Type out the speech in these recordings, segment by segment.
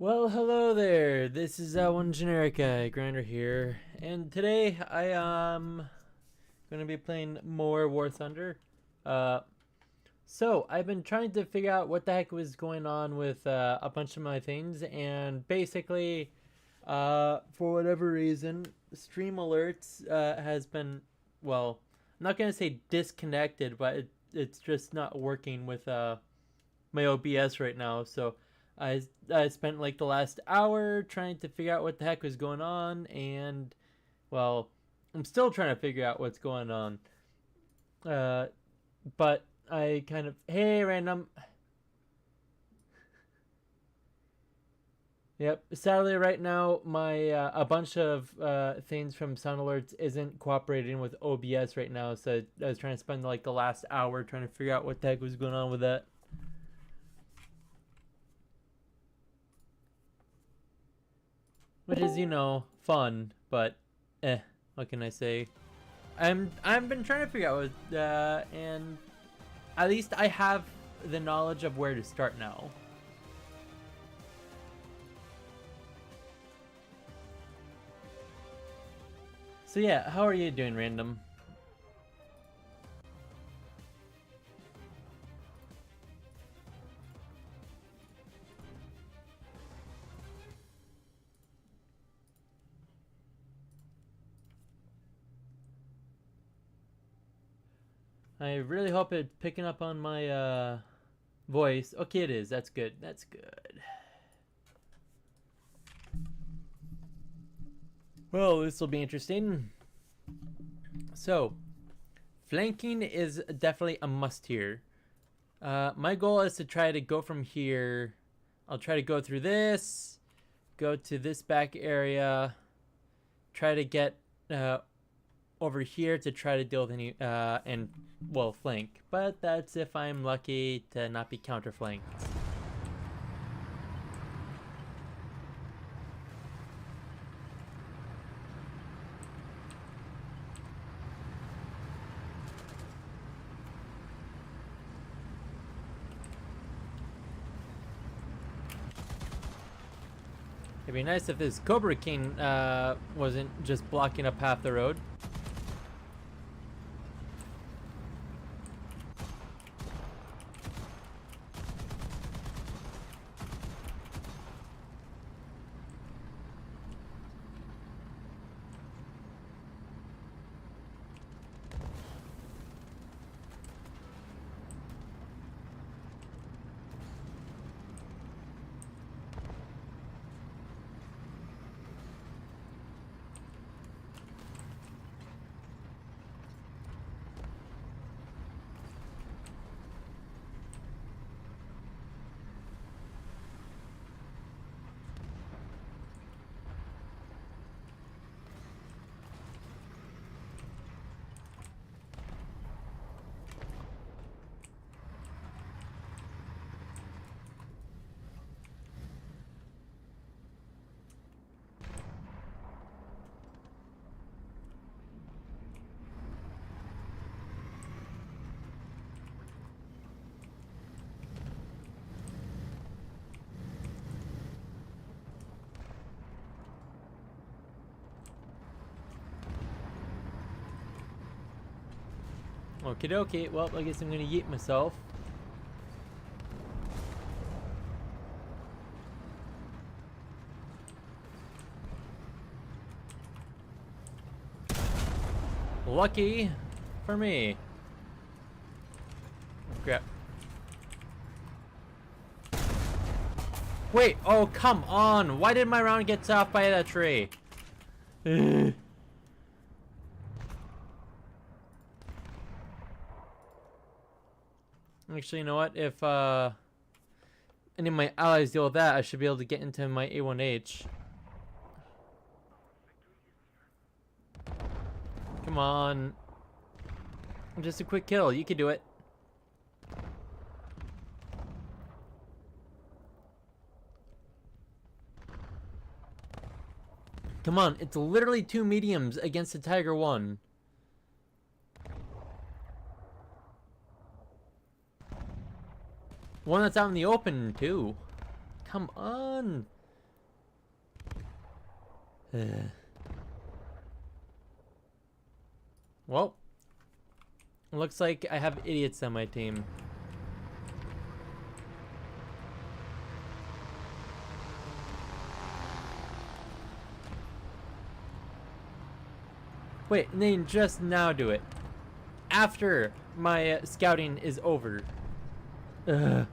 Well, hello there. This is one generic grinder here, and today I am going to be playing more War Thunder. Uh, so I've been trying to figure out what the heck was going on with a bunch of my things, and basically, for whatever reason, Stream Alerts has been, well, I'm not going to say disconnected, but it's just not working with my OBS right now. So I spent like the last hour trying to figure out what the heck was going on, and well, I'm still trying to figure out what's going on. Uh, but I kind of, hey, random. Yep. Sadly, right now, my a bunch of things from Sound Alerts isn't cooperating with OBS right now. So I was trying to spend like the last hour trying to figure out what the heck was going on with that. Which is, fun, but what can I say? I've been trying to figure out what, and at least I have the knowledge of where to start now. So yeah, how are you doing, random? I really hope it's picking up on my voice. Okay, it is. That's good. That's good. Well, this will be interesting. So, flanking is definitely a must here. My goal is to try to go from here. I'll try to go through this, go to this back area, try to get over here to try to deal with any flank. But that's if I'm lucky to not be counterflanked. It'd be nice if this Cobra King wasn't just blocking up half the road. Okie dokie, well, I guess I'm gonna yeet myself. Lucky for me. Oh, crap. Wait, oh, come on. Why did my round get off by that tree? Actually, you know what? If any of my allies deal with that, I should be able to get into my A1H. Come on. Just a quick kill. You can do it. Come on. It's literally 2 mediums against a Tiger 1. One that's out in the open, too. Come on. Well, looks like I have idiots on my team. Wait, and they just now do it. After my scouting is over. Ugh.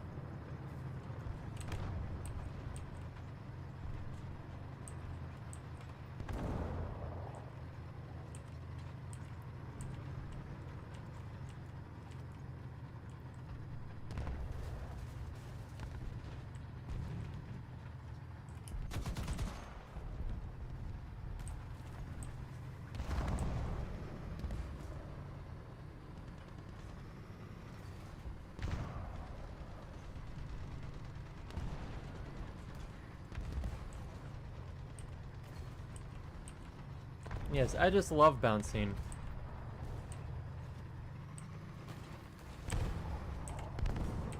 Yes, I just love bouncing.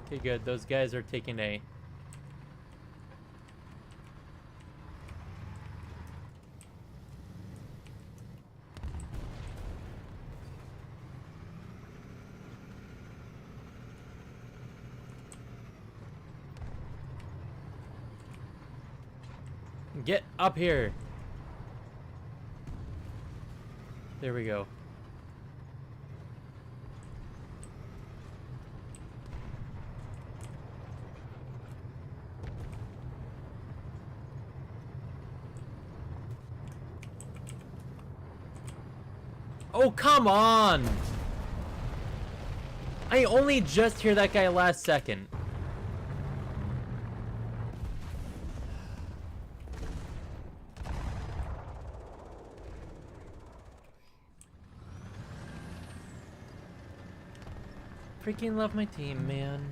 Okay, good. Those guys are taking A. Get up here. There we go. Oh, come on! I only just hear that guy last second. Freaking love my team, man.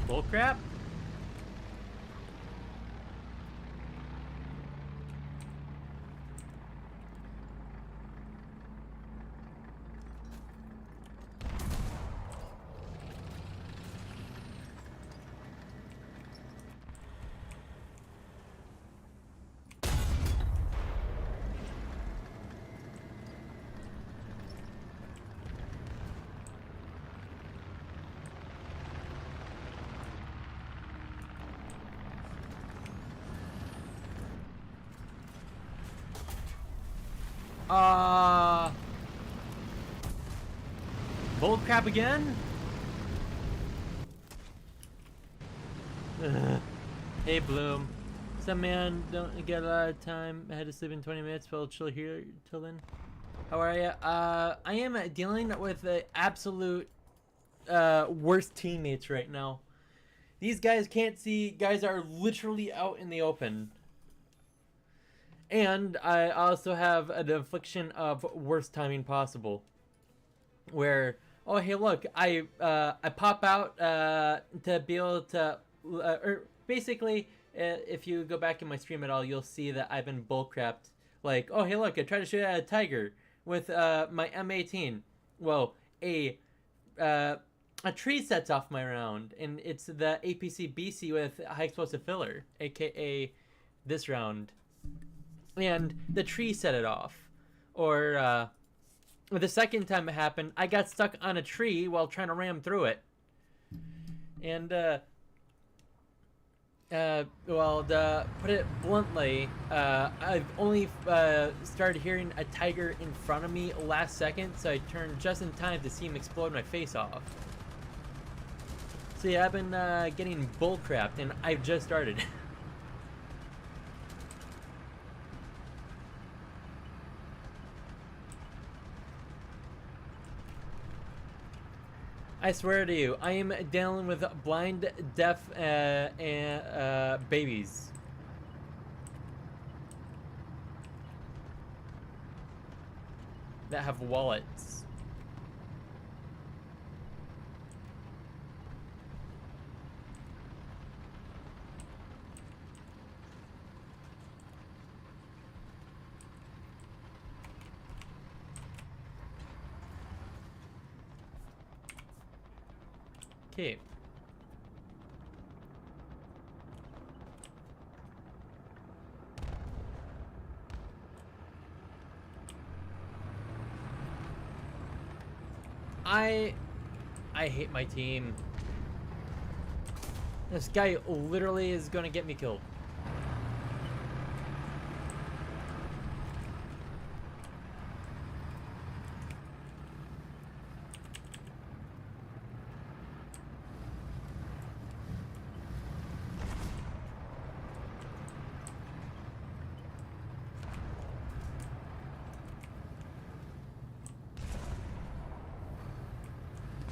Bullcrap? Bullcrap again? Ugh. Hey, Bloom. Some man don't get a lot of time. I had to sleep in 20 minutes, but I'll chill here till then. How are ya? I am dealing with the absolute worst teammates right now. These guys can't see. Guys are literally out in the open. And I also have an affliction of worst timing possible. Where, oh hey look, I pop out to be able to, or basically if you go back in my stream at all, you'll see that I've been bullcrapped. Like, oh hey look, I tried to shoot at a tiger with my M18. Well, uh, a tree sets off my round, and it's the APC BC with high explosive filler, aka this round, and the tree set it off. Or the second time it happened, I got stuck on a tree while trying to ram through it. And well, to put it bluntly, I've only started hearing a tiger in front of me last second, so I turned just in time to see him explode my face off. So yeah, I've been getting bullcrapped, and I've just started. I swear to you, I am dealing with blind, deaf, and babies. That have wallets. Okay. I hate my team. This guy literally is gonna get me killed.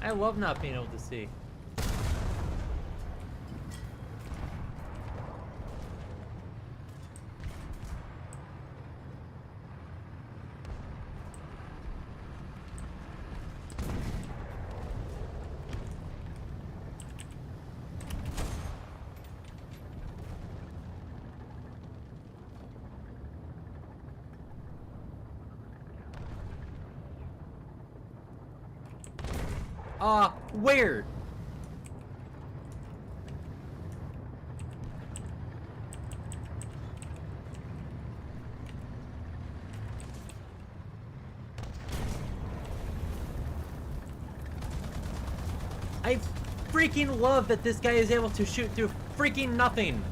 I love not being able to see. Where? I freaking love that this guy is able to shoot through freaking nothing.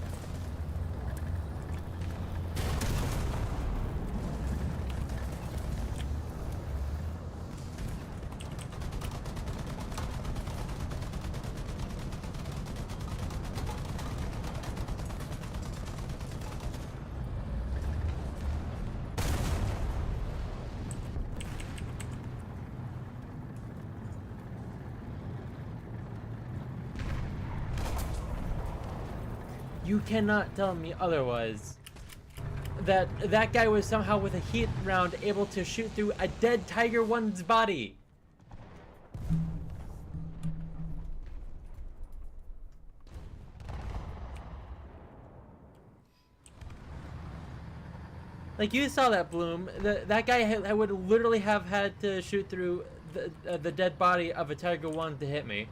You cannot tell me otherwise. That guy was somehow with a heat round able to shoot through a dead Tiger 1's body. Like, you saw that, Bloom. That guy would literally have had to shoot through the dead body of a Tiger 1 to hit me.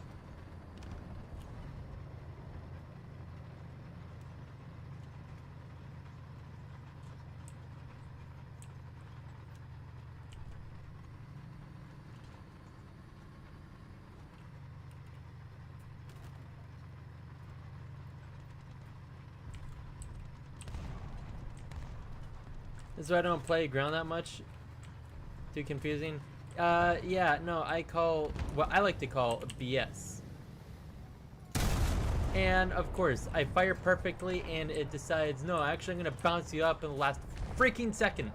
This is why I don't play ground that much. Too confusing. Yeah, no, I call what I like to call BS. And of course, I fire perfectly and it decides, no, actually I'm gonna bounce you up in the last freaking second.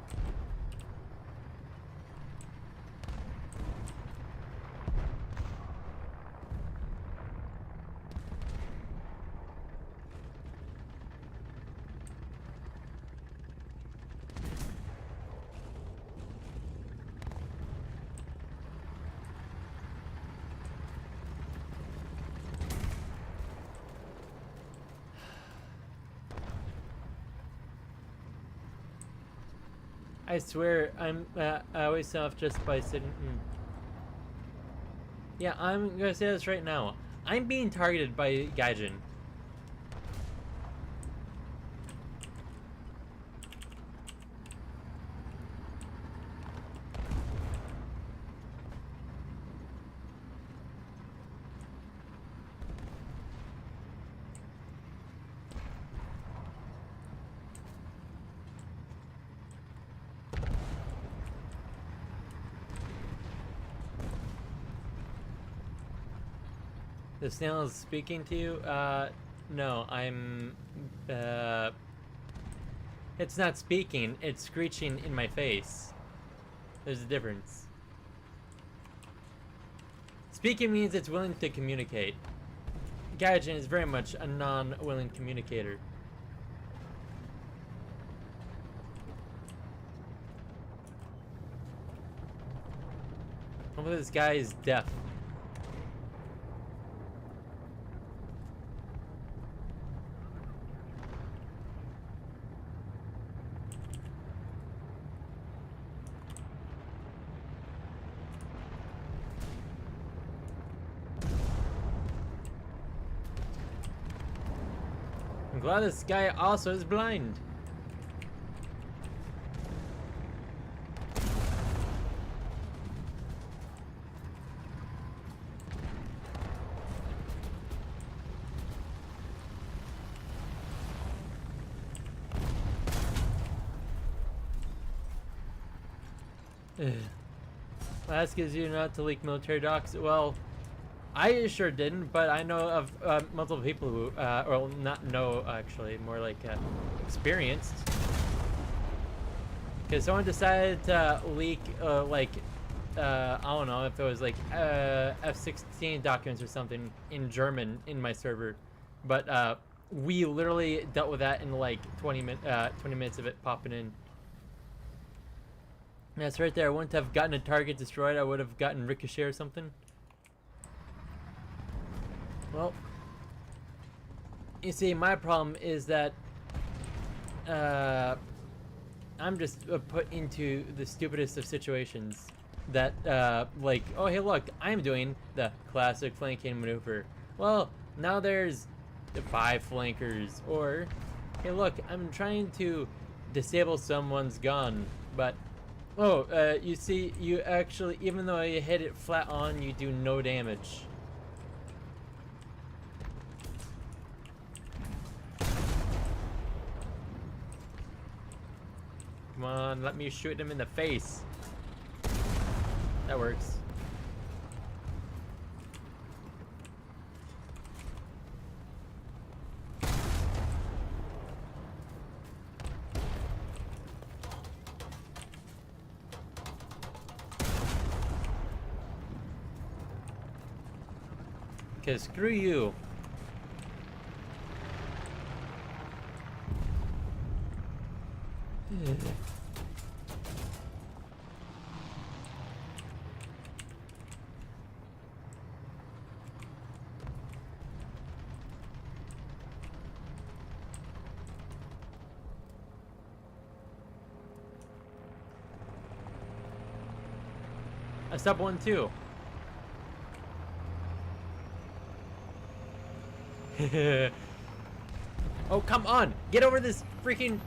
I swear, I always set off just by sitting. Yeah, I'm gonna say this right now. I'm being targeted by Gaijin. The snail is speaking to you? No, it's not speaking, it's screeching in my face. There's a difference. Speaking means it's willing to communicate. Gaijin is very much a non-willing communicator. Hopefully this guy is deaf. I'm glad this guy also is blind. Last gives you not to leak military docs. Well, I sure didn't, but I know of multiple people who, or not know actually, more like experienced. Because someone decided to leak, I don't know if it was like F-16 documents or something in German in my server, but we literally dealt with that in like 20 minutes of it popping in. That's right there. I wouldn't have gotten a target destroyed. I would have gotten ricochet or something. Well, you see, my problem is that I'm just put into the stupidest of situations. That, like, oh, hey, look, I'm doing the classic flanking maneuver. Well, now there's the 5 flankers. Or, hey, look, I'm trying to disable someone's gun, but oh, you see, you actually, even though you hit it flat on, you do no damage. Come on, let me shoot him in the face. That works. Okay, screw you. I stopped one too. Oh, come on! Get over this freaking...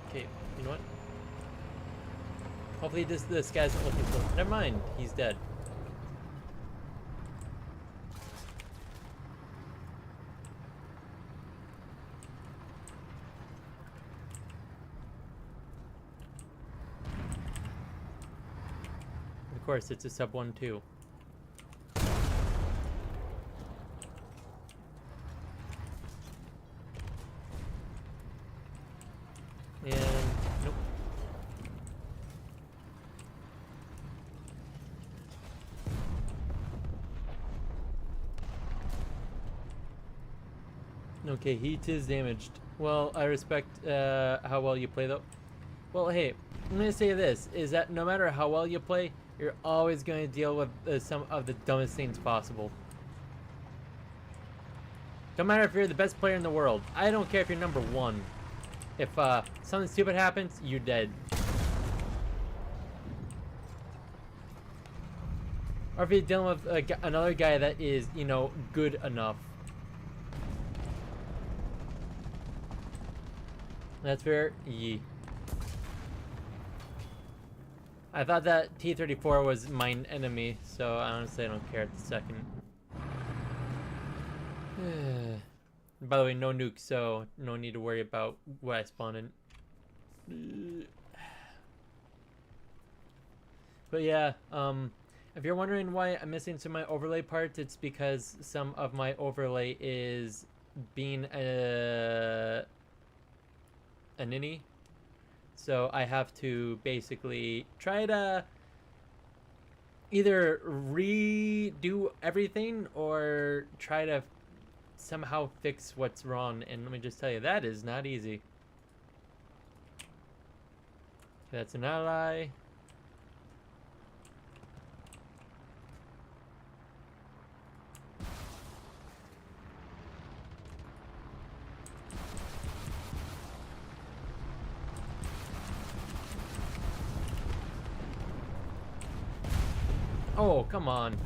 Okay, you know what? Hopefully this guy's not looking for... Never mind, he's dead. Of course, it's a sub 1-2. And nope. Okay, heat is damaged. Well, I respect how well you play though. Well, hey, I'm gonna say this, is that no matter how well you play, you're always going to deal with some of the dumbest things possible. No matter if you're the best player in the world. I don't care if you're number 1. If something stupid happens, you're dead. Or if you're dealing with another guy that is, you know, good enough. That's fair. Yee. I thought that T-34 was my enemy, so honestly I don't care at the second. By the way, no nuke, so no need to worry about what I spawn in. But yeah, if you're wondering why I'm missing some of my overlay parts, it's because some of my overlay is being a ninny. So I have to basically try to either redo everything or try to somehow fix what's wrong. And let me just tell you, that is not easy. That's an ally. Oh, come on.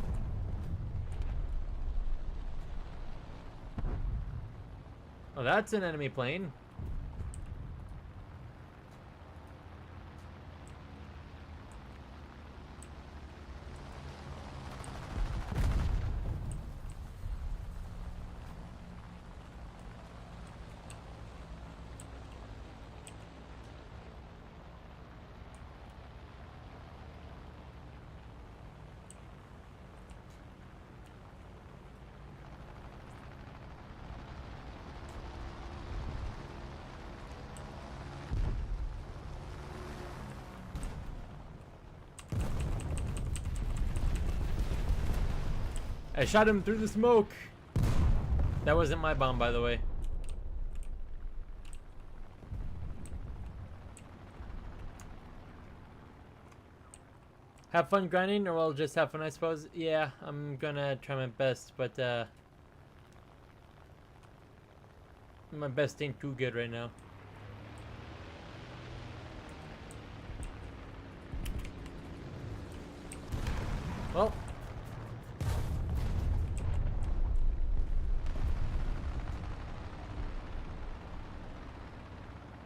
Oh, that's an enemy plane. I shot him through the smoke. That wasn't my bomb, by the way. Have fun grinding, or we'll just have fun, I suppose. Yeah, I'm gonna try my best, but my best ain't too good right now. Well.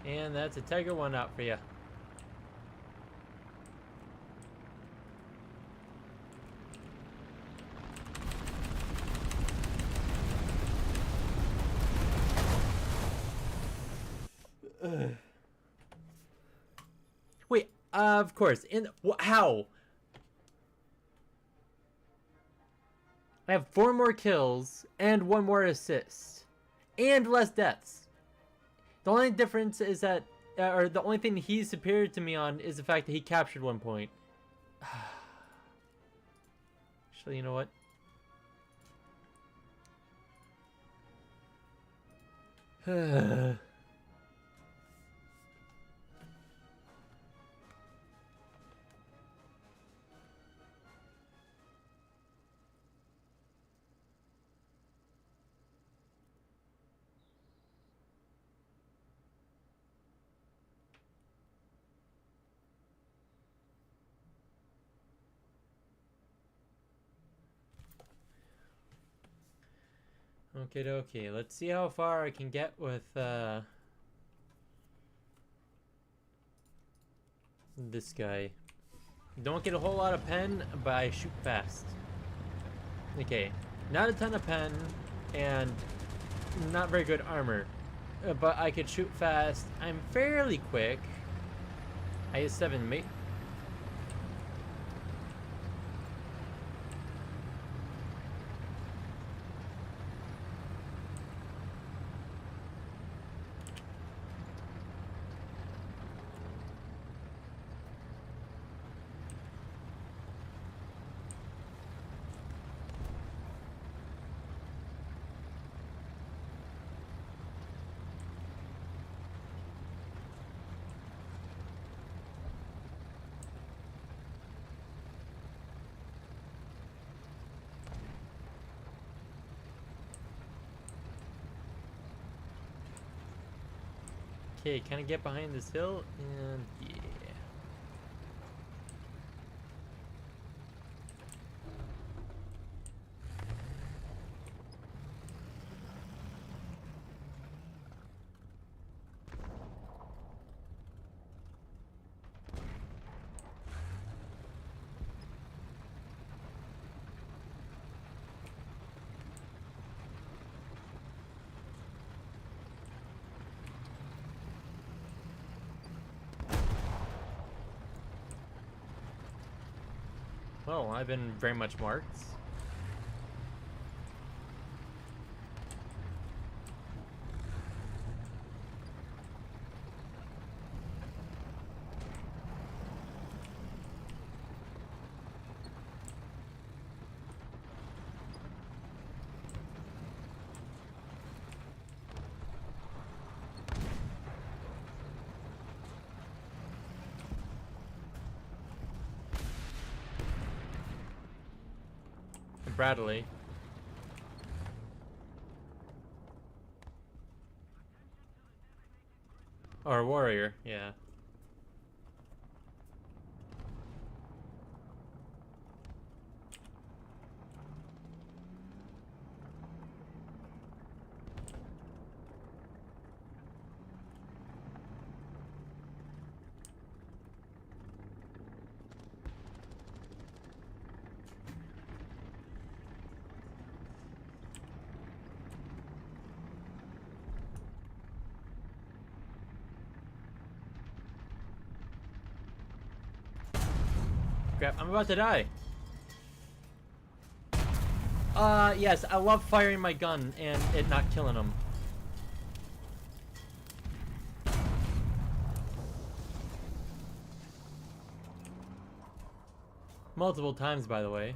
And that's a Tiger 1 out for you. Wait, of course. How? I have 4 more kills and 1 more assist and less deaths. The only difference is that, or the only thing he's superior to me on is the fact that he captured 1 point. Actually, you know what? Okay, let's see how far I can get with this guy. Don't get a whole lot of pen, but I shoot fast. Okay, not a ton of pen and not very good armor, but I could shoot fast. I'm fairly quick. I use 7 mate. Okay, can I get behind this hill? And yeah. Well, I've been very much marked. Bradley. Or warrior, yeah. Crap, I'm about to die. Yes, I love firing my gun and it not killing them. Multiple times, by the way.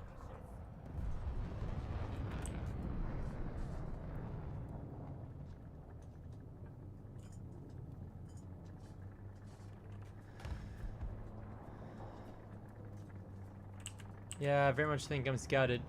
Yeah, I very much think I'm scouted.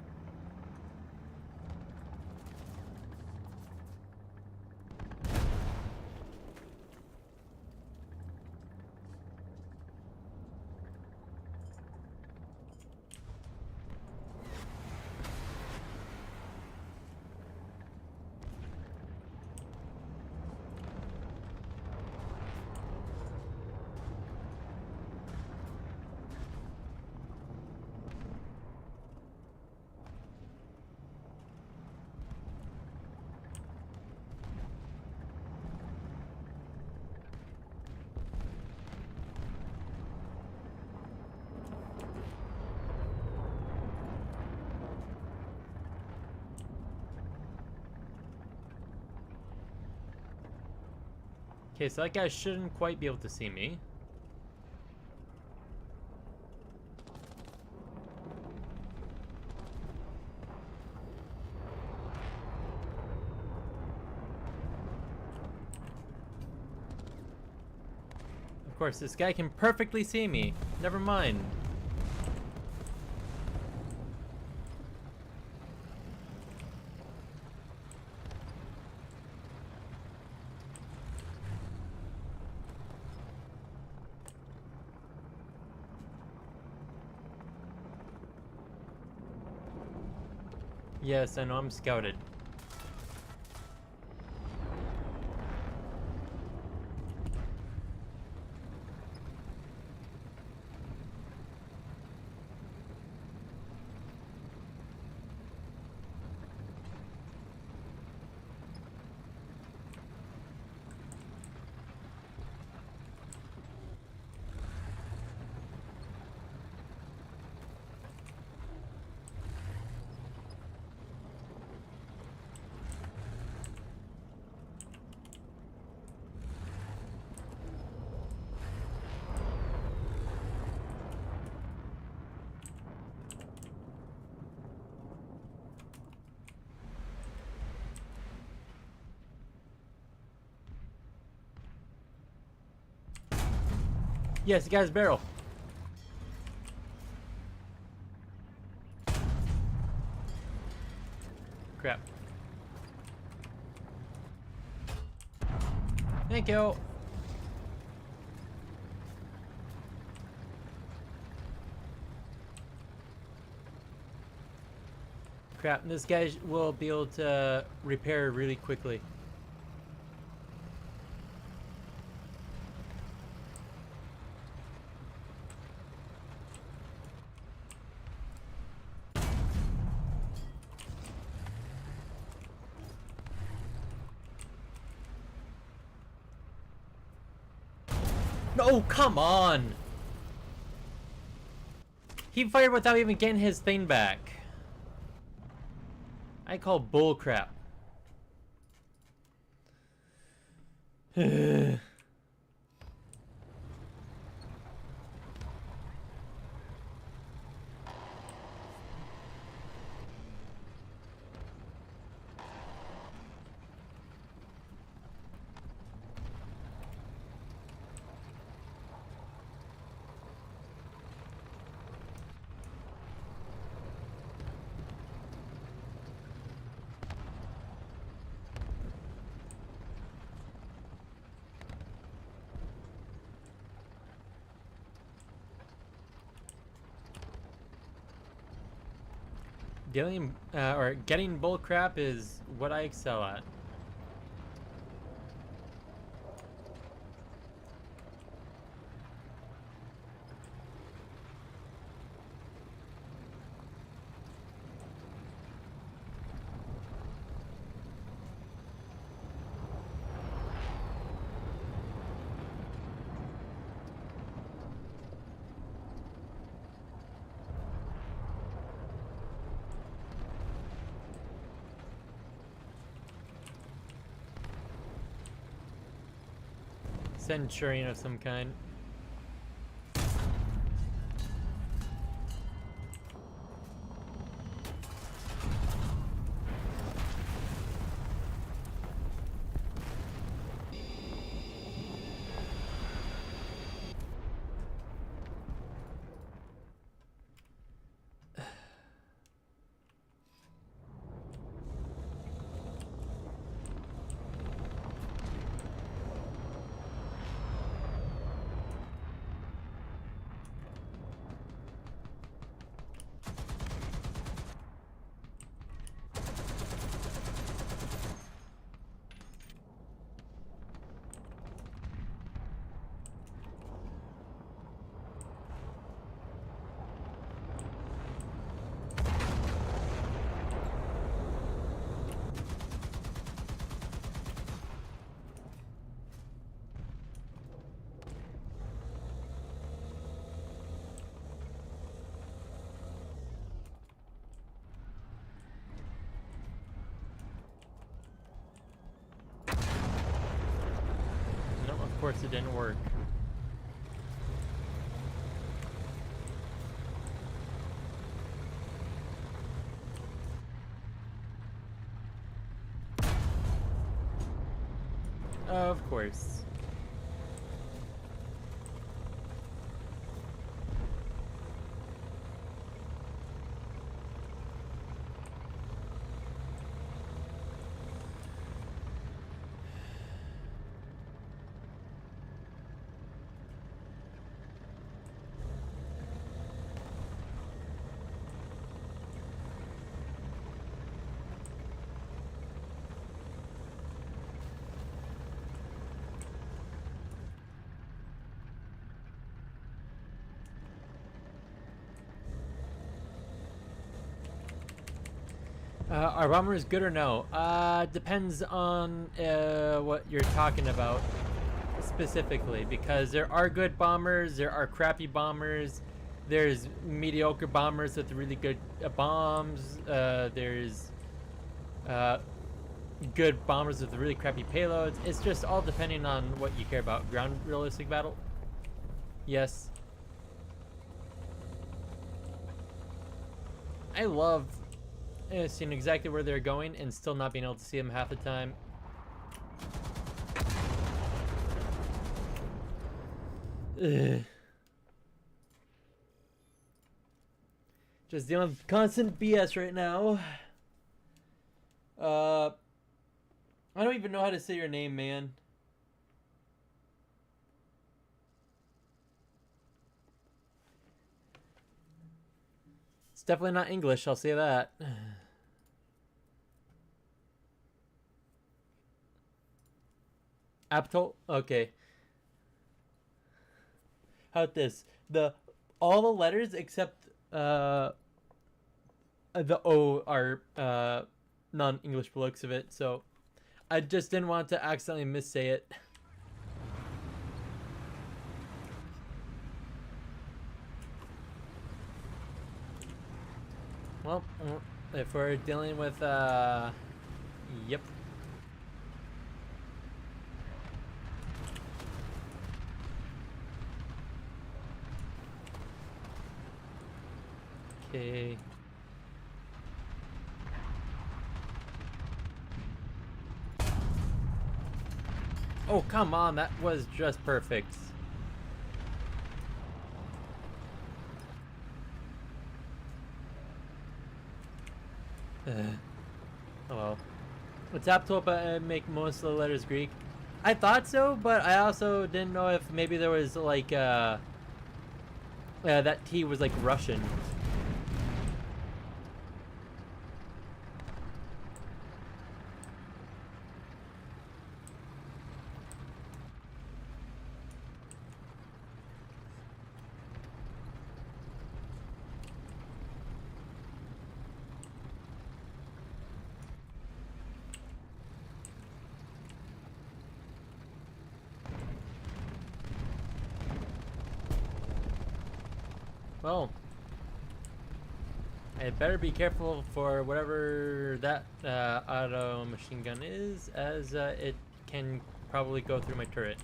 Okay, so that guy shouldn't quite be able to see me. Of course, this guy can perfectly see me. Never mind. Yes, I know I'm scouted. Yes, the guy's barrel. Crap. Thank you. Crap, this guy will be able to repair really quickly. No, come on! He fired without even getting his thing back. I call bullcrap. Dealing or getting bullcrap is what I excel at. Centurion of some kind. No, of course it didn't work. Of course. Are bombers good or no? Depends on what you're talking about specifically, because there are good bombers, there are crappy bombers, there's mediocre bombers with really good bombs, there's good bombers with really crappy payloads. It's just all depending on what you care about. Ground realistic battle? Yes. I love seeing exactly where they're going and still not being able to see them half the time. Ugh. Just dealing with constant BS right now. I don't even know how to say your name, man. It's definitely not English, I'll say that. Aptol? Okay. How about this? All the letters except the O are non-English looks of it, so I just didn't want to accidentally missay it. Well, if we're dealing with yep. Okay. Oh, come on, that was just perfect. Oh well. With Taptopa, make most of the letters Greek. I thought so, but I also didn't know if maybe there was like that T was like Russian. Well, I better be careful for whatever that auto machine gun is, as it can probably go through my turret.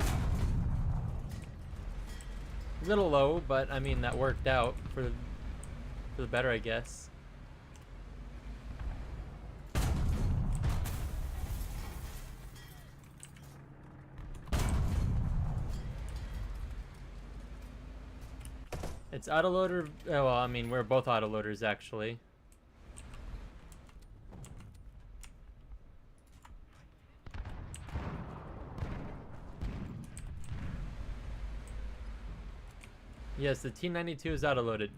A little low, but I mean that worked out for the better, I guess. It's autoloader. Well, I mean, we're both autoloaders actually. Yes, the T-92 is autoloaded,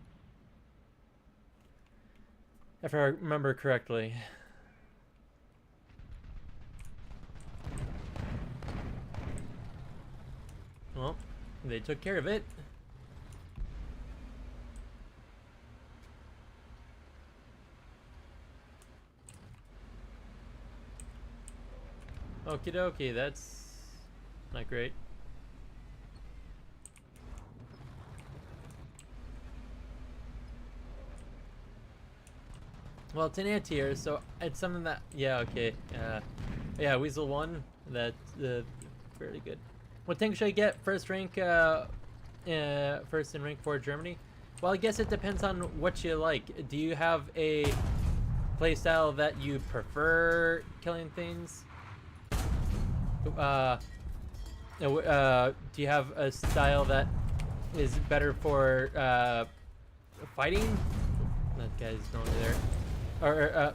if I remember correctly. Well, they took care of it. Okie dokie, that's not great. Well, it's an anti-air, so it's something that, yeah, okay. Yeah, Weasel 1, that's fairly good. What tank should I get? First rank, first in rank 4 Germany? Well, I guess it depends on what you like. Do you have a playstyle that you prefer killing things? Do you have a style that is better for fighting? That guy's going there. Or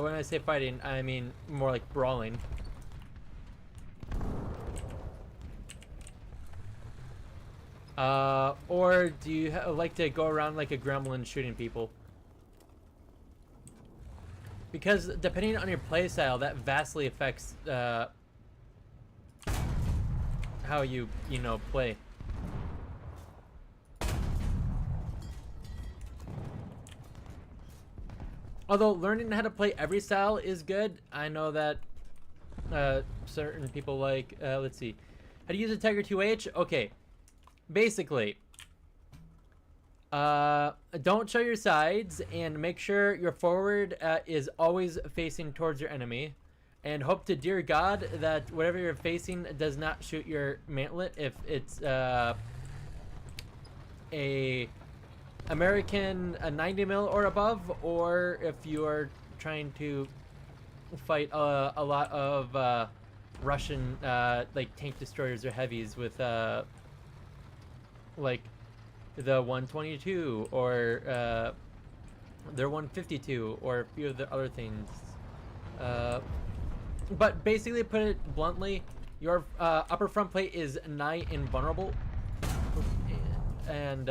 when I say fighting, I mean more like brawling. Or do you like to go around like a gremlin shooting people? Because depending on your playstyle, that vastly affects how you play. Although learning how to play every style is good, I know that certain people like, let's see, how to use a Tiger 2H? Okay, basically, don't show your sides and make sure your forward is always facing towards your enemy, and hope to dear God that whatever you're facing does not shoot your mantlet if it's a American 90 mil or above, or if you are trying to fight a lot of Russian like tank destroyers or heavies with like the 122 or their 152 or a few of the other things. But basically, put it bluntly, your upper front plate is nigh invulnerable, and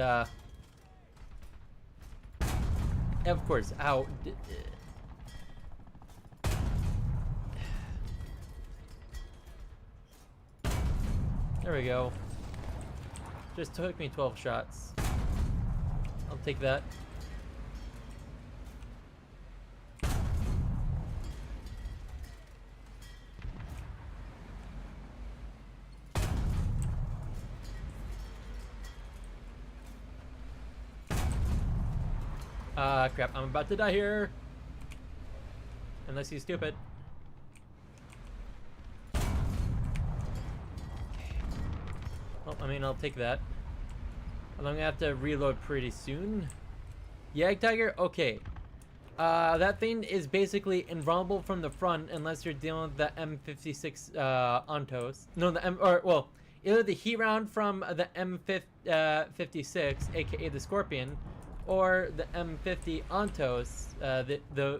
Of course. Ow. There we go. Just took me 12 shots. I'll take that. Crap, I'm about to die here. Unless he's stupid. Well, I mean, I'll take that. I'm gonna have to reload pretty soon. Jagdtiger? Okay. That thing is basically invulnerable from the front unless you're dealing with the M56 Ontos. No, well, either the heat round from the M56, aka the Scorpion, or the M50 Ontos. The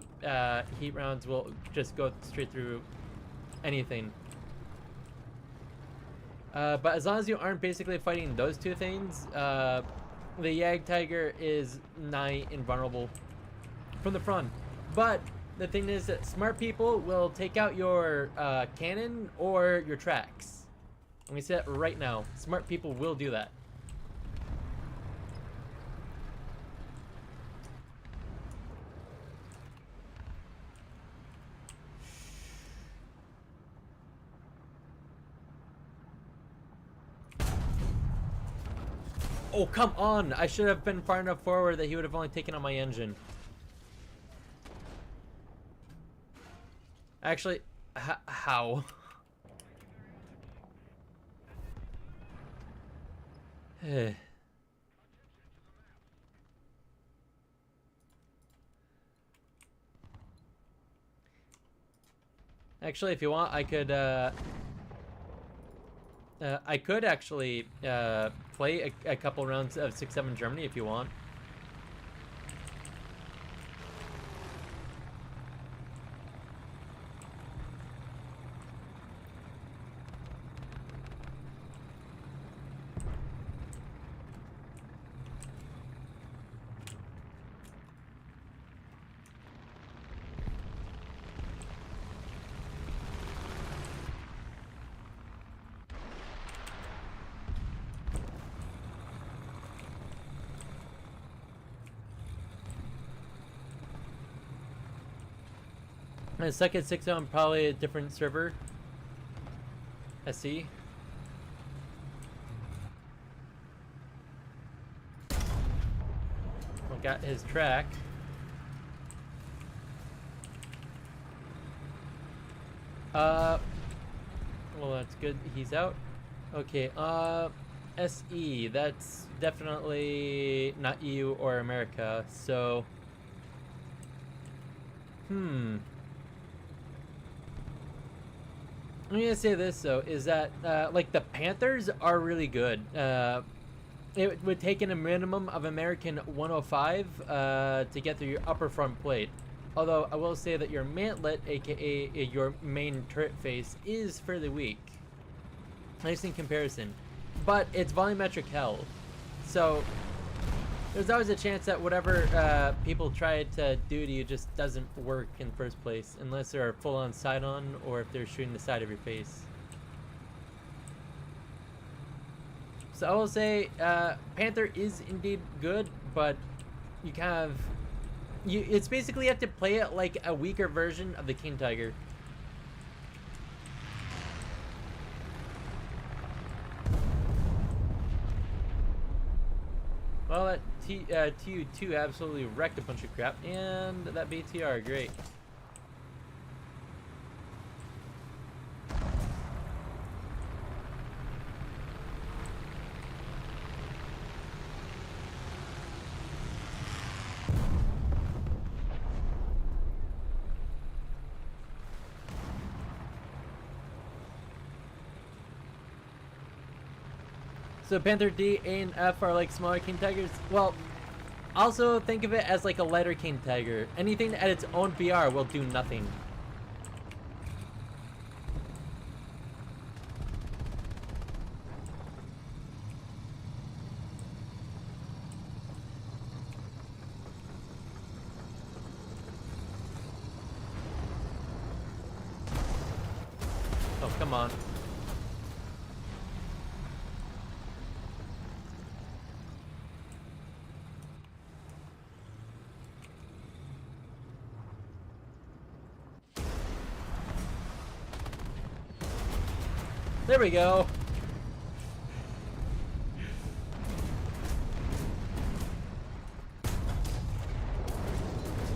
heat rounds will just go straight through anything. But as long as you aren't basically fighting those two things, the Jagdtiger is nigh invulnerable from the front. But the thing is that smart people will take out your cannon or your tracks. Let me say that right now. Smart people will do that. Oh, come on! I should have been far enough forward that he would have only taken out my engine. Actually, how? Actually, if you want, I could actually play a couple rounds of 6-7 Germany if you want. And second 6 on probably a different server. SC. We got his track. Well, that's good. He's out. Okay. SE. That's definitely not EU or America. So. I'm gonna say this though, is that like the Panthers are really good. It would take in a minimum of American 105 to get through your upper front plate. Although I will say that your mantlet, aka your main turret face, is fairly weak. Nice in comparison, but it's volumetric hell. So there's always a chance that whatever people try to do to you just doesn't work in the first place, unless they're full-on side-on or if they're shooting the side of your face. So I will say Panther is indeed good, but you kind of... it's basically you have to play it like a weaker version of the King Tiger. Well, that TU2 absolutely wrecked a bunch of crap, and that BTR, great. So Panther D, A, and F are like smaller King Tigers. Well, also think of it as like a lighter King Tiger. Anything at its own BR will do nothing. Come on. There we go.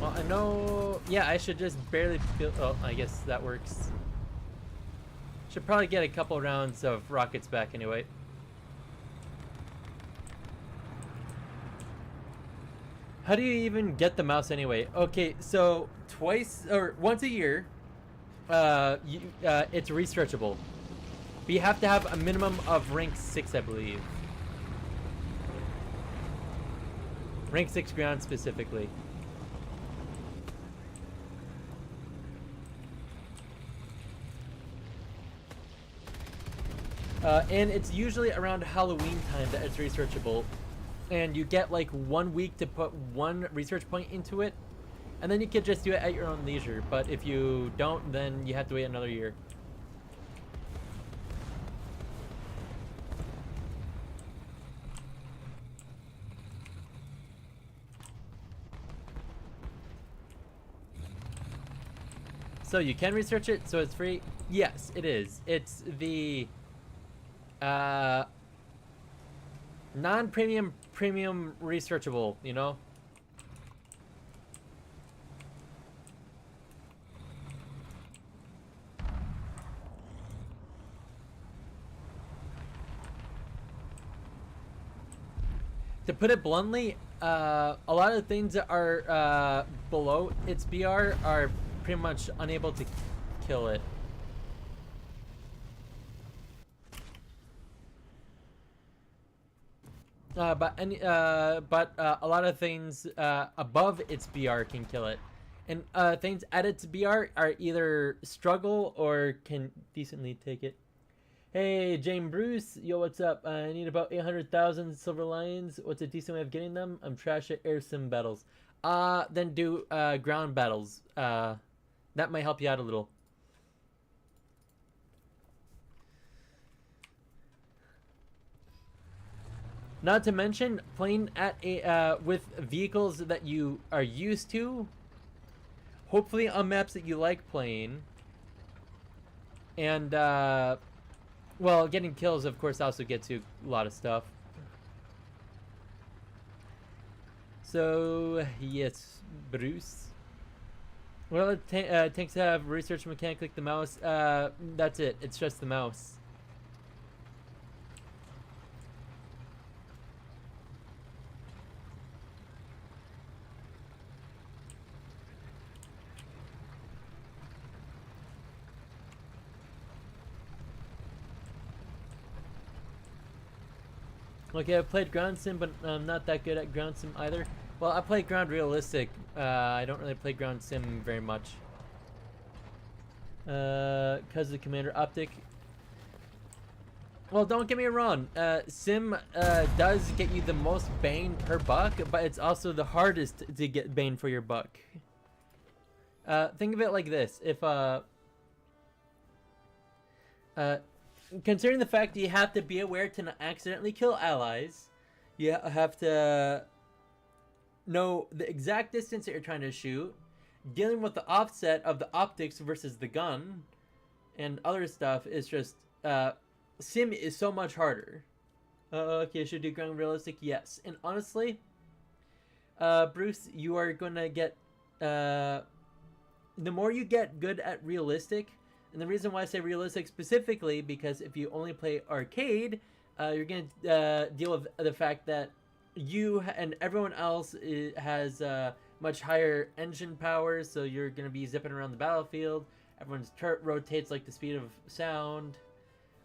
Well, I know... Yeah, I should just barely feel... Oh, I guess that works. Should probably get a couple rounds of rockets back anyway. How do you even get the mouse anyway? Okay, so twice or once a year, it's researchable. But you have to have a minimum of rank 6, I believe. Rank 6 ground specifically. And it's usually around Halloween time that it's researchable. And you get like 1 week to put 1 research point into it. And then you can just do it at your own leisure. But if you don't, then you have to wait another year. So you can research it, so it's free? Yes, it is. It's the non-premium, premium researchable, you know? To put it bluntly, a lot of things that are below its BR are pretty much unable to kill it. But a lot of things above its BR can kill it, and things at its BR are either struggle or can decently take it. Hey, Jane Bruce, yo, what's up? I need about 800,000 silver lions. What's a decent way of getting them? I'm trash at air sim battles. Then do ground battles. That might help you out a little. Not to mention playing at a with vehicles that you are used to. Hopefully on maps that you like playing. And well, getting kills of course also gets you a lot of stuff. So yes, Bruce. Well, tanks have research mechanic like the mouse. That's it. It's just the mouse. Okay, I've played ground sim, but I'm not that good at ground sim either. Well, I play ground realistic. I don't really play ground sim very much. Because of the commander optic. Well, don't get me wrong. Sim does get you the most bang per buck, but it's also the hardest to get bang for your buck. Think of it like this: if considering the fact that you have to be aware to not accidentally kill allies, you have to know the exact distance that you're trying to shoot, dealing with the offset of the optics versus the gun, and other stuff is just sim is so much harder. Okay, should do ground realistic? Yes. And honestly, Bruce, you are gonna get the more you get good at realistic. And the reason why I say realistic specifically, because if you only play arcade, you're going to deal with the fact that you and everyone else has much higher engine power, so you're going to be zipping around the battlefield. Everyone's turret rotates like the speed of sound,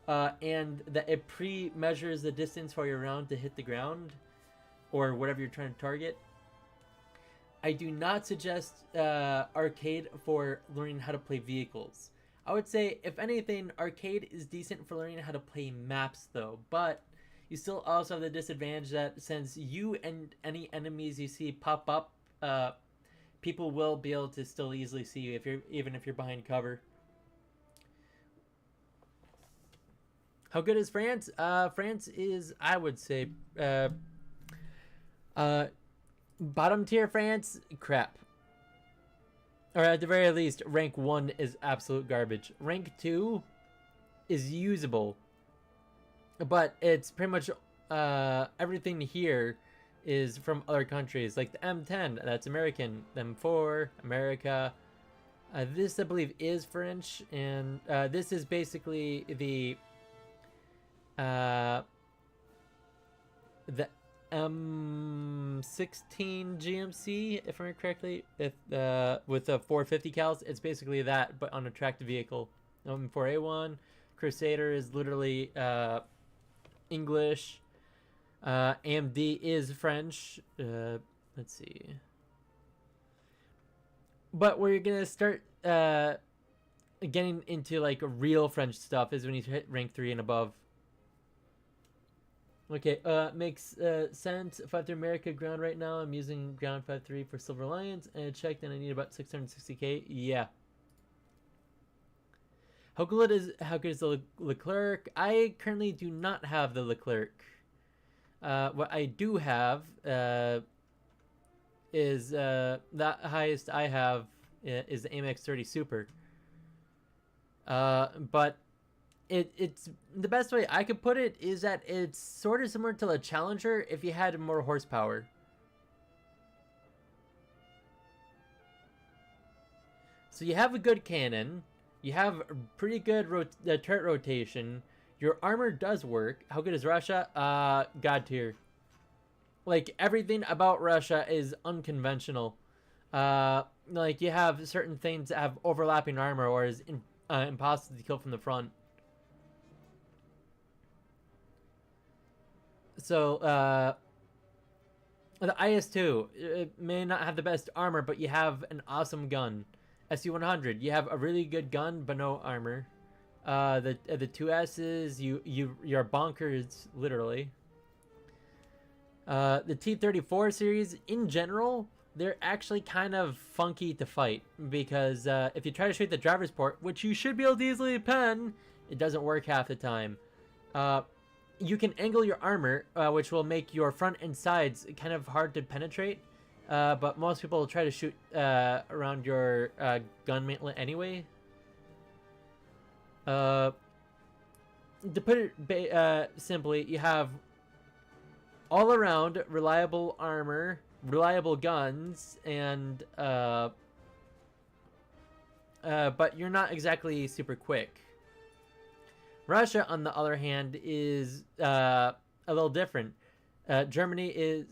and that it pre-measures the distance for your round to hit the ground, or whatever you're trying to target. I do not suggest arcade for learning how to play vehicles. I would say, if anything, arcade is decent for learning how to play maps, though. But you still also have the disadvantage that since you and any enemies you see pop up, people will be able to still easily see you even if you're behind cover. How good is France? France is, I would say, bottom tier France, crap. Or at the very least, rank 1 is absolute garbage. Rank 2 is usable. But it's pretty much everything here is from other countries. Like the M10, that's American. The M4, America. This, I believe, is French. And this is basically the M16 GMC, if I remember correctly, if with the 450 cals. It's basically that, but on a tracked vehicle. M4A1, Crusader is literally English. AMD is French. Let's see. But we're gonna start getting into like real French stuff is when you hit rank 3 and above. Okay, makes sense. 5-3 America ground right now. I'm using ground 5-3 for Silver Alliance, and I checked and I need about 660k. Yeah. How good is the Leclerc? I currently do not have the Leclerc. What I do have is the highest I have is the AMX 30 Super. But it's the best way I could put it is that it's sort of similar to the Challenger if you had more horsepower. So you have a good cannon, you have a pretty good turret rotation, your armor does work. How good is Russia? God tier. Like everything about Russia is unconventional. Like you have certain things that have overlapping armor or is impossible to kill from the front. So, the IS-2, it may not have the best armor, but you have an awesome gun. SU-100, you have a really good gun, but no armor. The 2S's, you're bonkers, literally. The T-34 series, in general, they're actually kind of funky to fight. Because if you try to shoot the driver's port, which you should be able to easily pen, it doesn't work half the time. You can angle your armor, which will make your front and sides kind of hard to penetrate. But most people try to shoot around your gun mantlet anyway. To put it simply, you have all around reliable armor, reliable guns, and but you're not exactly super quick. Russia, on the other hand, is a little different. Germany is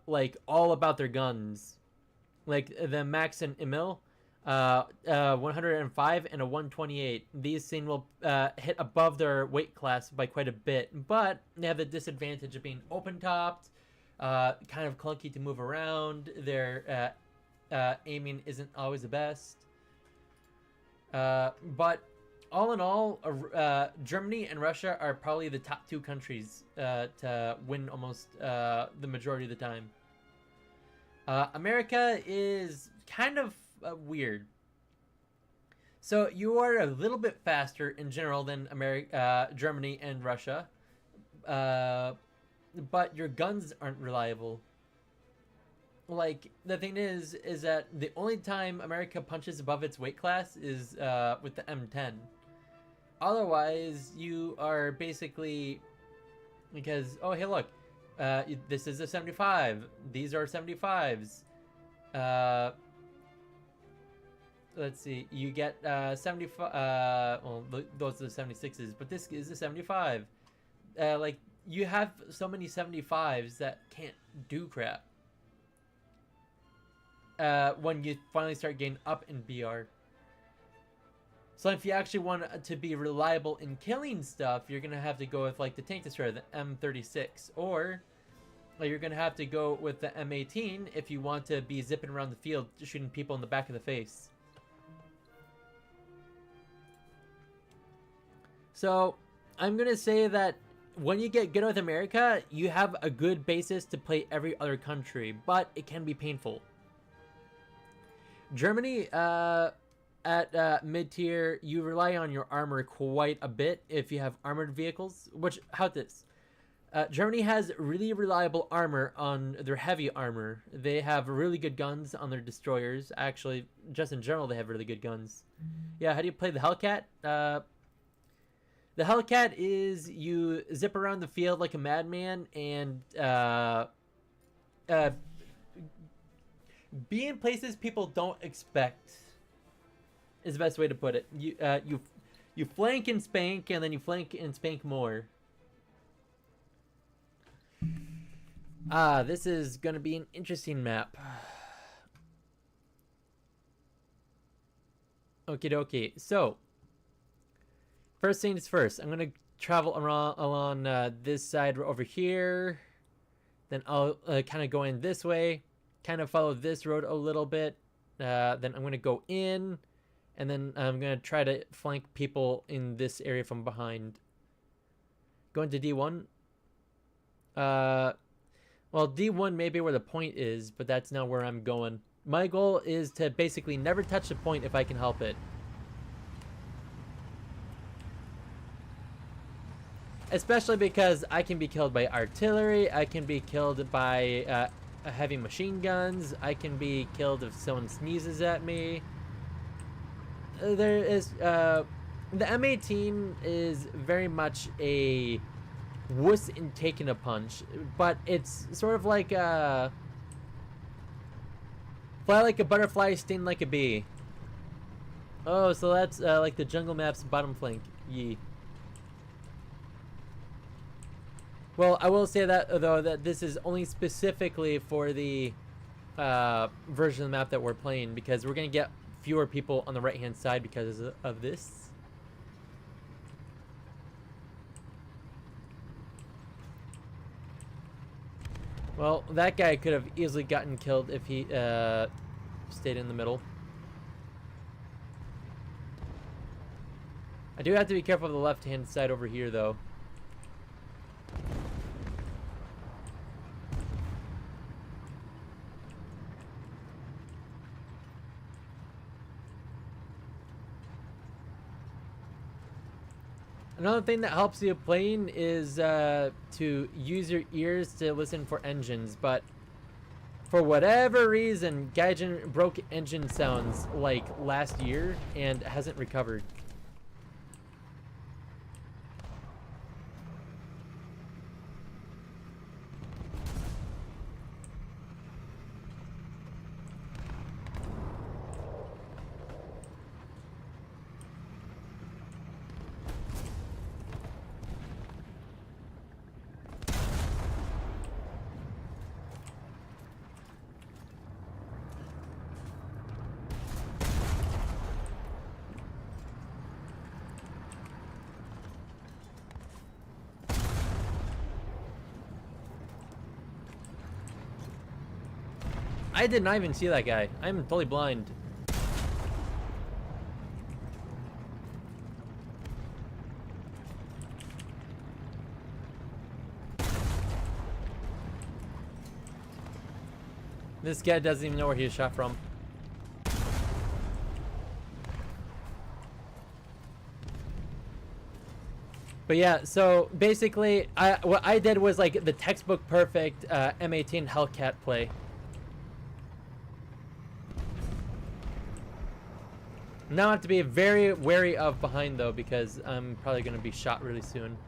like all about their guns, like the Max and Emil, 105 and a 128. These things will hit above their weight class by quite a bit, but they have the disadvantage of being open topped, kind of clunky to move around. Their aiming isn't always the best, but all in all, Germany and Russia are probably the top 2 countries to win almost the majority of the time. America is kind of weird. So you are a little bit faster in general than Germany and Russia, but your guns aren't reliable. Like, the thing is that the only time America punches above its weight class is with the M10. Otherwise, you are basically, because, oh, hey, look, this is a 75. These are 75s. Let's see, you get 75, well, those are the 76s, but this is a 75. Like, you have so many 75s that can't do crap. When you finally start getting up in BR. So if you actually want to be reliable in killing stuff, you're going to have to go with like the tank destroyer, the M36, or you're going to have to go with the M18 if you want to be zipping around the field shooting people in the back of the face. So I'm going to say that when you get good with America, you have a good basis to play every other country, but it can be painful. Germany, at mid-tier, you rely on your armor quite a bit if you have armored vehicles. Which, how this? Germany has really reliable armor on their heavy armor. They have really good guns on their destroyers. Actually, just in general, they have really good guns. Yeah, how do you play the Hellcat? The Hellcat is you zip around the field like a madman and be in places people don't expect. Is the best way to put it. You flank and spank, and then you flank and spank more. This is gonna be an interesting map. Okie dokie. So, first things first, I'm gonna travel around along this side over here. Then I'll kind of go in this way, kind of follow this road a little bit. Then I'm gonna go in, and then I'm gonna try to flank people in this area from behind. Going to D1. Well, D1 may be where the point is, but that's not where I'm going. My goal is to basically never touch the point if I can help it. Especially because I can be killed by artillery, I can be killed by heavy machine guns, I can be killed if someone sneezes at me. There is, the M18 is very much a wuss in taking a punch, but it's sort of like fly like a butterfly, sting like a bee. Oh, so that's like the jungle map's bottom flank. Yee. Well, I will say that though that this is only specifically for the version of the map that we're playing, because we're gonna get fewer people on the right hand side because of this. Well, that guy could have easily gotten killed if he stayed in the middle. I do have to be careful of the left-hand side over here, though. Another thing that helps you playing is to use your ears to listen for engines, but for whatever reason, Gaijin broke engine sounds like last year and hasn't recovered. I did not even see that guy. I'm totally blind. This guy doesn't even know where he was shot from. But yeah, so basically, what I did was like the textbook perfect M18 Hellcat play. Now I have to be very wary of behind though, because I'm probably going to be shot really soon.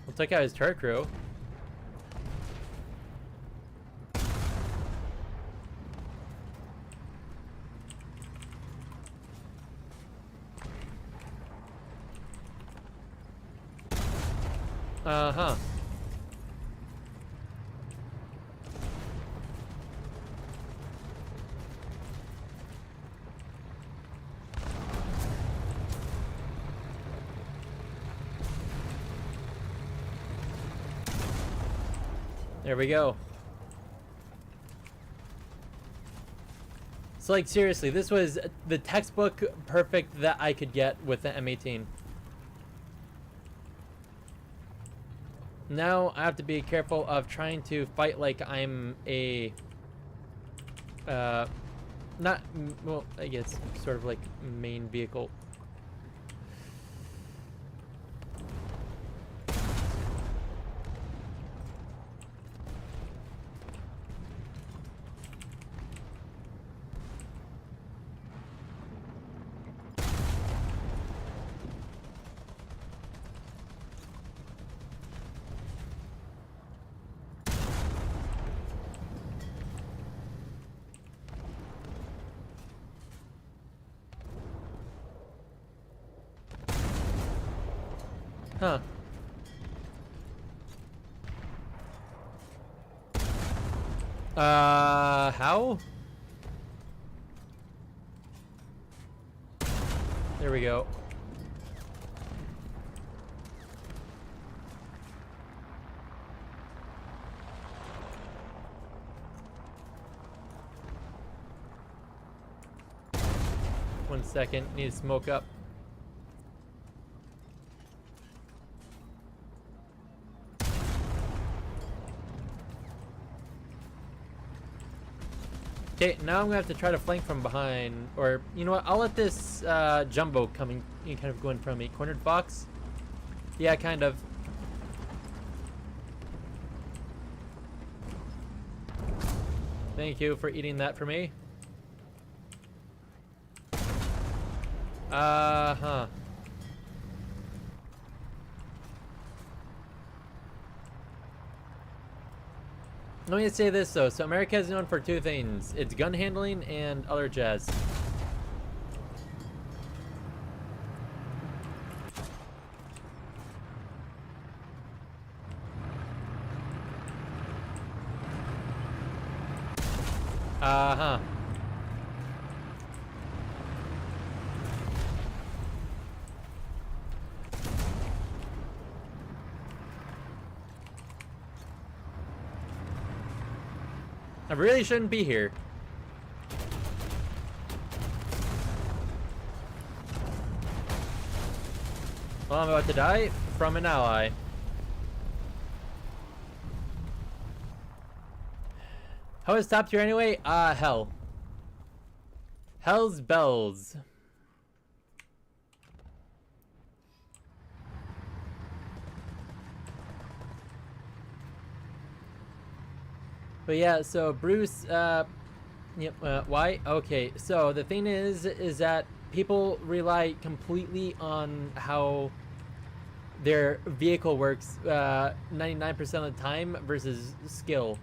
We'll take out his turret crew. Uh-huh. There we go. So like seriously, this was the textbook perfect that I could get with the M18. Now I have to be careful of trying to fight like I'm a not, well, I guess sort of like main vehicle. Huh. How? There we go. One second, need to smoke up. Okay, now I'm gonna have to try to flank from behind, or you know what? I'll let this jumbo coming, kind of go in front of me. Cornered fox? Yeah, kind of. Thank you for eating that for me. Huh. Let me say this though. So America is known for two things. It's gun handling and other jazz. Huh. I really shouldn't be here. Well, I'm about to die from an ally. How is top tier anyway? Hell. Hell's bells. But yeah, so Bruce, yep, why? Okay, so the thing is that people rely completely on how their vehicle works 99% of the time versus skill.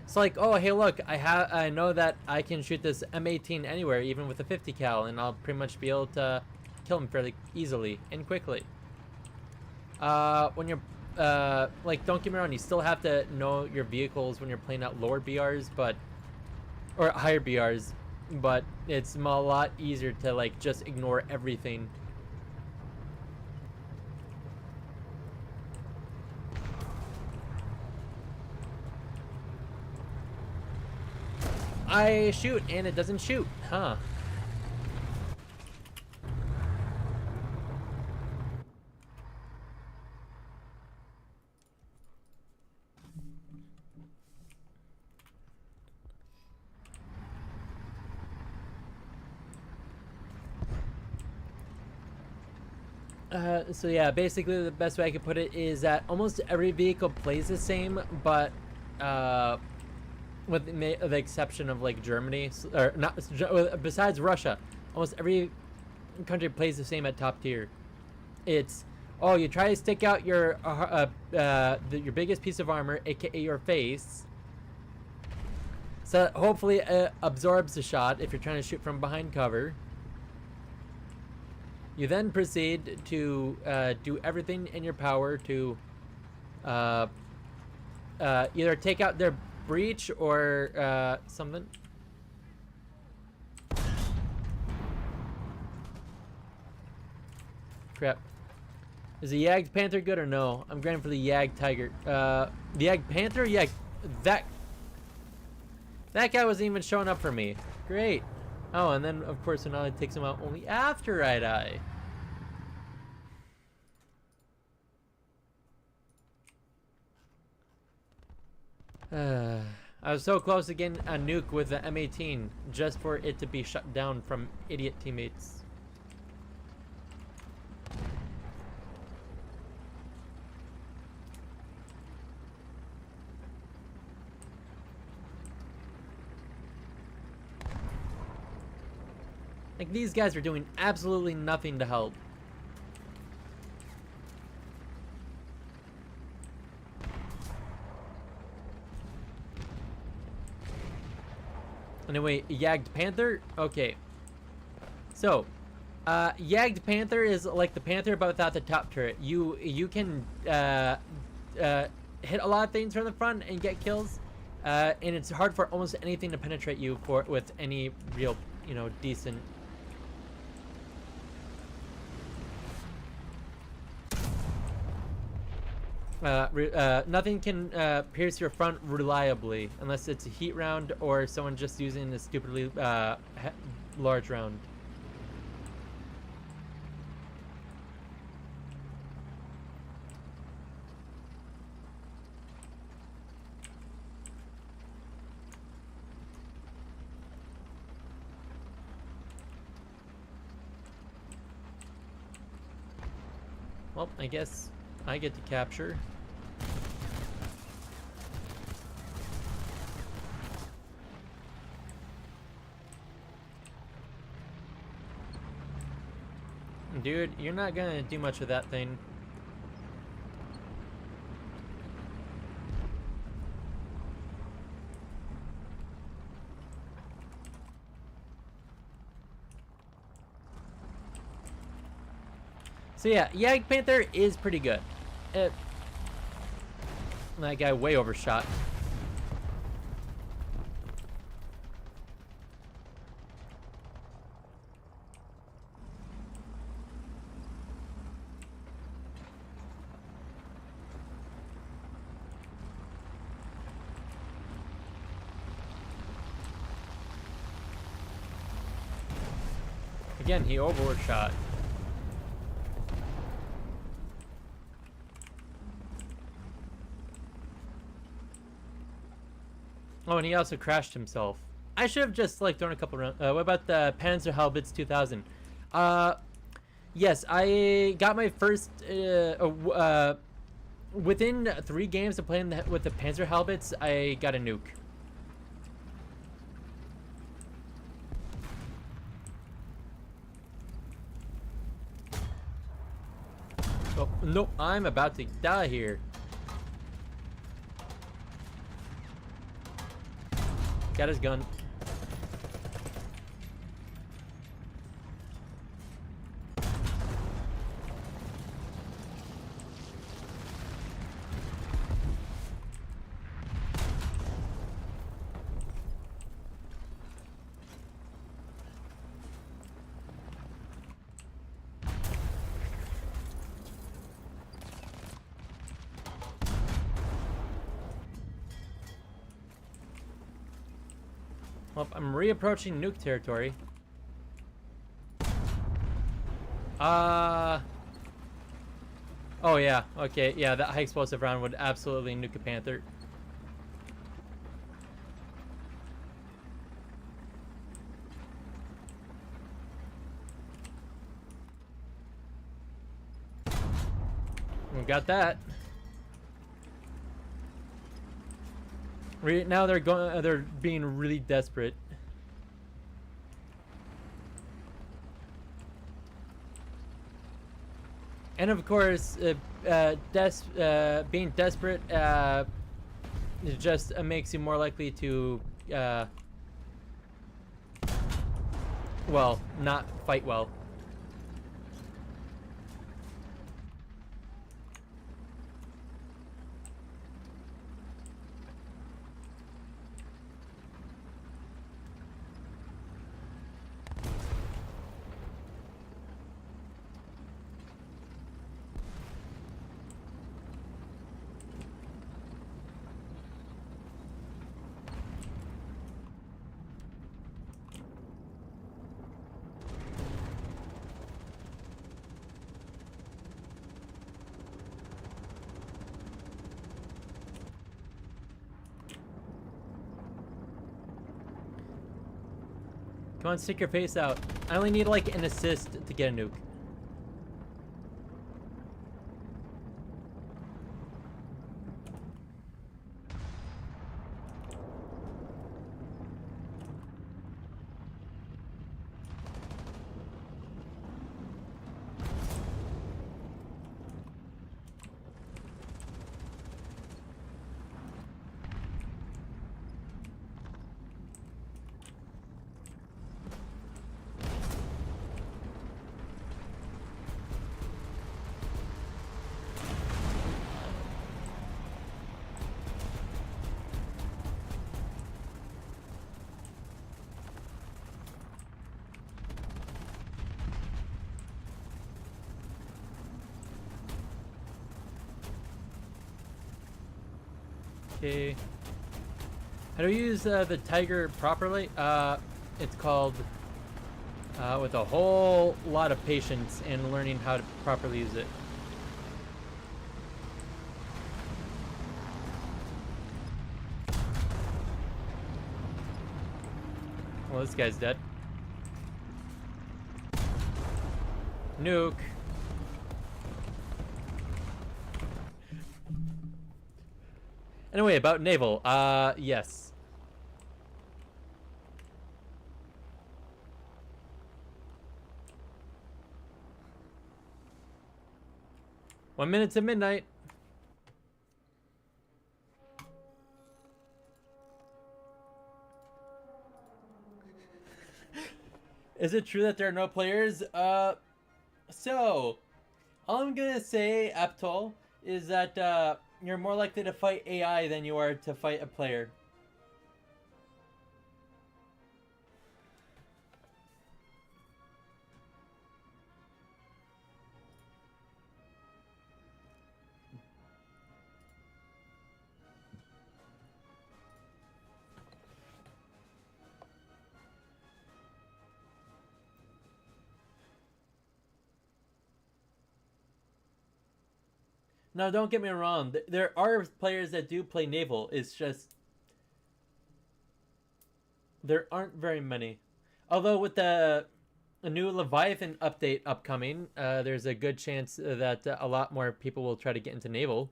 So like, oh, hey, look, I know that I can shoot this M18 anywhere, even with a 50 cal, and I'll pretty much be able to kill him fairly easily and quickly. When you're like, don't get me wrong, you still have to know your vehicles when you're playing at lower BRs, or higher BRs, but it's a lot easier to like just ignore everything. I shoot and it doesn't shoot, huh? So yeah, basically the best way I could put it is that almost every vehicle plays the same, but with the exception of like Germany, or not, besides Russia, almost every country plays the same at top tier. It's, oh, you try to stick out your biggest piece of armor, aka your face, so that hopefully it absorbs the shot if you're trying to shoot from behind cover. You then proceed to do everything in your power to either take out their breach or something. Crap. Is the Yag Panther good or no? I'm going for the Yag Tiger. The Yag Panther? Yeah, that guy wasn't even showing up for me. Great. Oh, and then of course Sonali takes him out only after I die. I was so close to getting a nuke with the M18 just for it to be shut down from idiot teammates. Like, these guys are doing absolutely nothing to help. Anyway, Yagged Panther? Okay. So, Yagged Panther is like the Panther but without the top turret. You can hit a lot of things from the front and get kills, and it's hard for almost anything to penetrate you with any real, decent. Nothing can pierce your front reliably unless it's a heat round or someone just using a stupidly large round. Well, I guess I get to capture. Dude, you're not gonna do much with that thing. So yeah, Yagged Panther is pretty good. That guy way overshot. Again, he overshot. Oh, and he also crashed himself. I should have just like thrown a couple rounds. What about the Pt.4 2000? Yes, I got my first. Within 3 games of playing with the Panzer Halbits, I got a nuke. Oh no, I'm about to die here. Got his gun. Well, I'm reapproaching nuke territory. Oh yeah, okay, yeah, that high explosive round would absolutely nuke a Panther. We got that. Now they're being really desperate. And of course, being desperate it just makes you more likely to, well, not fight well. Come on, stick your face out. I only need like an assist to get a nuke. Okay. How do we use the Tiger properly? It's called with a whole lot of patience and learning how to properly use it. Well, this guy's dead. Nuke. Anyway, about naval. Yes. One minute to midnight. Is it true that there are no players? So, all I'm gonna say, Aptol, is that you're more likely to fight AI than you are to fight a player. Now, don't get me wrong. There are players that do play naval. It's just there aren't very many. Although with the new Leviathan update upcoming, there's a good chance that a lot more people will try to get into naval.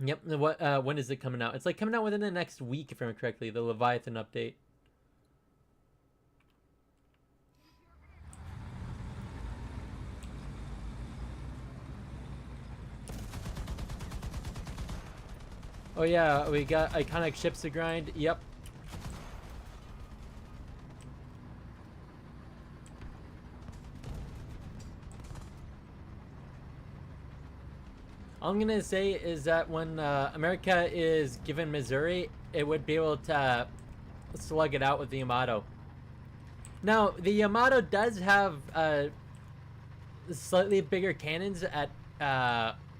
Yep. What? When is it coming out? It's like coming out within the next week, if I remember correctly. The Leviathan update. Oh yeah, we got iconic ships to grind. Yep. All I'm gonna say is that when America is given Missouri, it would be able to slug it out with the Yamato. Now, the Yamato does have slightly bigger cannons at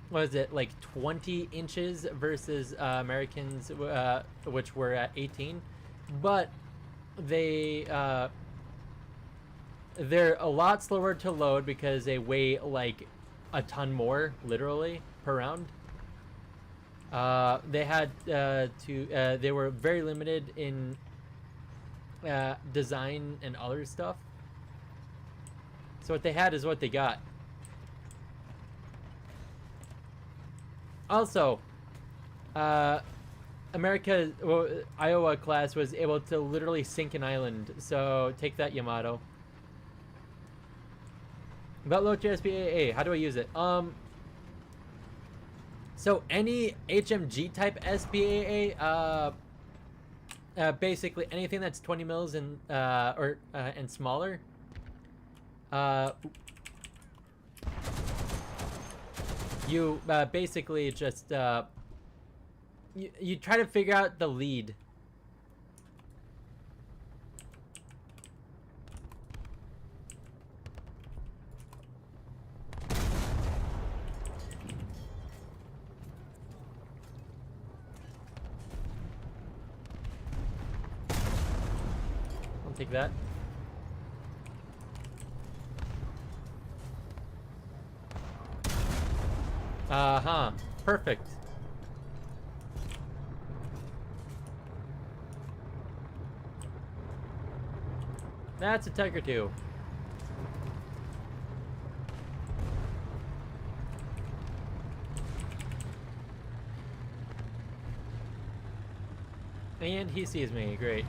what is it, like 20 inches versus Americans, which were at 18, but they're a lot slower to load because they weigh like a ton more, literally, per round. They had they were very limited in design and other stuff. So what they had is what they got. Also, Iowa class was able to literally sink an island. So take that, Yamato. About low tier SPAA, how do I use it? So any HMG type SPAA, basically anything that's 20 mils and and smaller, you basically just you try to figure out the lead. I'll take that. Uh-huh. Perfect. That's a Tiger 2. And he sees me. Great.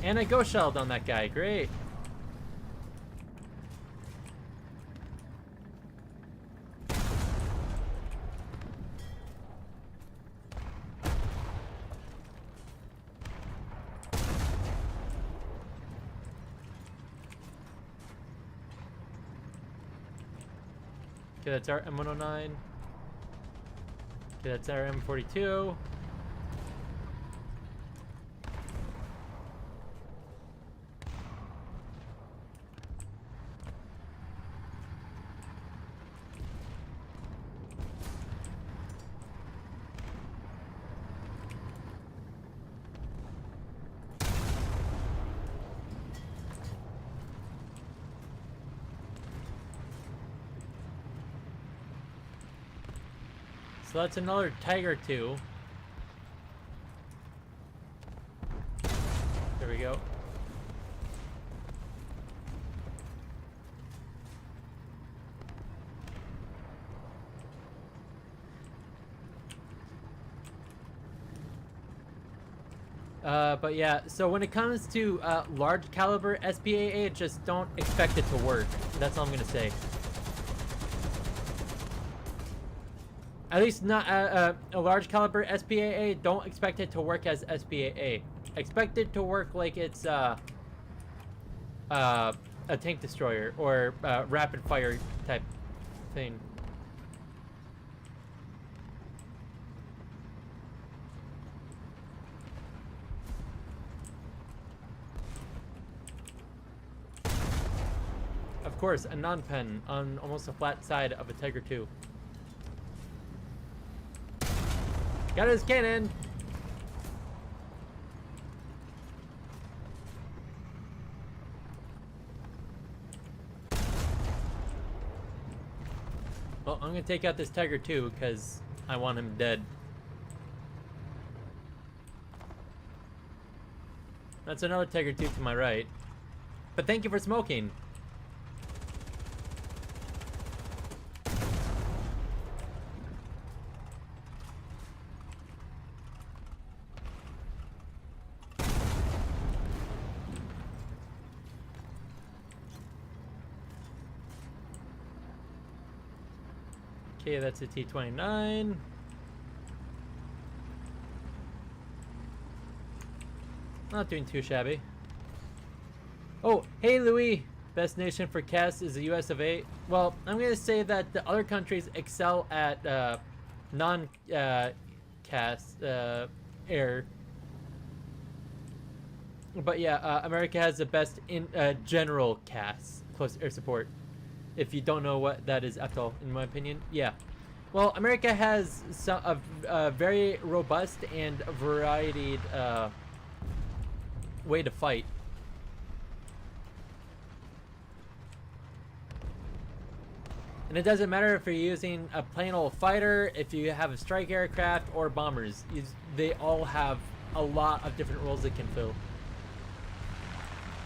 And I ghost shelled on that guy. Great. Okay, that's our M109. Okay, that's our M42. So that's another Tiger 2. There we go. But yeah, so when it comes to large caliber SPAA, just don't expect it to work. That's all I'm gonna say. At least not a large caliber SPAA. Don't expect it to work as SPAA. Expect it to work like it's a tank destroyer or rapid fire type thing. Of course, a non-pen on almost a flat side of a Tiger 2. Got his cannon! Well, I'm gonna take out this Tiger 2 because I want him dead. That's another Tiger 2 to my right. But thank you for smoking. Okay, that's a T-29. Not doing too shabby. Oh, hey Louis! Best nation for CAS is the US of A. Well, I'm gonna say that the other countries excel at non-CAS air. But yeah, America has the best in general CAS, close air support. If you don't know what that is at all, in my opinion, yeah. Well, America has a very robust and varied way to fight. And it doesn't matter if you're using a plain old fighter, if you have a strike aircraft, or bombers. They all have a lot of different roles they can fill.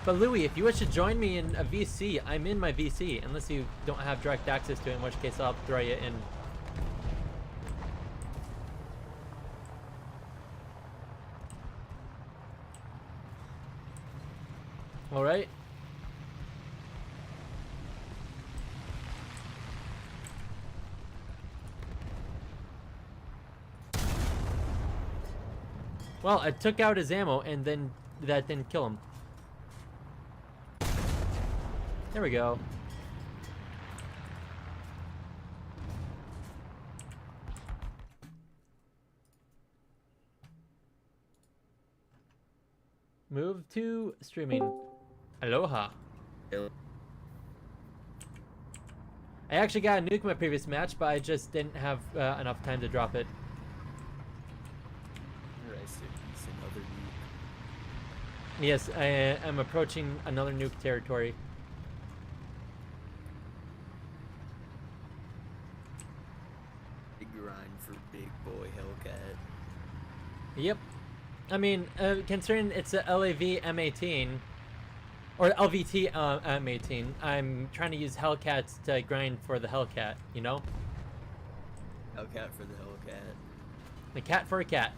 But Louis, if you wish to join me in a VC, I'm in my VC, unless you don't have direct access to it, in which case I'll throw you in. Alright. Well, I took out his ammo, and then that didn't kill him. There we go. Move to streaming. Aloha. Ill- I actually got a nuke in my previous match, but I just didn't have enough time to drop it. Rest in peace, another nuke. Yes, I am approaching another nuke territory. Big grind for big boy Hellcat. Yep. I mean, considering it's a LAV M18, or LVT M18, I'm trying to use Hellcats to grind for the Hellcat, you know? Hellcat for the Hellcat. A cat for a cat.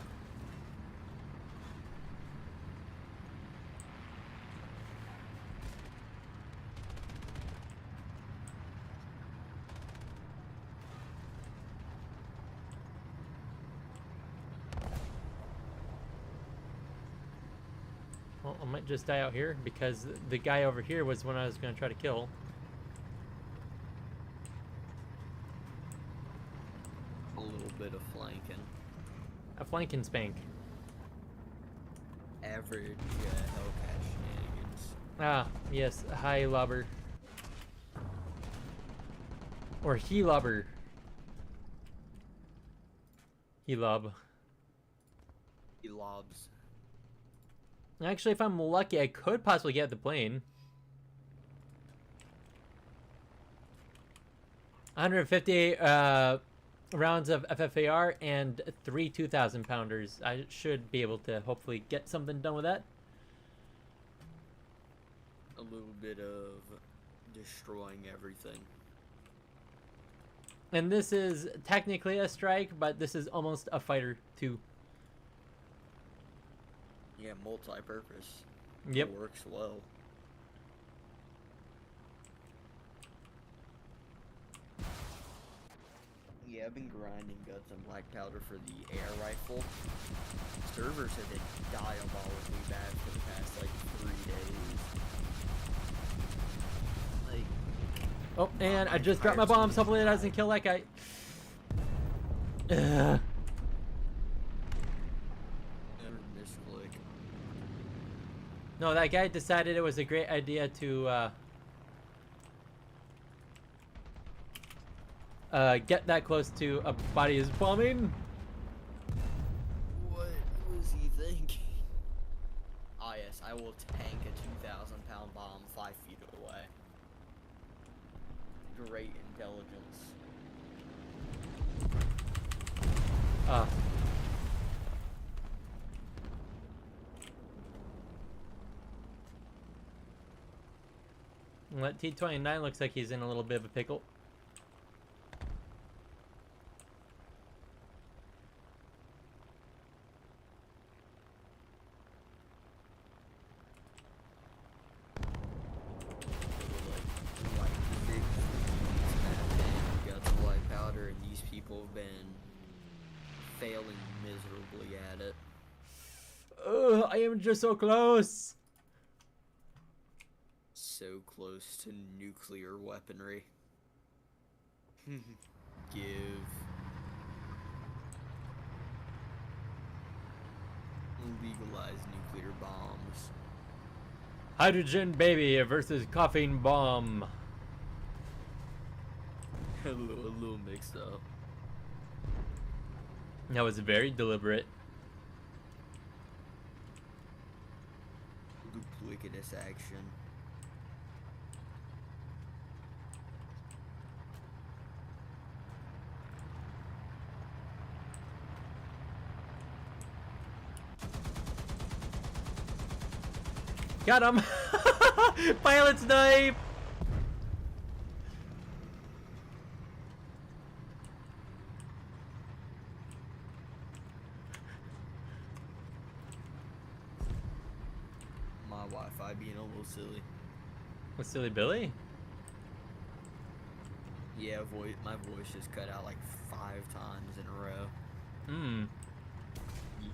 Well, I might just die out here because the guy over here was one I was going to try to kill. A little bit of flanking. A flanking spank. Average Hellcat shenanigans. Ah, yes, hi lobber. Or he lobber. He lob. He lobs. Actually, if I'm lucky, I could possibly get the plane. 150 rounds of FFAR and 3 2,000 pounders. I should be able to hopefully get something done with that. A little bit of destroying everything. And this is technically a strike, but this is almost a fighter too. Yeah, multi-purpose. Yep. It works well. Yeah, I've been grinding guts and black powder for the air rifle. Servers have been diabolically bad for the past like 3 days. Like, Oh, and I just dropped my bombs. Hopefully it doesn't kill that guy. Ugh. misclick. No, that guy decided it was a great idea to get that close to a body is bombing. What was he thinking? Ah yes, I will tank a 2,000-pound bomb 5 feet away. Great intelligence. Well, that T-29 looks like he's in a little bit of a pickle. Got the white powder, and these people have been failing miserably at it. Ugh, I am just so close. So close to nuclear weaponry. Give. Legalize nuclear bombs. Hydrogen baby versus coughing bomb. a little mixed up. That was very deliberate. Duplicitous action. Got him! Pilot's knife! My Wi-Fi being a little silly. With Silly Billy? Yeah, my voice just cut out like 5 times in a row. Hmm. Eek.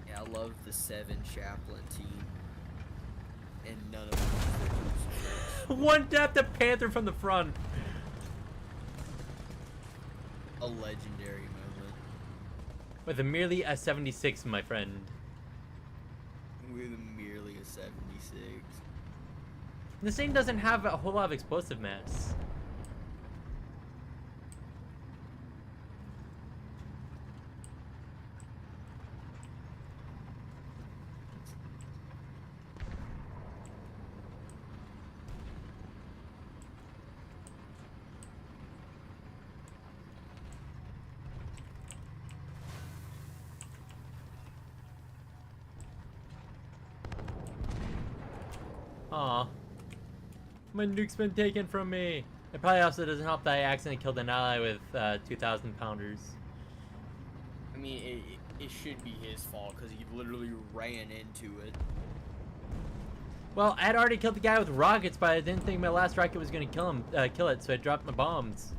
Yeah, I love the 7 Chaplain team. And none of them use their One tapped a Panther from the front. a legendary moment. With a merely a 76, my friend. with merely a 76. This thing doesn't have a whole lot of explosive mass. Aw. My nuke's been taken from me. It probably also doesn't help that I accidentally killed an ally with 2,000 pounders. I mean, it should be his fault because he literally ran into it. Well, I had already killed the guy with rockets, but I didn't think my last rocket was gonna kill it, so I dropped my bombs.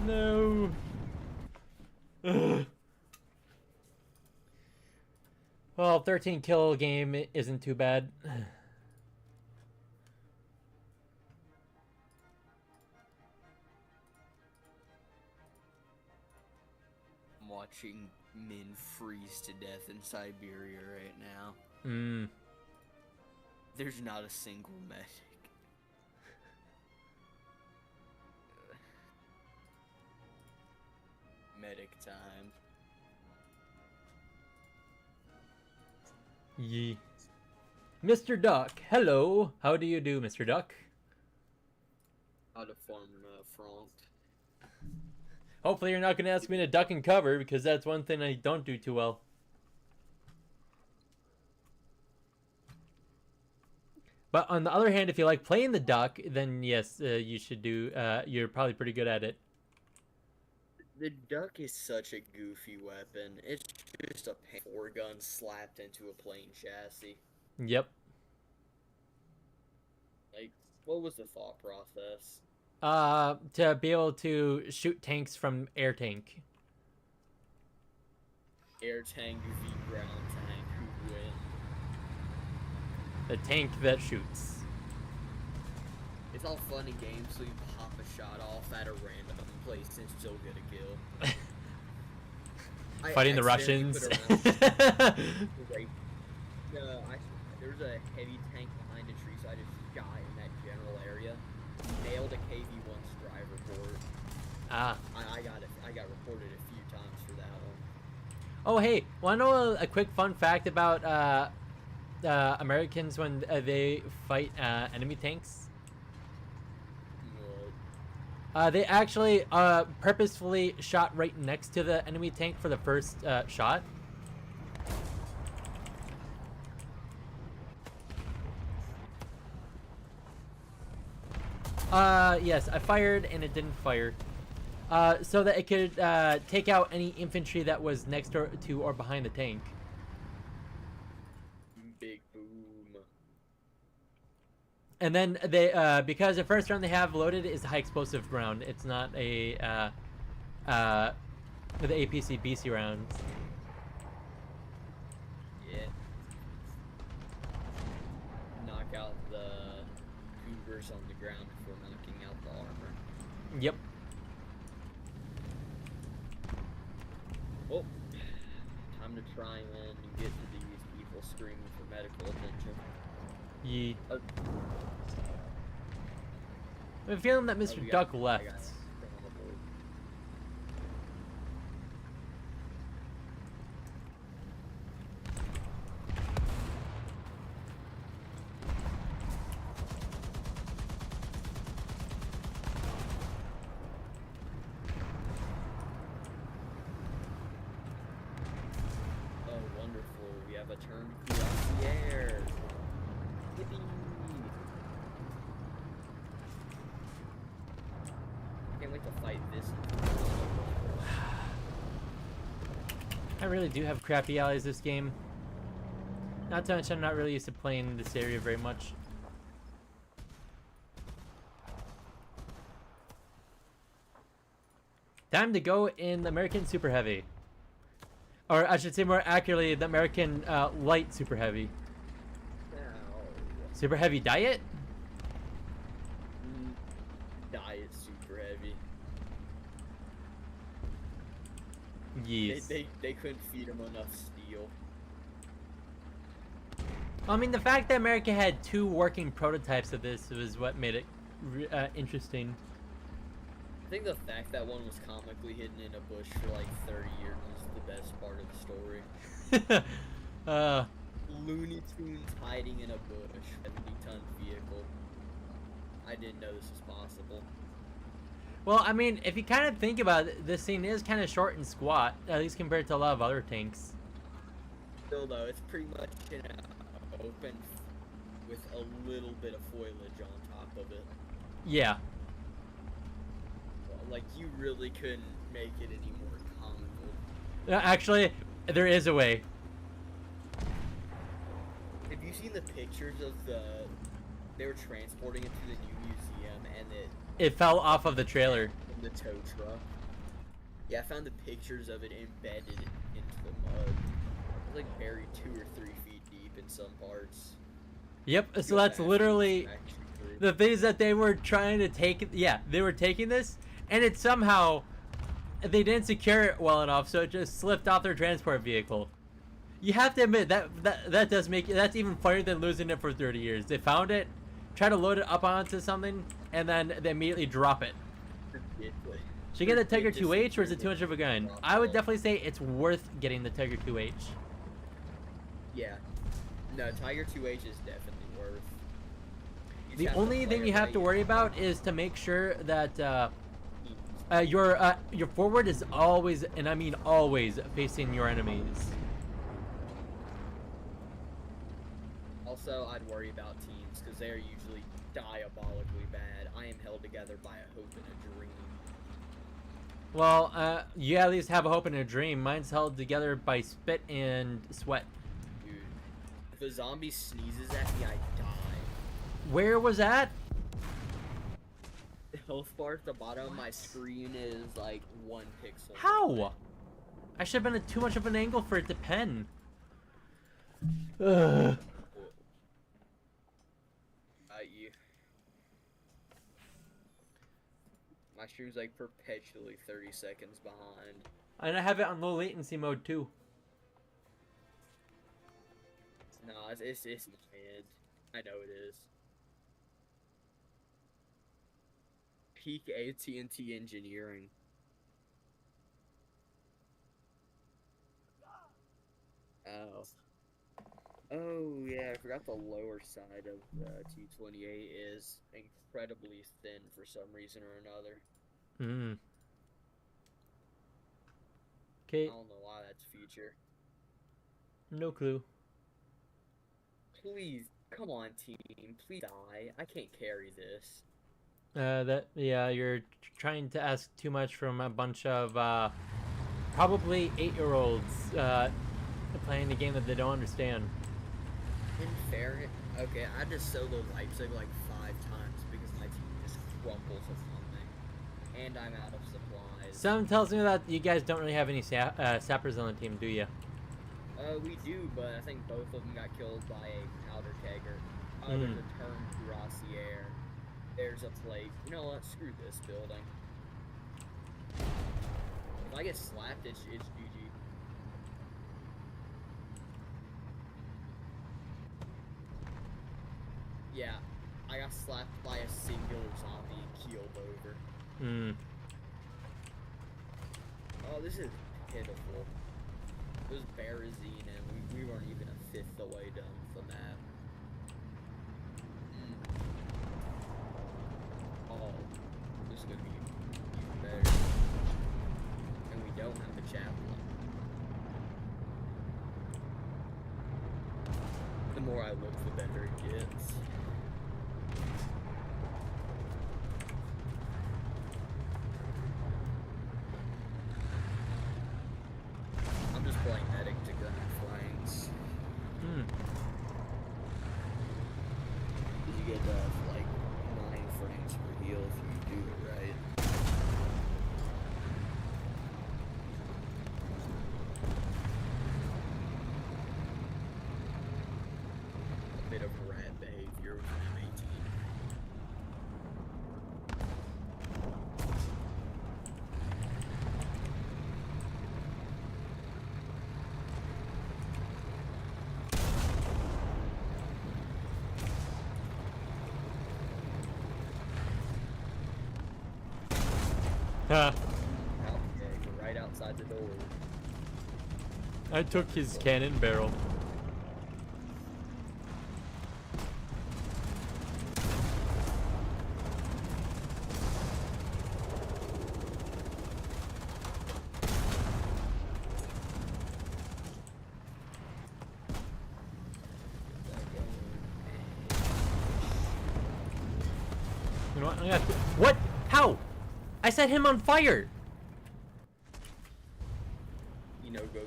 No. Ugh. Well, 13 kill game isn't too bad. I'm watching men freeze to death in Siberia right now. Hmm. There's not a single medic. Medic time. Yee. Mr. Duck, hello. How do you do, Mr. Duck? How to farm Frank. Hopefully you're not going to ask me to duck and cover, because that's one thing I don't do too well. But on the other hand, if you like playing the duck, then yes, you should do, you're probably pretty good at it. The duck is such a goofy weapon. It's just a Pt.4 gun slapped into a plane chassis. Yep. Like, what was the thought process? To be able to shoot tanks from air tank. Air tank v ground tank, who win? The tank that shoots. It's all fun and games, so you pop a shot off at a random place and still get a kill. Fighting the Russians. Right. There's a heavy tank behind a tree, so I just shot in that general area. Nailed a KV-1 strive report. Ah. I got reported a few times for that one. Oh, hey, want to know a quick fun fact about Americans when they fight enemy tanks? They actually purposefully shot right next to the enemy tank for the first shot. Yes, I fired and it didn't fire. So that it could take out any infantry that was next to or behind the tank. Big boom. And then they, because the first round they have loaded is high explosive round. It's not a, the APC BC rounds. Yeah. Knock out the cougars on the ground before knocking out the armor. Yep. Oh. Time to try and get to these people screaming for medical attention. Yee. I have a feeling that Mr. Duck left. Oh, wonderful. We have a turnkey off the air. Yippee. Can't wait to fight this. I really do have crappy allies this game. Not to mention I'm not really used to playing this area very much. Time to go in the American Super Heavy. Or I should say more accurately, the American Light Super Heavy. No. Super Heavy Diet? diet super heavy. Yes. They couldn't feed him enough steel. I mean, the fact that America had 2 working prototypes of this was what made it interesting. I think the fact that one was comically hidden in a bush for like 30 years is the best part of the story. Looney Tunes hiding in a bush, 70-ton vehicle. I didn't know this was possible. Well, I mean, if you kind of think about it, this thing is kind of short and squat, at least compared to a lot of other tanks. Still though, it's pretty much an open with a little bit of foliage on top of it. Yeah. Like, you really couldn't make it any more comical. Actually, there is a way. Have you seen the pictures of they were transporting it to the new museum and it fell off of the trailer. In the tow truck? Yeah, I found the pictures of it embedded into the mud. It was like buried 2 or 3 feet deep in some parts. Yep, so that's literally the things that they were trying to take. Yeah, they were taking this, and it somehow, they didn't secure it well enough, so it just slipped off their transport vehicle. You have to admit, that does make it, that's even funnier than losing it for 30 years. They found it, try to load it up onto something, and then they immediately drop it. Should you get the Tiger 2H, or is it too much of a gun? I would definitely say it's worth getting the Tiger 2H. Yeah. No, Tiger 2H is definitely worth. The only thing you have to worry about is to make sure that your forward is always, and I mean always, facing your enemies. Also, I'd worry about teams, because they are usually diabolically bad. I am held together by a hope and a dream. Well, you at least have a hope and a dream. Mine's held together by spit and sweat. Dude, if a zombie sneezes at me, I die. Where was that? The health bar at the bottom of my screen is like 1 pixel. How? I should have been at too much of an angle for it to pen. Ugh. You. My stream's like perpetually 30 seconds behind. And I have it on low latency mode too. No, it's mid. I know it is. Peak AT&T engineering. Oh. Oh yeah, I forgot the lower side of the T28 is incredibly thin for some reason or another. Hmm. I Okay. don't know why that's a feature. No clue. Please, come on team, please die. I can't carry this. Yeah, you're trying to ask too much from a bunch of probably 8-year-olds playing a game that they don't understand. In fairness, okay, I just solo Leipzig like 5 times because my team just crumbles or something, and I'm out of supplies. Something tells me that you guys don't really have any sappers on the team, do you? We do, but I think both of them got killed by a powder kegger. There's a turn cuirassier. There's a plate. You know what? Screw this building. If I get slapped, it's GG. Yeah, I got slapped by a singular zombie and keeled over. Hmm. Oh, this is pitiful. It was Berezine, and we weren't even a fifth the way done with the map. Oh, this is gonna be even better. And we don't have a chaplain. The more I look, the better it gets. I'm just playing medic to grind flanks. Did you get like 9 frames per heal if you do it right? A bit of rat behavior with M18. Okay, we're right outside the door. I took his cannon barrel. You know what? What? How? I set him on fire. You know, go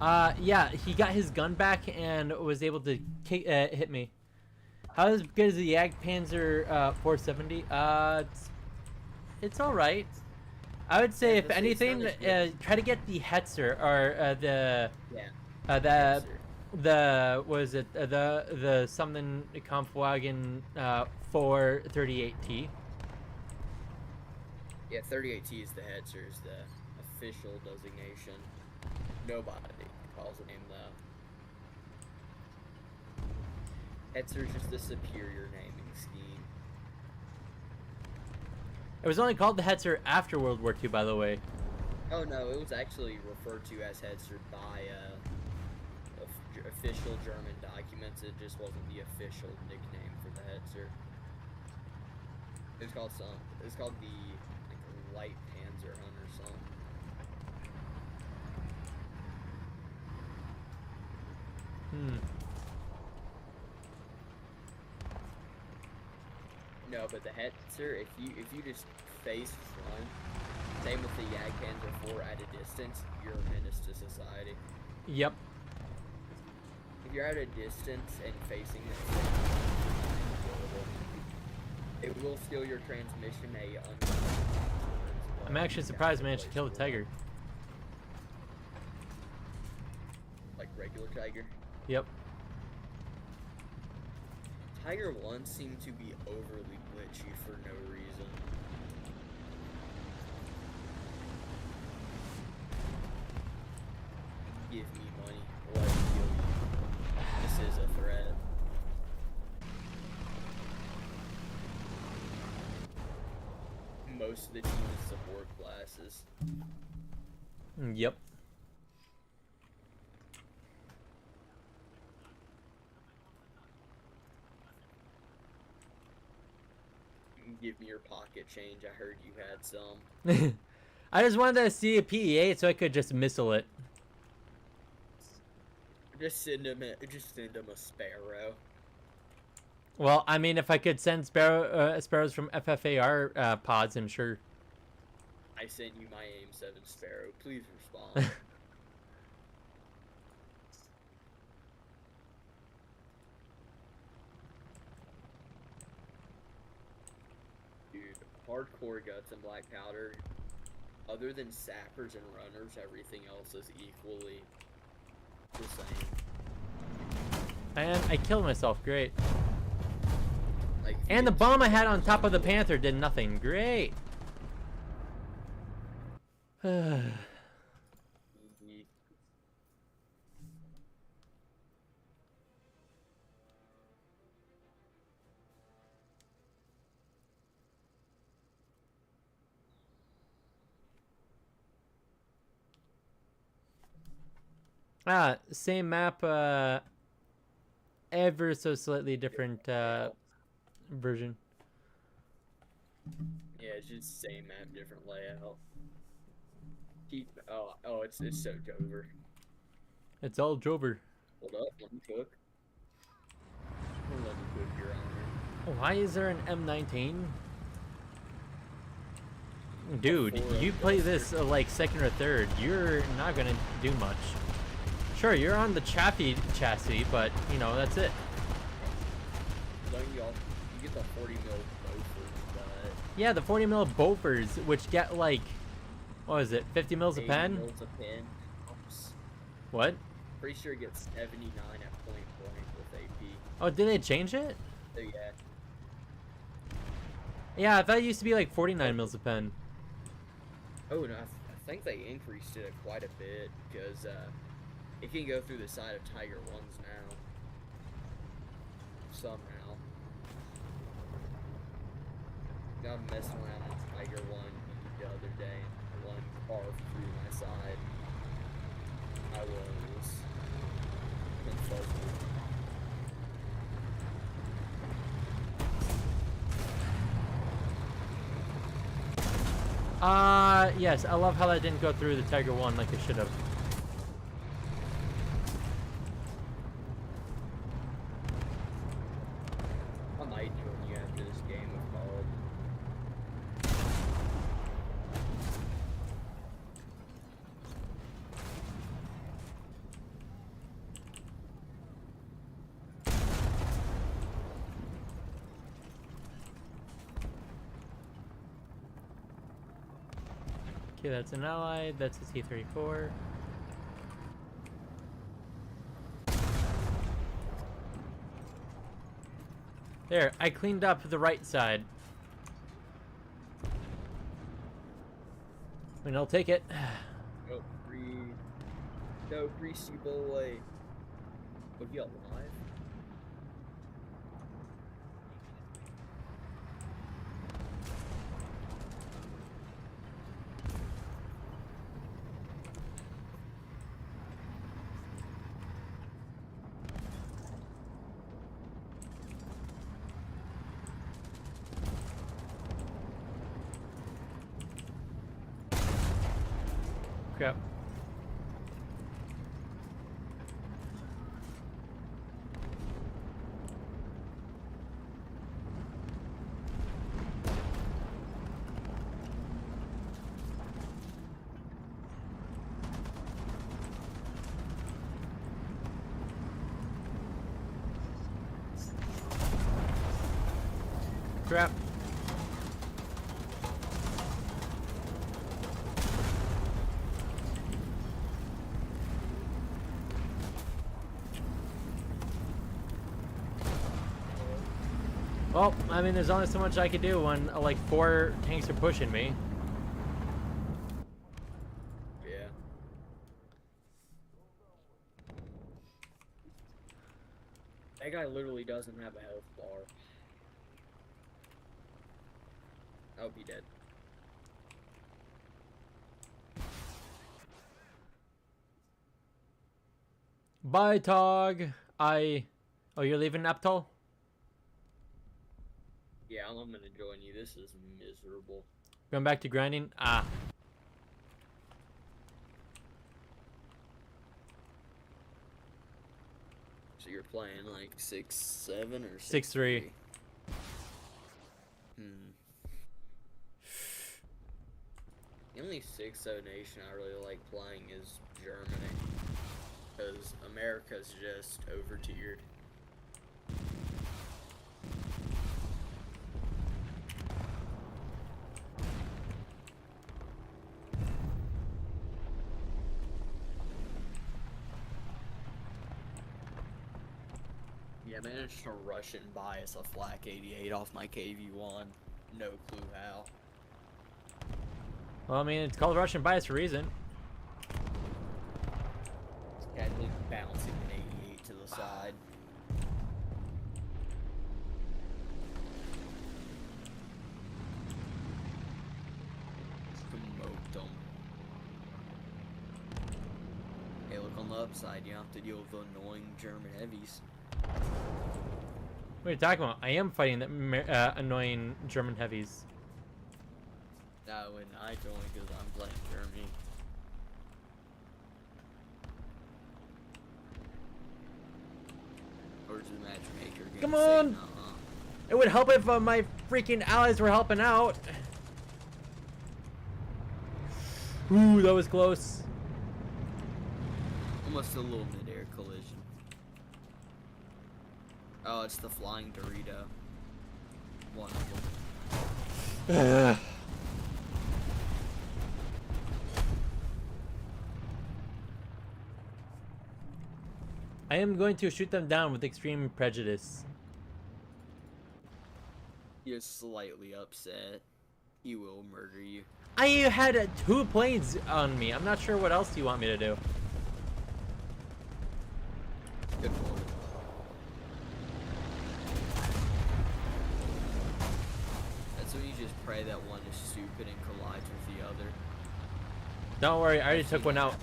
kaboom. Yeah, he got his gun back and was able to hit me. How as good as the Jagdpanzer 470? It's all right. I would say, Yeah, if anything, try to get the Hetzer or the was it the something Kampfwagen 438T. Yeah, 38T is the Hetzer, is the official designation. Nobody calls the name though. Hetzer's just the superior naming scheme. It was only called the Hetzer after World War II, by the way. Oh no, it was actually referred to as Hetzer by official German documents. It just wasn't the official nickname for the Hetzer. It's called It's called the Light Panzer Hun or something. No, but the Hetzer, if you just face front, same with the Jagdpanzer 4 at a distance, you're a menace to society. Yep. If you're at a distance and facing it will steal your transmission. I'm actually surprised I managed to kill the Tiger. Like regular Tiger? Yep. Tiger 1 seemed to be overly glitchy for no reason. Give me money or I kill you. This is a threat. Most of the team is support classes. Yep. Give me your pocket change. I heard you had some. I just wanted to see a PE8 so I could just missile it. Just send him a sparrow. Well, I mean, if I could send sparrows from FFAR pods, I'm sure. I sent you my AIM-7 Sparrow. Please respond. Dude, hardcore guts and black powder. Other than sappers and runners, everything else is equally the same. And I killed myself. Great. Like, And the bomb I had on top of the Panther did nothing. Great. Same map, ever so slightly different version. Yeah, it's just same map, different layout. It's so over. It's all Jover. Hold up, let me cook. Let me cook, Your Honor. Why is there an M19? Dude, you play this like second or third, you're not gonna do much. Sure, you're on the Chaffee chassis, but you know, that's it. Don't you get the 40 mil Bofors, but Yeah, the 40 mil Bofors, which get like, what is it, 50 mils a 80 pen? mils a pen. Oops. What? Pretty sure it gets 79 at point blank with AP. Oh, did they change it? So yeah. Yeah, I thought it used to be like 49 mils a pen. Oh no, I think they increased it quite a bit because it can go through the side of Tiger 1s now. Somehow. I'm messing around with Tiger 1 the other day. One carved through my side. I was confuzzled. Yes, I love how that didn't go through the Tiger 1 like it should have. I might join you after this game of called. Okay, that's an ally. That's a T-34. There, I cleaned up the right side. I mean, I'll take it. Oh, no, greasy boy. Are you alive? Crap. Crap. Well, I mean, there's only so much I could do when like 4 tanks are pushing me. Yeah. That guy literally doesn't have a health bar. I hope he dead. Bye, Tog. Oh, you're leaving Neptol? Yeah, I'm gonna join you. This is miserable. Going back to grinding? Ah. So you're playing like 6-7 or 6-3. The only 6-0 nation I really like playing is Germany. Because America's just over-tiered. Yeah, I managed to Russian bias a flak 88 off my KV-1. No clue how. Well, I mean, it's called Russian bias for a reason. Casually bouncing an 88 to the side. Smoked them. Hey, look on the upside. You have to deal with annoying German heavies. What are you talking about? I am fighting the annoying German heavies. No, and I joined because I'm playing Germany. Or is the matchmaker gonna Come say on! nuh-uh? It would help if my freaking allies were helping out. Ooh, that was close. Almost a little mid-air collision. Oh, it's the flying Dorito. One of them. I am going to shoot them down with extreme prejudice. You're slightly upset. He will murder you. I had 2 planes on me. I'm not sure what else you want me to do. Good point. That's So you just pray that one is stupid and collides with the other. Don't worry, I already took one out.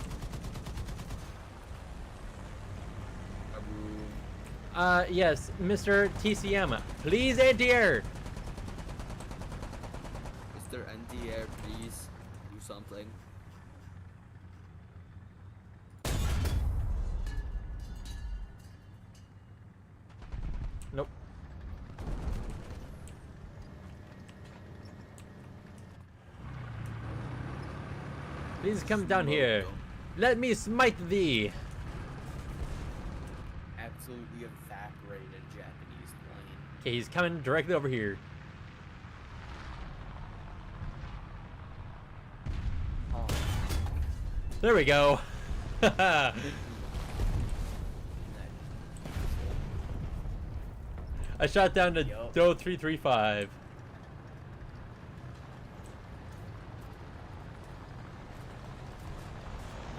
Yes, Mr. TCM, please enter. Mr. NDR, please do something. Nope. Please come down here. Let me smite thee. Absolutely evaporated Japanese plane. Okay, he's coming directly over here. Oh. There we go. I shot down to Doe 335.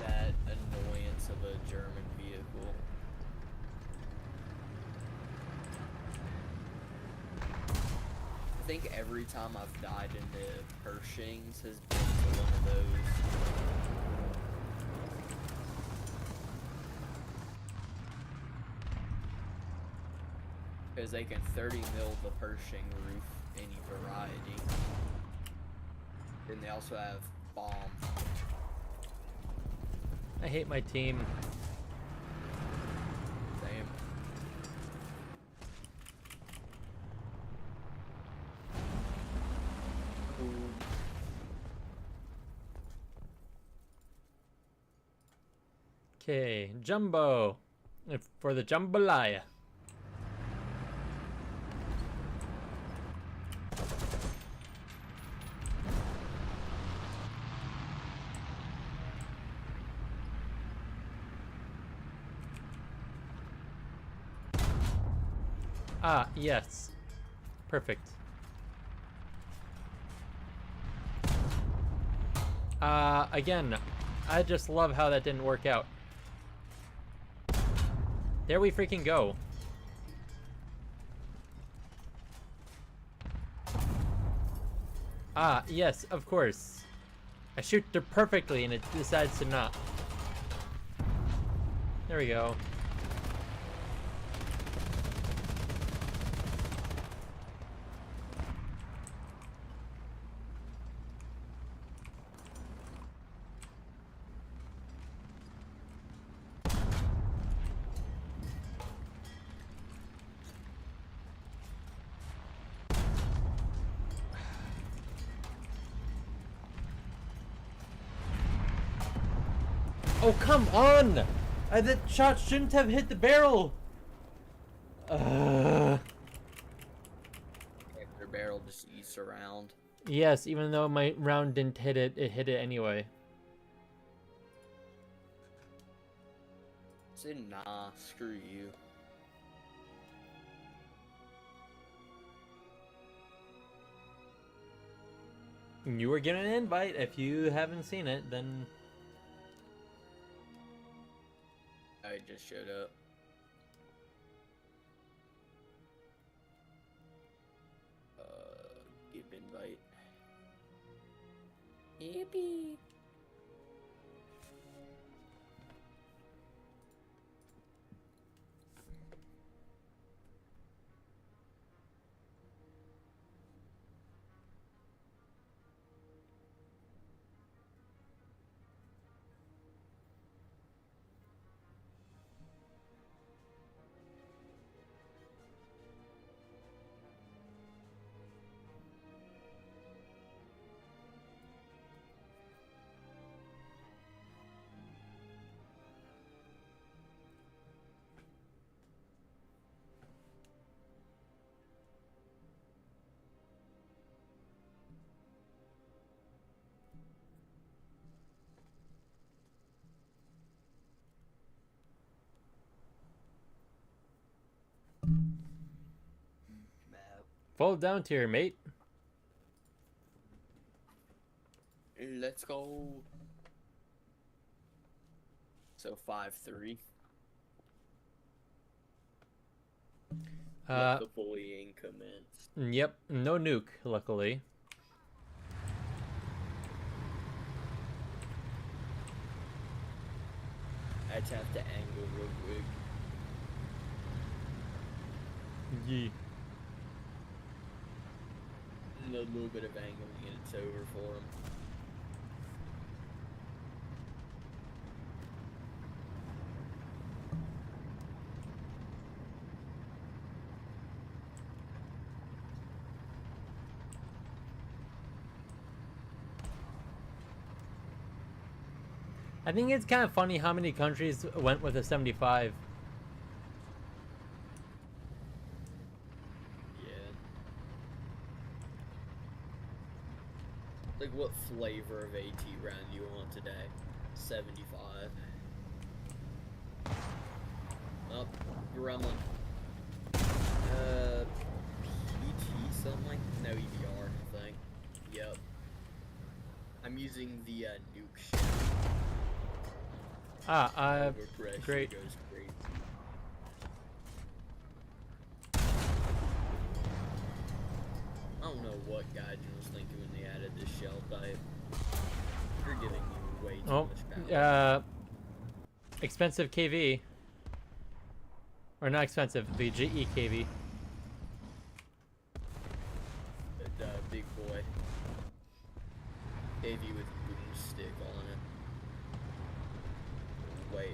That annoyance of a German vehicle. I think every time I've died into Pershings has been to one of those. Because they can 30 mil the Pershing roof, any variety. And they also have bombs. I hate my team. Same. Okay, Jumbo. For the jambalaya. Ah, yes. Perfect. Again, I just love how that didn't work out. There we freaking go. Ah, yes, of course. I shoot her perfectly and it decides to not. There we go. Oh, come on! That shot shouldn't have hit the barrel! Their barrel just eats around. Yes, even though my round didn't hit it, it hit it anyway. Say nah, screw you. You were given an invite. If you haven't seen it, then... I just showed up. Give invite. Yippee! Fall down tier, mate. Let's go. So 5-3. Let the bullying commence. Yep, no nuke, luckily. I just have to angle real quick. Yee. And a little bit of angling and it's over for him. I think it's kind of funny how many countries went with a 75. Yeah. Like, what flavor of AT round do you want today? 75. Oh, gremlin. PT something like no EBR, I think. Yep. I'm using the nuke ship. Great. Great. Goes crazy. I don't know what Gaijin was thinking when they added this shell type. You're giving me way too much power. Expensive KV. Or not expensive, the GE KV. Big boy. KV with boomstick on it. Where? I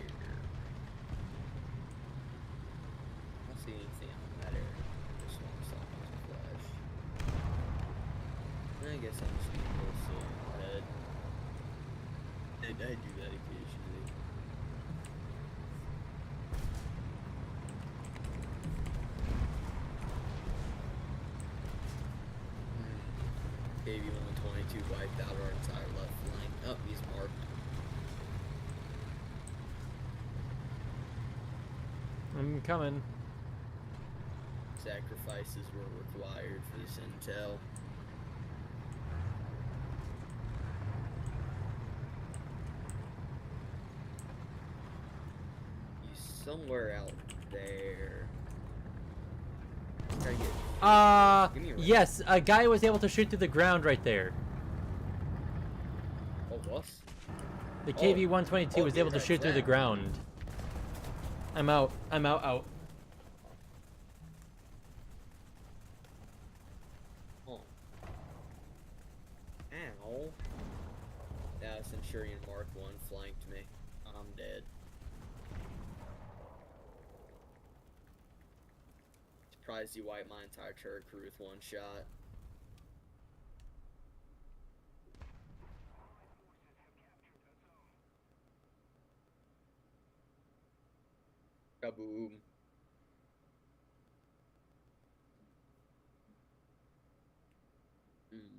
don't see anything on that area. Just want to stop on the flash. I guess I'm just being real silly in my head. I do that occasionally. KV-122 wiped out our entire left flank. Oh, he's marked. I'm coming. Sacrifices were required for this intel. He's somewhere out there. Try to get. Give me a rest. Yes, a guy was able to shoot through the ground right there. Oh, what? The KV-122 was able to shoot through the ground. I'm out. Out. Oh. Ow. Yeah, Centurion Mark 1 flanked me. I'm dead. Surprised he wiped my entire turret crew with one shot. Kaboom.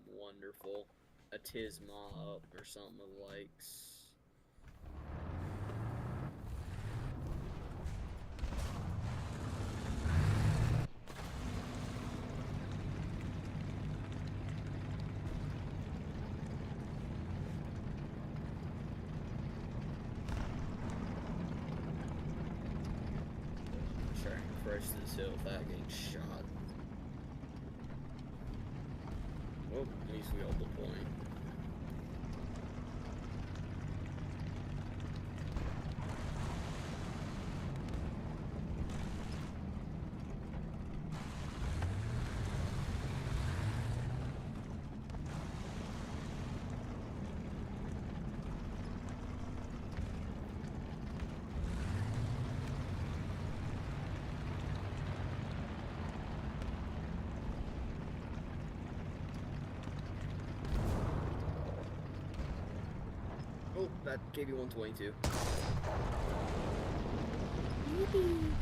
Wonderful. A Tisma up or something of the likes. Trying to crush this hill without getting shot. Well, at least we hold the point. Oh, that KV-122. Yippee!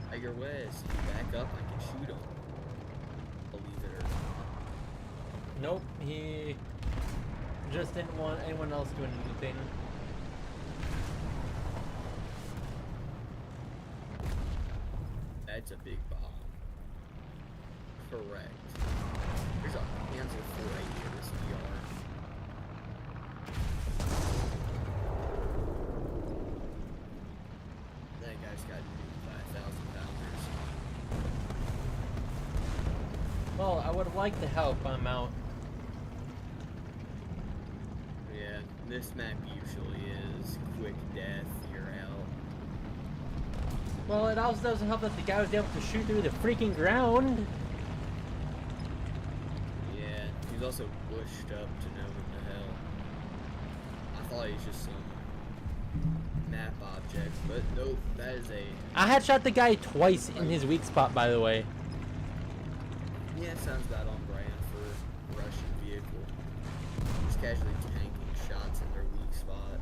Tiger West, if you back up, I can shoot him. Believe it or Nope, he just didn't want anyone else doing anything. That's a big bomb. Correct. There's a Panzer 480 in this VR. That guy's got 5,000 pounders. Well, I would like to help. I'm out. Yeah, this map usually is quick death, you're out. Well, it also doesn't help that the guy was able to shoot through the freaking ground. Yeah, he's also bushed up to know what the hell. I thought he's just some map object, but nope, that is a... I had shot the guy twice in his weak spot, by the way. Yeah, it sounds about on brand for a Russian vehicle. Just casually tanking shots in their weak spot.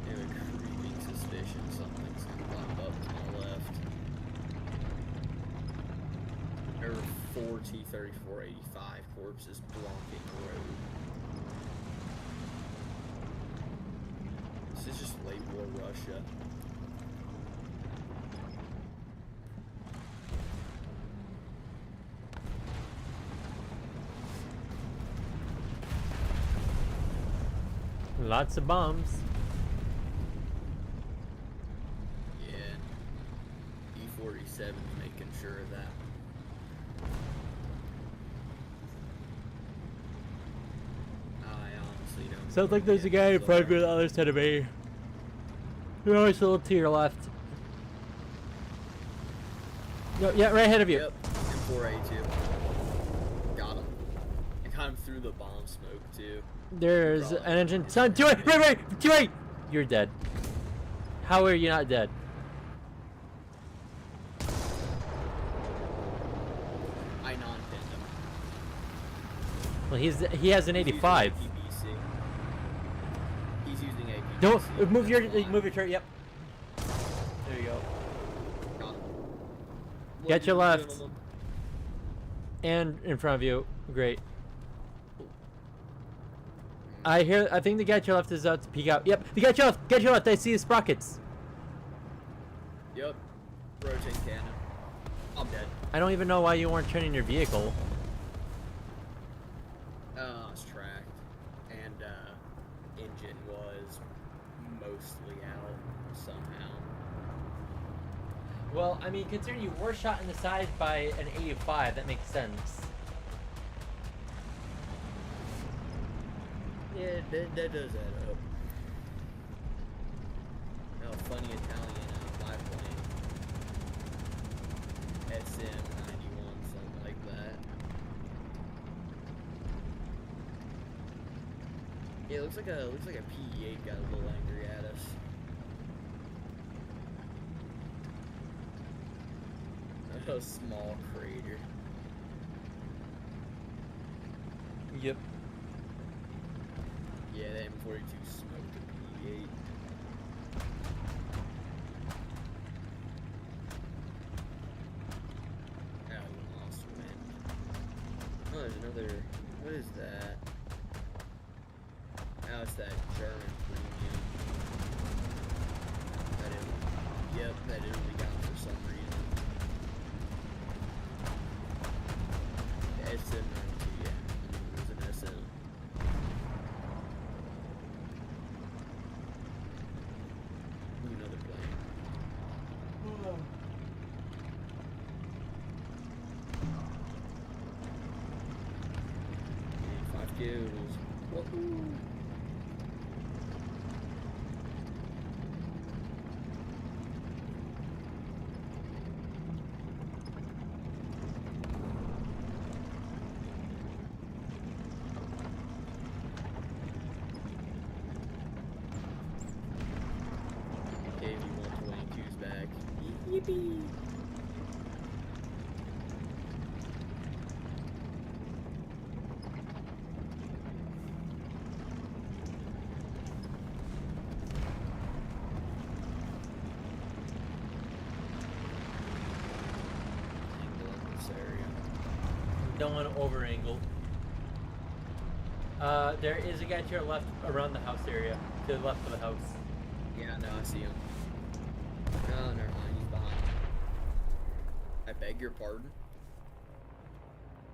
They have a creeping suspicion something's gonna pop up to my left. There are 4 T-34-85 corpses blocking the road. This is just late war Russia. Lots of bombs. Yeah. E-47 making sure of that. I honestly don't. Sounds like there's a guy in front of you on the other side of me. You're always a little to your left. No, yeah, right ahead of you. Yep. M4A2. Got him. I got him through the bomb smoke too. There's an engine. Son, to it! Right! To it! You're dead. How are you not dead? I non-pinned him. Well, he has an 85. He's using APBC. Don't move your turret. Yep. There you go. Got him. Get your Ladies and left. gentlemen, And in front of you. Great. I think the guy to your left is out to peek out. Yep, the guy to your left. Get your left. I see his sprockets. Yep. Rotating cannon. I'm dead. I don't even know why you weren't turning your vehicle. It's tracked. And, engine was mostly out somehow. Well, I mean, considering you were shot in the side by an 85, that makes sense. Yeah, that does add up. Oh, funny Italian biplane. SM-91, something like that. Yeah, it looks like a PE-8 got a little angry at us. A small crater. Yep. Yeah, that M42 smoked a PE-8. Oh, we lost wind. Oh, there's another. What is that? Oh, it's that German premium. Yep, that Italy got for some reason. The SM-92, yeah. It was an SM. Another plane. 5 kills. Woohoo! KV-122's back. Yippee! Don't want to over angle. There is a guy to your left around the house area. To the left of the house. Yeah, no, I see him. Oh, never mind, he's behind. I beg your pardon?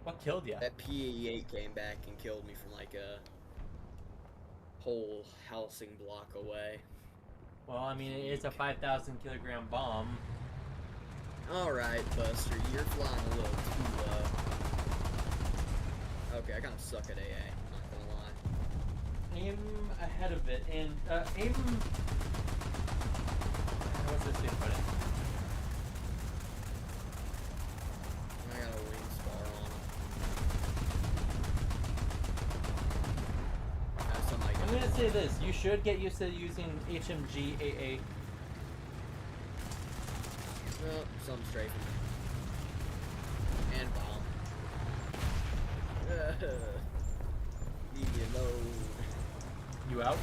What killed ya? That P-88 came back and killed me from like a whole housing block away. Well, I mean, it's a 5,000 kilogram bomb. Alright, Buster, you're flying a little too low. Okay, I kind of suck at AA, not gonna lie. Aim ahead of it, and aim. What's this thing put it? I got a wing spar on. That's something I'm gonna say this: you should get used to using HMG AA. Oh, some strafing. And bomb. Leave me alone. You out?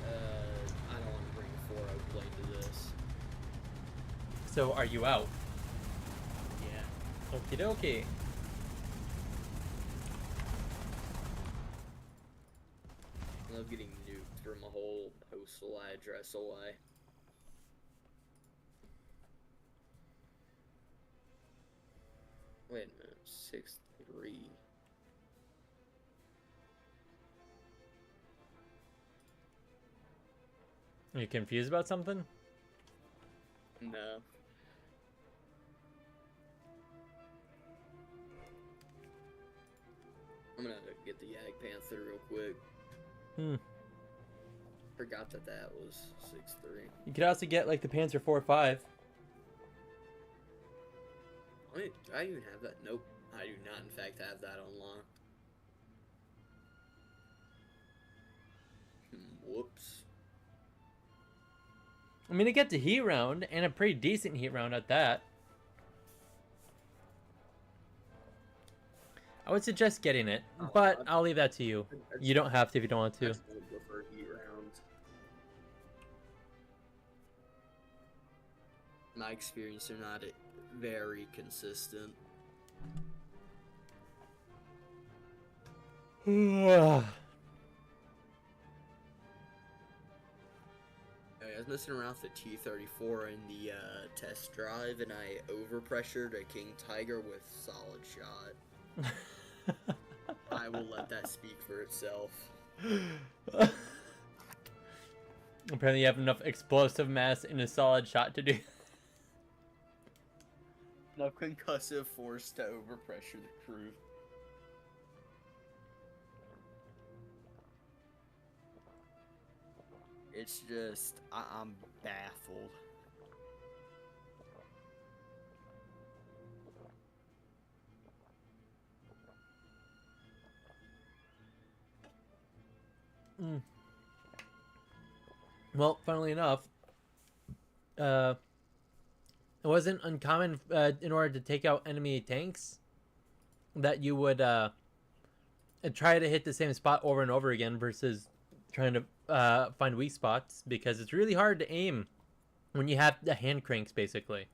I don't want to bring a 4-0 plane to this. So are you out? Yeah. Okie dokie. I love getting nuked from a whole postal address away. Wait a minute, 6-3. Are you confused about something? No. I'm gonna get the Yag Panther real quick. Forgot that that was 6-3. You could also get like the Panzer 4.5. Do I even have that? Nope. I do not, in fact, have that unlocked. Whoops. I mean, it gets a heat round, and a pretty decent heat round at that. I would suggest getting it, but I'll leave that to you. You don't have to if you don't want to. I would prefer heat rounds. My experience, they're not very consistent. I was messing around with the T-34 in the test drive, and I overpressured a King Tiger with solid shot. I will let that speak for itself. Apparently you have enough explosive mass in a solid shot to do. Enough concussive force to overpressure the crew. It's just, I'm baffled. Well, funnily enough, it wasn't uncommon in order to take out enemy tanks that you would try to hit the same spot over and over again versus trying to find weak spots, because it's really hard to aim when you have the hand cranks, basically.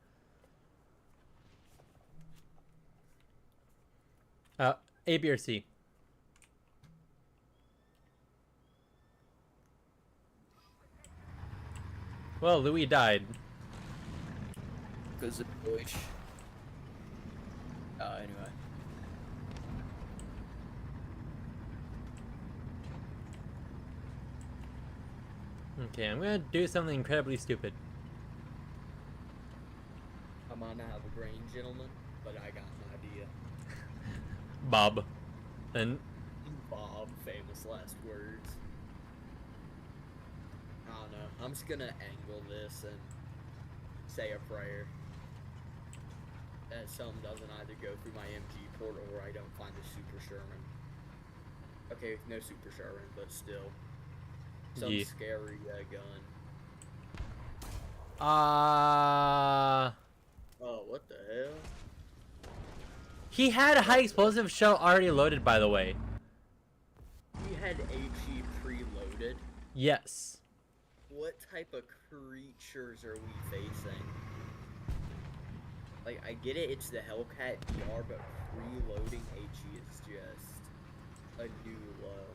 A, B, or C? Well, Louis died. Because of Deutsch. Anyway. Okay, I'm gonna do something incredibly stupid. I might not have a brain, gentlemen, but I got an idea. Bob. And Bob, famous last words. I don't know. I'm just gonna angle this and say a prayer that something doesn't either go through my MG portal or I don't find a Super Sherman. Okay, no Super Sherman, but still. Some Yeah. scary gun. Oh, what the hell? He had a high explosive shell already loaded, by the way. He had HE preloaded. Yes. What type of creatures are we facing? Like, I get it, it's the Hellcat DR, but preloading HE is just a new low.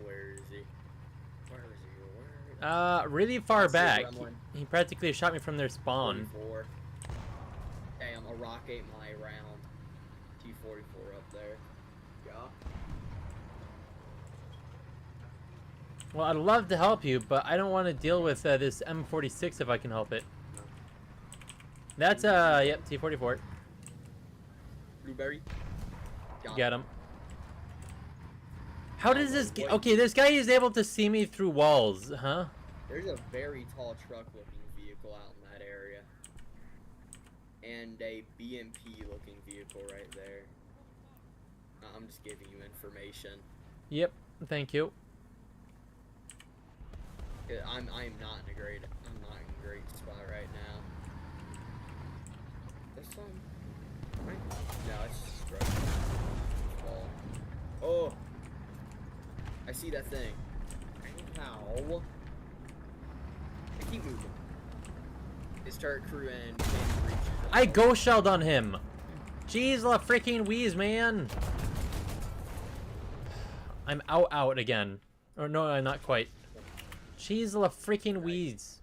Where is he? Where is he? Really far That's the back. gremlin. He practically shot me from their spawn. 44. Damn, a rock ate my round. T-44 up there. Yeah. Well, I'd love to help you, but I don't want to deal with this M46 if I can help it. That's, yep, T-44. Blueberry. Get him. How does this get... Okay, this guy is able to see me through walls, huh? There's a very tall truck-looking vehicle out in that area. And a BMP-looking vehicle right there. I'm just giving you information. Yep, thank you. I'm not in a great spot right now. This one? Right? No, it's just ball. Oh! I see that thing. How? I keep moving. His turret crew and I ghost shelled on him. Jeez, la freaking wheeze, man. I'm out again. Or no, not quite. Jeez, la freaking wheeze.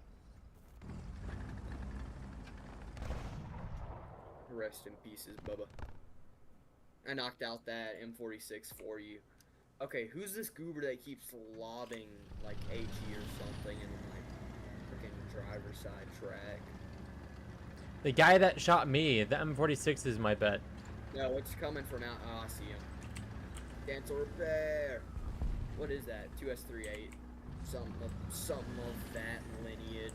Rest in pieces, Bubba. I knocked out that M46 for you. Okay, who's this goober that keeps lobbing like HE or something in like freaking driver's side track? The guy that shot me, the M46 is my bet. No, it's coming from out. Oh, I see him. Cancel repair. What is that? 2S38. Something of that lineage.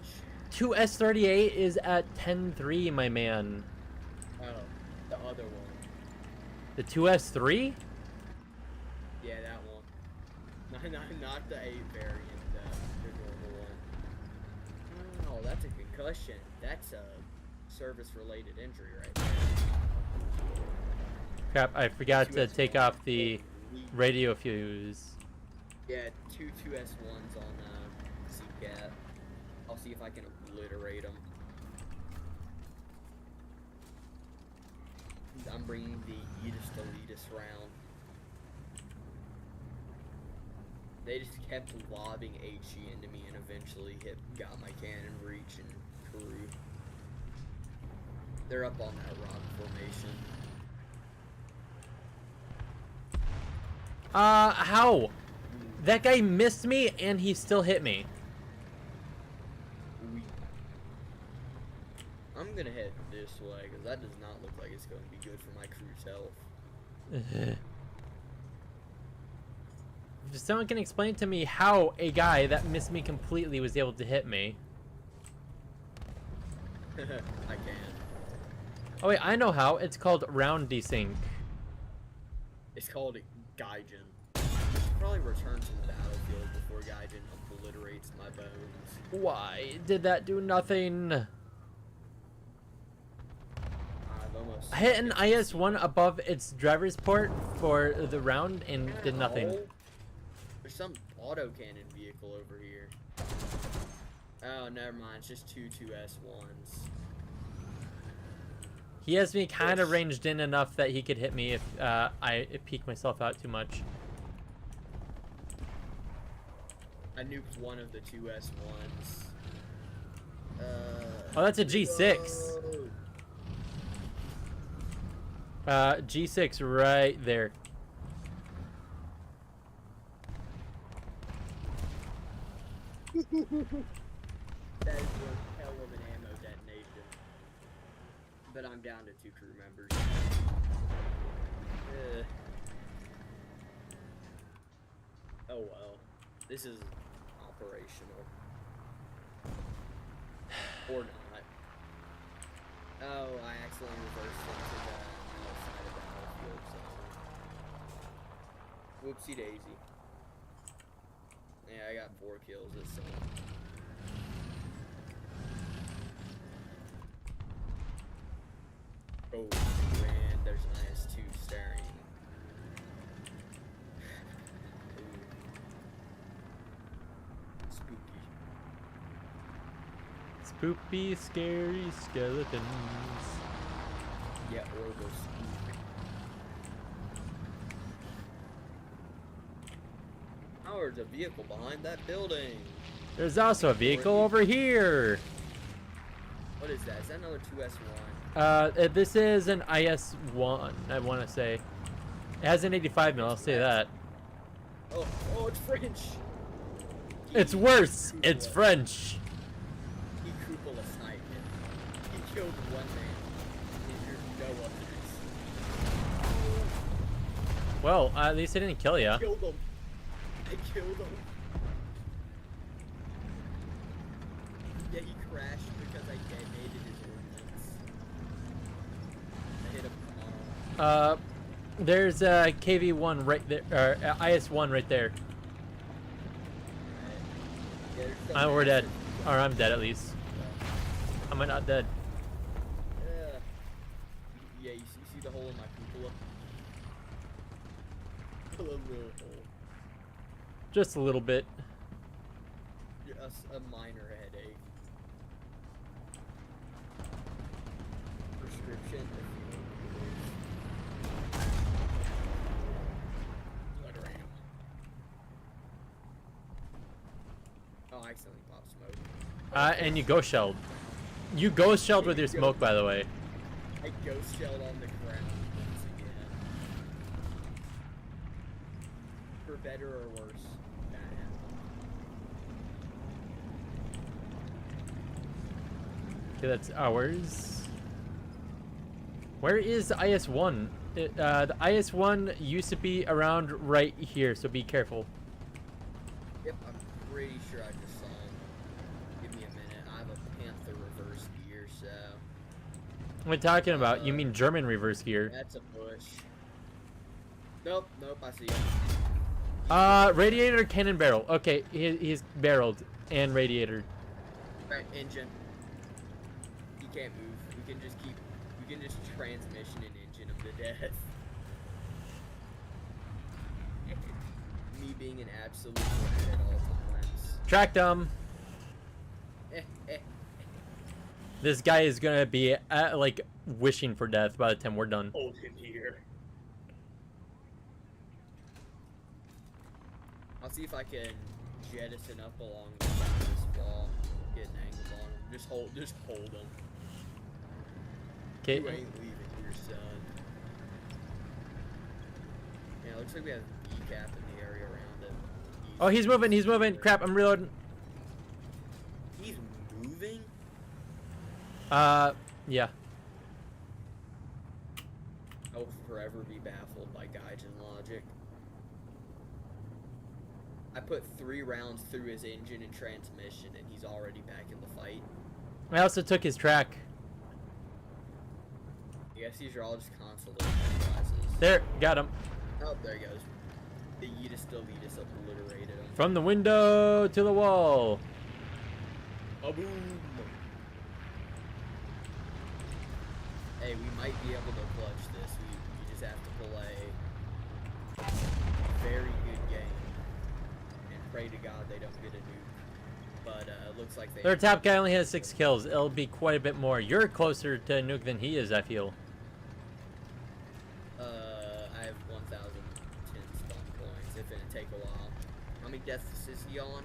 2S38 is at 10-3, my man. Oh, the other one. The 2S3? Yeah, that one. Not the 8 variant, the normal one. Oh, that's a concussion. That's a service-related injury right there. Crap, I forgot to take off the radio fuse. Yeah, two 2S1s on Hellcat. I'll see if I can obliterate them. I'm bringing the elitist round. They just kept lobbing HE into me and eventually got my cannon reach and crew. They're up on that rock formation. How? That guy missed me and he still hit me. I'm gonna head this way because that does not look like it's going to be good for my crew's health. If someone can explain to me how a guy that missed me completely was able to hit me. I can. Oh wait, I know how. It's called round desync. It's called Gaijin. Probably return to the battlefield before Gaijin obliterates my bones. Why did that do nothing? I hit an IS-1 above its driver's port for the round and did nothing. There's some autocannon vehicle over here. Oh, never mind. It's just two 2S1s. He has me kind of ranged in enough that he could hit me if I peek myself out too much. I nuked one of the 2S1s. Oh, that's a G6. G6 right there. That is one hell of an ammo detonation. But I'm down to 2 crew members. Oh well. This is operational. Or not. Oh, I accidentally reversed into the other side of the battlefield, so. Whoopsie daisy. Yeah, I got 4 kills this time. Oh, man, there's an IS-2 staring. Ooh. Spooky. Spoopy, scary skeletons. Yeah, or those spook. Oh, there's a vehicle behind that building. There's also a vehicle over here. What is that? Is that another 2S1? This is an IS-1, I want to say. It has an 85 mil, I'll say that. Oh, it's French. It's worse. It's French. He Cupola sniped him. He killed one man. Injured no others. Well, at least I didn't kill ya. I killed him. Yeah, he crashed because I detonated his ordnance. I hit him tomorrow. There's a KV-1 right there, or IS-1 right there. Yeah, We're dead. Or I'm dead at least. Am I not dead? Yeah, you see the hole in my cupola? A little hole. Just a little bit. A minor headache. Prescription. Blood ram. Oh, I accidentally popped smoke. And you ghost shelled. You ghost shelled with your smoke, by the way. I ghost shelled on the ground once again. For better or worse, that happened. Okay, that's ours. Where is the IS-1? The IS-1 used to be around right here, so be careful. Yep, I'm pretty sure I just saw him. Give me a minute. I have a Panther reverse gear, so. What are you talking about? You mean German reverse gear? That's a bush. Nope, I see him. Radiator, cannon, barrel. Okay, he's barreled and radiator. Right, engine. He can't move. We can just transmission and engine him to death. Me being an absolute rat at all times. Tracked him. This guy is gonna be like wishing for death by the time we're done. Hold him here. I'll see if I can jettison up along the side of this wall. Get an angle on him. Just hold him. Okay. You ain't leaving here, son. Yeah, it looks like we have E-cap in the area around him. Oh, he's moving. Crap, I'm reloading. He's moving? Yeah. I will forever be baffled by Gaijin logic. I put 3 rounds through his engine and transmission, and he's already back in the fight. I also took his track. I guess these are all just consolation classes. There, got him. Oh, there he goes. The Yeetus Deletus obliterated him. From the window to the wall. A boom! Hey, we might be able to clutch this. We just have to play a very good game and pray to God they don't get a nuke. But it looks like they. Their top guy only has 6 kills. It'll be quite a bit more. You're closer to nuke than he is, I feel. I have 1,010 spawn points. It's gonna take a while. How many deaths is he on?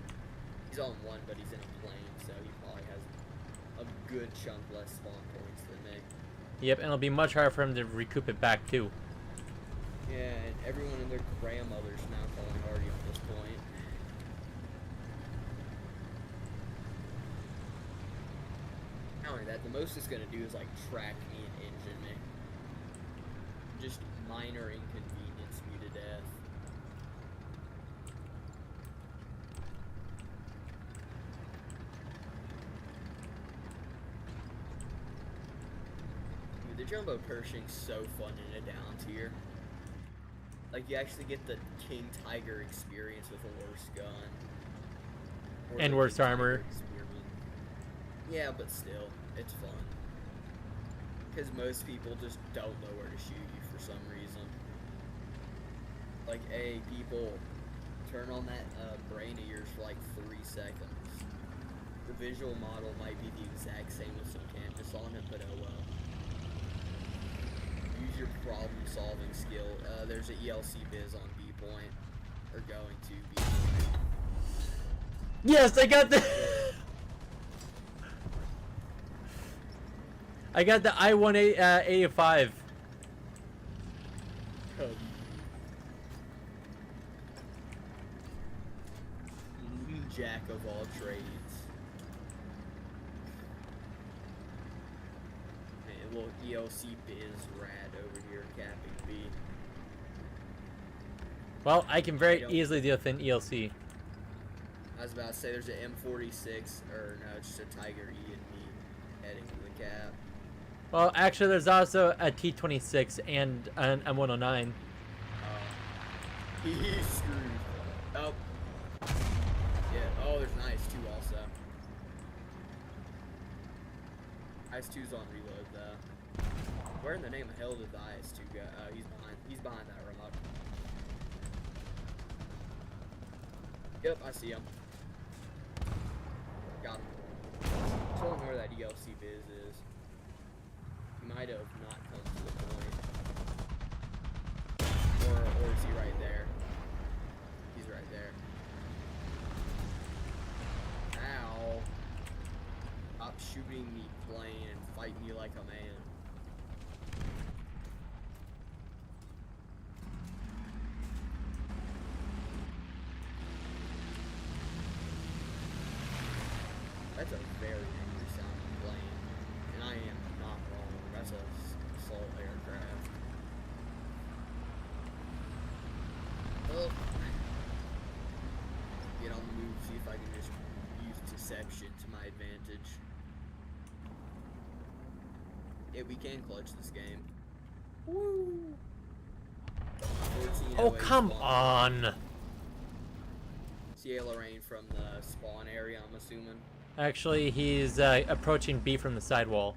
He's on 1, but he's in a plane, so he probably has a good chunk less spawn points than me. Yep, and it'll be much harder for him to recoup it back too. Yeah, and everyone and their grandmother's now calling Hardy at this point. Not only that, the most it's gonna do is like track me and engine me. Just minor inconvenience me to death. Dude, the Jumbo Pershing's so fun in a down tier. Like, you actually get the King Tiger experience with a worse gun. Or And the worse King Tiger armor. experience. Yeah, but still, it's fun. Because most people just don't know where to shoot you for some reason. Like, people turn on that brain of yours for like 3 seconds. The visual model might be the exact same with some canvas on it, but oh well. Use your problem-solving skill. There's an ELC biz on B point, or going to B point. Yes, I got the. I got the I-185. Jack of all trades. Hey, a little ELC biz rad over here capping B. Well, I can very easily deal with an ELC. I was about to say there's an M46, or no, it's just a Tiger E and me heading to the cap. Well, actually, there's also a T-26 and an M109. He's screwed. Oh. Yeah, oh, there's an IS-2 also. IS-2's on reload, though. Where in the name of hell did the IS-2 go? Oh, he's behind that remote. Yep, I see him. Got him. Tell him where that ELC biz is. He might have not come to the point. Or is he right there? He's right there. Ow. Stop shooting me, plane, and fight me like a man. That's a very angry sounding plane, and I am not wrong. That's a assault aircraft. Well, get on the move, see if I can just use deception to my advantage. Yeah, we can clutch this game. Woo! Oh, come on! CA Lorraine from the spawn area, I'm assuming. Actually, he's approaching B from the sidewall.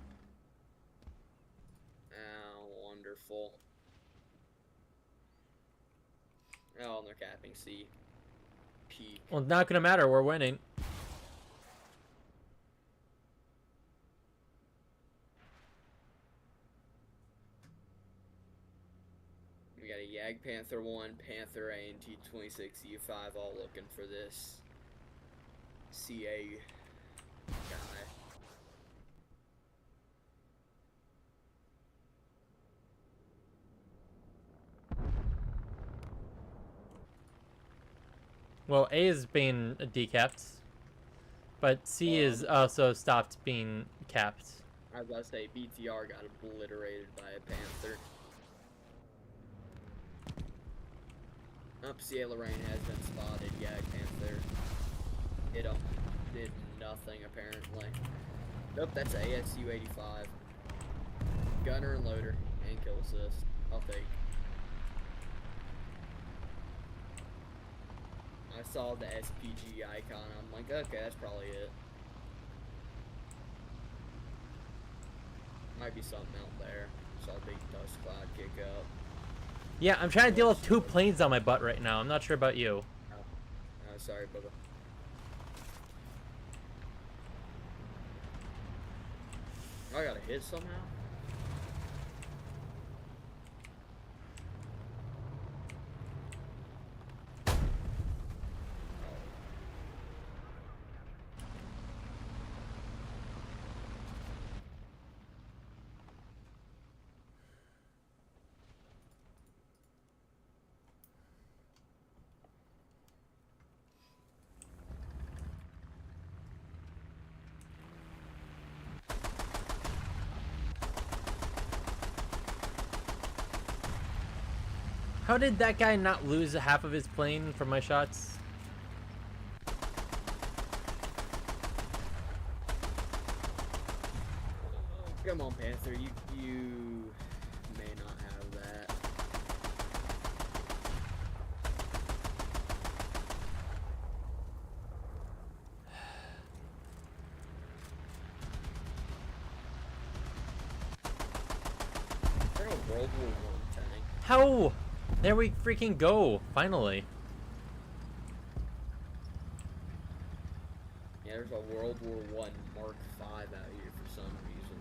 Oh, wonderful. Oh, and they're capping C. Peak. Well, not gonna matter. We're winning. We got a Yag Panther 1, Panther A, and T-26E5 all looking for this CA guy. Well, A is being decapped, but C is also stopped being capped. I was about to say, BTR got obliterated by a Panther. CA Lorraine has been spotted. Yag Panther hit him. Did nothing, apparently. Nope, that's ASU-85. Gunner and loader, and kill assist. I'll take. I saw the SPG icon. I'm like, okay, that's probably it. Might be something out there. Saw a big dust cloud kick up. Yeah, I'm trying to deal with 2 planes on my butt right now. I'm not sure about you. Oh, sorry, Bubba. I got a hit somehow? How did that guy not lose half of his plane from my shots? Come on, Panther. You may not have that. Is there a World War I tank? How? There we freaking go, finally. Yeah, there's a World World War One Mark V out here for some reason.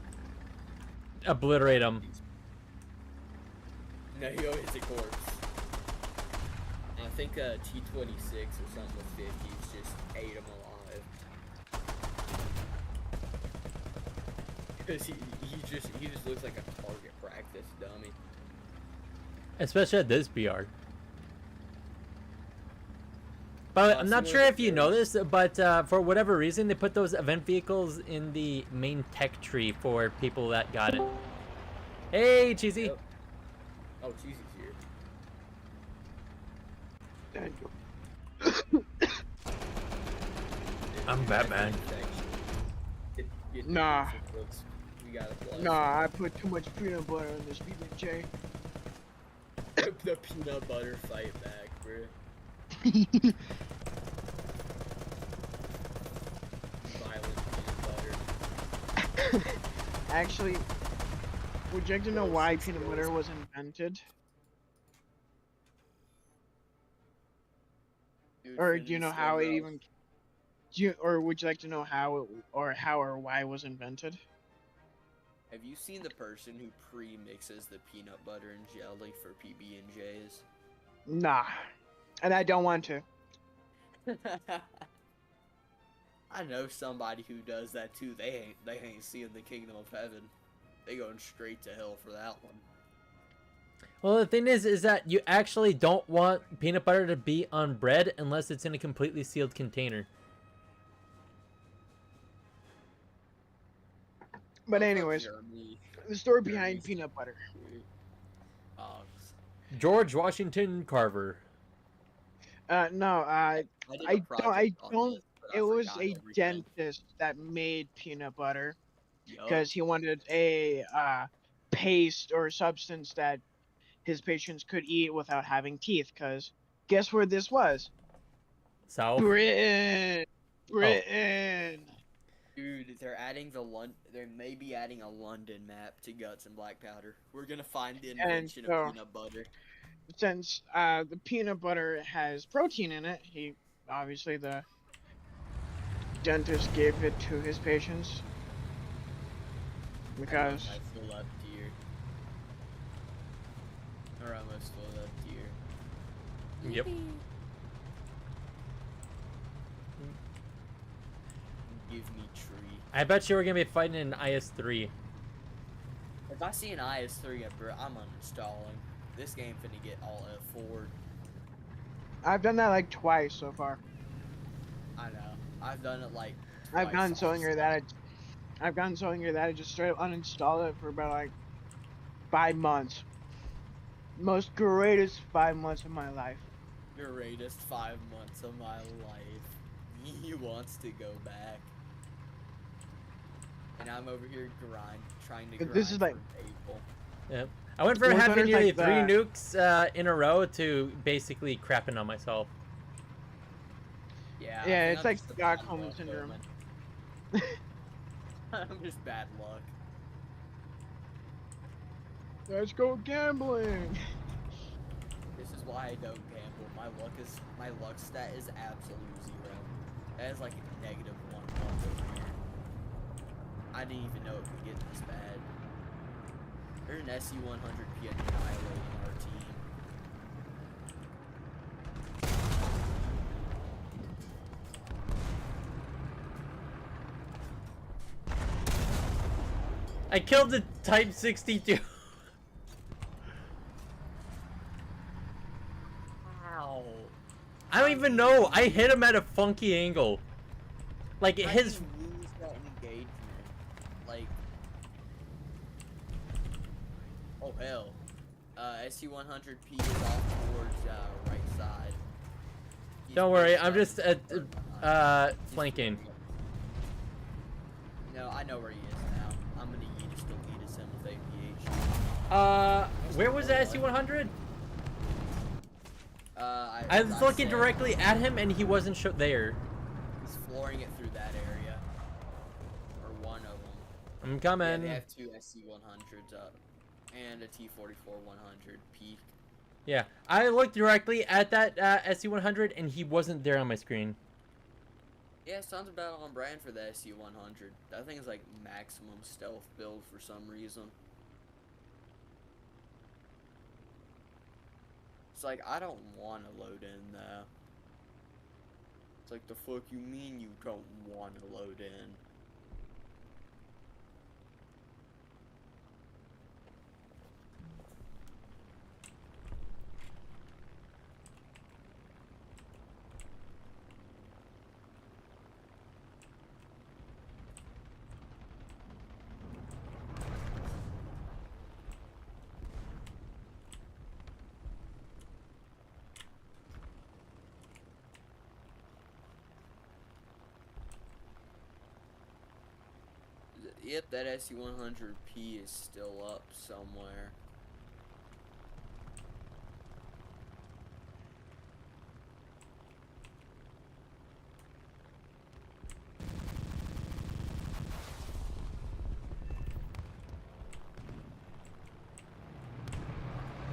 Obliterate them. No, he always a corpse. I think T-26 or something with 50s just ate him alive. Because he just looks like a target practice dummy. Especially at this BR. But I'm not sure if you know this, but for whatever reason, they put those event vehicles in the main tech tree for people that got it. Hey, Cheesy. Yep. Oh, Cheesy's here. I'm Batman. Nah. We gotta flush. Nah, I put too much peanut butter on this BJ. The peanut butter fight back, bro. Violent peanut butter. Actually, would you like to know why peanut butter was invented? Dude, Or do you Finley's know so how it rough. even... or would you like to know how it, or why it was invented? Have you seen the person who pre-mixes the peanut butter and jelly for PB&Js? Nah. And I don't want to. I know somebody who does that too. They ain't seeing the kingdom of heaven. They going straight to hell for that one. Well, the thing is that you actually don't want peanut butter to be on bread unless it's in a completely sealed container. But Oh, anyways, Jeremy. the story behind Jeremy's- peanut butter. George Washington Carver. No, I did a I project on don't. this, but I It was forgot a everything. dentist that made peanut butter Yup. because he wanted a paste or substance that his patients could eat without having teeth. Because guess where this was? South. Britain. Britain. Dude, they may be adding a London map to Guts and Black Powder. We're gonna find the invention so- of peanut butter. Since the peanut butter has protein in it, he obviously the dentist gave it to his patients because I full left ear. Or almost full left ear. Yep. Give me tree. I bet you we're gonna be fighting in IS-3. If I see an IS-3 up there, I'm uninstalling. This game finna get all F4'd. I've done that like twice so far. I know. I've done it like I've twice gotten so on angry that I just straight up uninstalled it for about like 5 months. Most greatest 5 months of my life. greatest 5 months of my life. He wants to go back. And I'm over here trying to grind This is like- for people. Yep. I went from War having Thunder's nearly like 3 the- nukes in a row to basically crapping on myself. Yeah, Yeah, I think it's I'm like just a bad Stockholm luck syndrome. omen. I'm just bad luck. Let's go gambling. This is why I don't gamble. My luck stat is absolute 0. That is like a -1 month over here. I didn't even know it could get this bad. There's an SC-100P annihilating our team. I killed the Type 62. Ow. I don't even know. I hit him at a funky angle. Like How his. do you lose that engagement? Like, oh hell. SC-100P is off towards right side. He's Don't worry, pushed I'm up just and behind. He's flanking. No, I know where he is now. I'm gonna just delete him with APH. Where was the SC-100? I as was looking said, directly at him and he wasn't there. He's flooring it through that area. Or one of them. I'm Yeah, coming. they have 2 SC-100s up. And a T-44 100P. Yeah, I looked directly at that SC-100 and he wasn't there on my screen. Yeah, sounds about on brand for the SU-100. That thing is like maximum stealth build for some reason. It's like, I don't want to load in though. It's like, the fuck you mean you don't want to load in? Yep, that SU-100P is still up somewhere.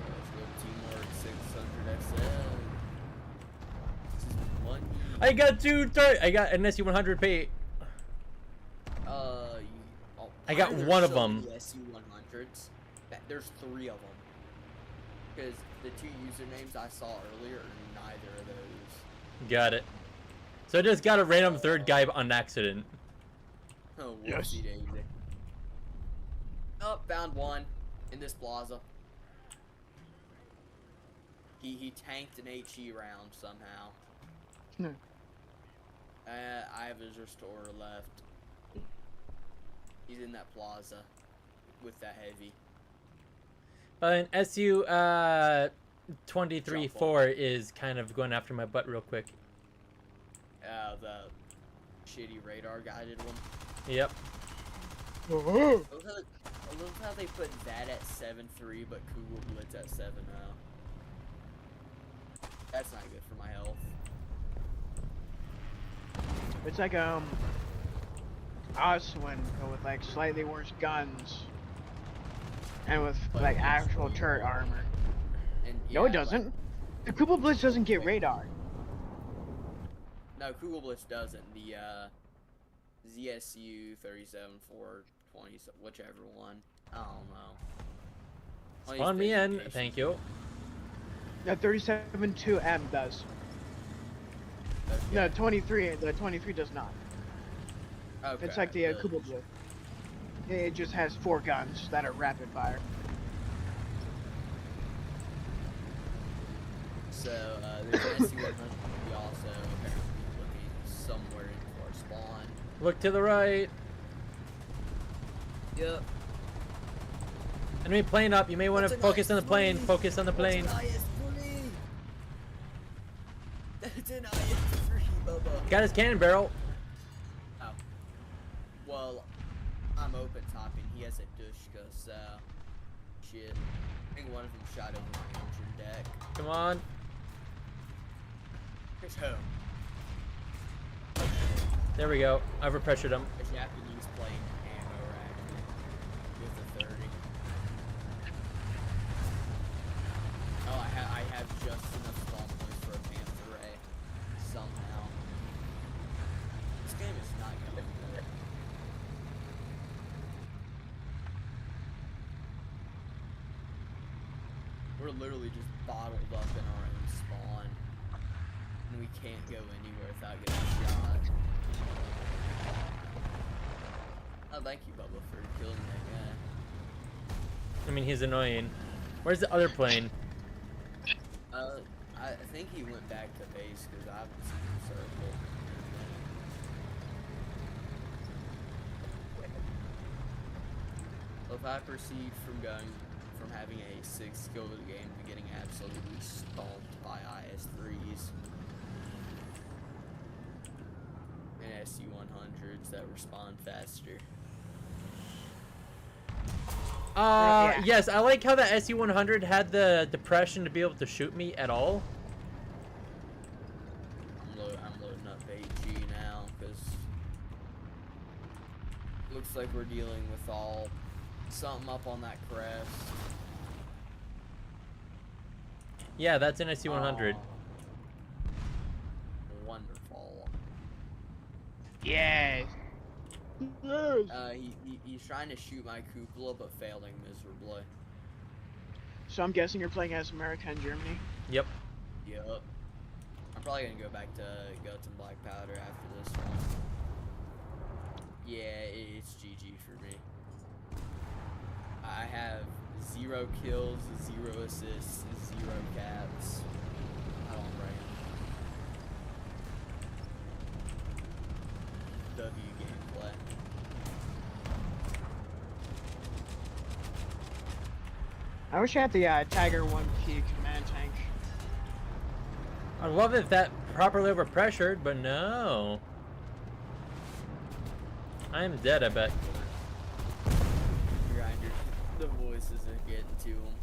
Let's go Teamwork 600 XL. This is money. I got I got an SU-100P. I got one of them. SU-100s. There's 3 of them. Because the 2 usernames I saw earlier are neither of those. Got it. So I just got a random third guy on accident. Oh, Yes. whoopsie daisy. Oh, found one in this plaza. He tanked an HE round somehow. I have his restorer left. He's in that plaza with that heavy. An SU 23-4 is kind of going after my butt real quick. The shitty radar guided one. Yep. I love how they put that at 7.3, but Kugel Blitz at 7.0. That's not good for my health. It's like Oswin with like slightly worse guns and with like actual turret armor. And No, it yeah, doesn't. Like, The Kugel Blitz doesn't get radar. no, Kugel Blitz doesn't. The ZSU 37-420, whichever one. I don't know. One of these Spawn me in. presentations. Thank you. The 37-2M does. Okay. No, the 23 does not. Okay. It's like the Kugel Blitz. It just has 4 guns that are rapid fire. So, there's an SU-100. We also apparently looking somewhere into our spawn. Look to the right. Yep. Enemy plane up. You may want to focus on the plane. Focus on the plane. That's an IS-3! That's an IS-3, Bubba. Got his cannon barrel. Oh. Well, I'm open topping. He has a Dushka, so... Shit. I think one of them shot over my engine deck. Come on. Here's home. There we go. Overpressured him. A Japanese plane ammo rack with a 30. Oh, I have just enough spawn points for a Panther Ray. Somehow. This game is not going good. We're literally just bottled up in our own spawn. And we can't go anywhere without getting shot. Oh, thank you, Bubba, for killing that guy. I mean, he's annoying. Where's the other plane? I think he went back to base because I haven't seen him circle. Well, if I proceed from having a 6 skill to the game to getting absolutely stomped by IS-3s and SU-100s that respond faster. Yeah. Yes, I like how the SU-100 had the depression to be able to shoot me at all. I'm loading up AG now because looks like we're dealing with something up on that crest. Yeah, that's an SU-100. Wonderful. Yes. Yes. He's trying to shoot my cupola, but failing miserably. So I'm guessing you're playing as America and Germany. Yep. Yup. I'm probably gonna go back to Guts and Black Powder after this one. Yeah, it's GG for me. I have 0 kills, 0 assists, 0 caps. I don't rank. W gameplay. I wish I had the Tiger 1P command tank. I'd love it if that properly overpressured, but no. I'm dead, I bet. Grinder. The voices are getting to him.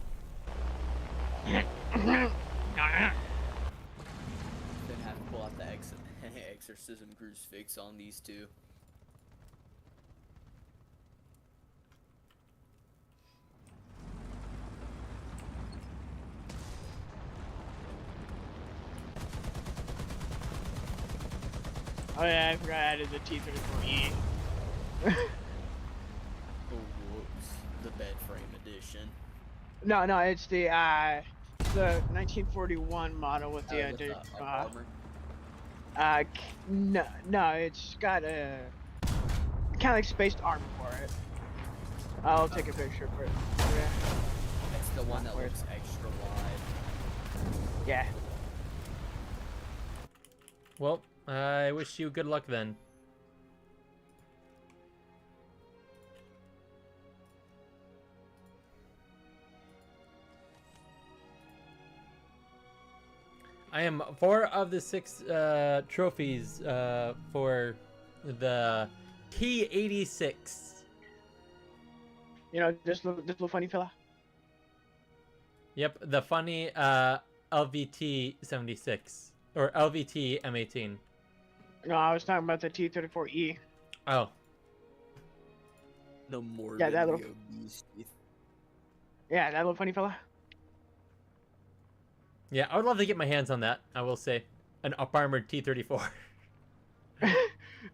Then have to pull out the exorcism crucifix on these two. Oh yeah, I forgot I added the T-34E. Oh, whoops. The bed frame edition. No, it's the 1941 model with the With the armor. no, it's got a kind of like spaced armor for it. I'll take a picture for it. Yeah. It's the one that looks extra wide. Yeah. Well, I wish you good luck then. I am 4 of the 6 trophies for the T86. You know, this little funny fella. Yep, the funny LVT 76 or LVT M18. No, I was talking about the T-34E. Oh, The morbid Yeah, that little- obese teeth. Yeah, that little funny fella. yeah, I would love to get my hands on that. I will say, an up armored T-34.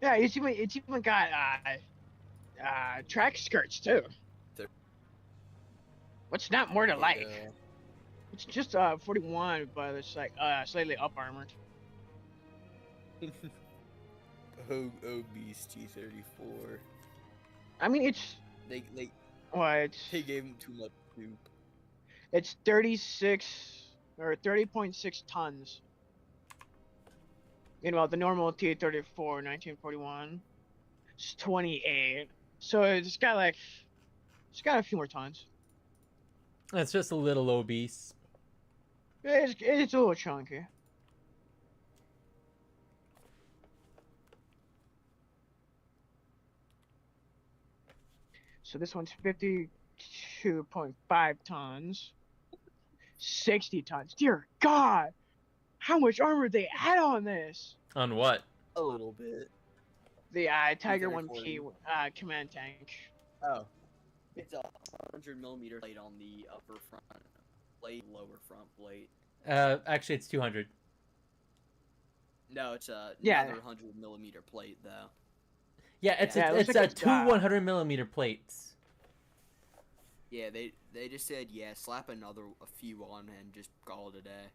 Yeah, it's even got track skirts too. What's not more to like? Yeah. It's just 41, but it's like slightly up armored. Obese T-34. I mean, it's They what? gave him too much poop. It's 36 or 30.6 tons. Meanwhile, the normal T-34 1941 is 28. So it's got a few more tons. It's just a little obese. It's a little chunky. So this one's 52.5 tons. 60 tons. Dear God! How much armor they add on this? On what? A little bit. The Tiger T-34. 1P command tank. Oh. It's a 100mm plate on the upper front plate, lower front plate. Actually, it's 200. No, it's another Yeah. 100mm plate though. Yeah, it's Yeah, it looks it's like two 100mm plates. Yeah, they just said slap a few on and just call it a day.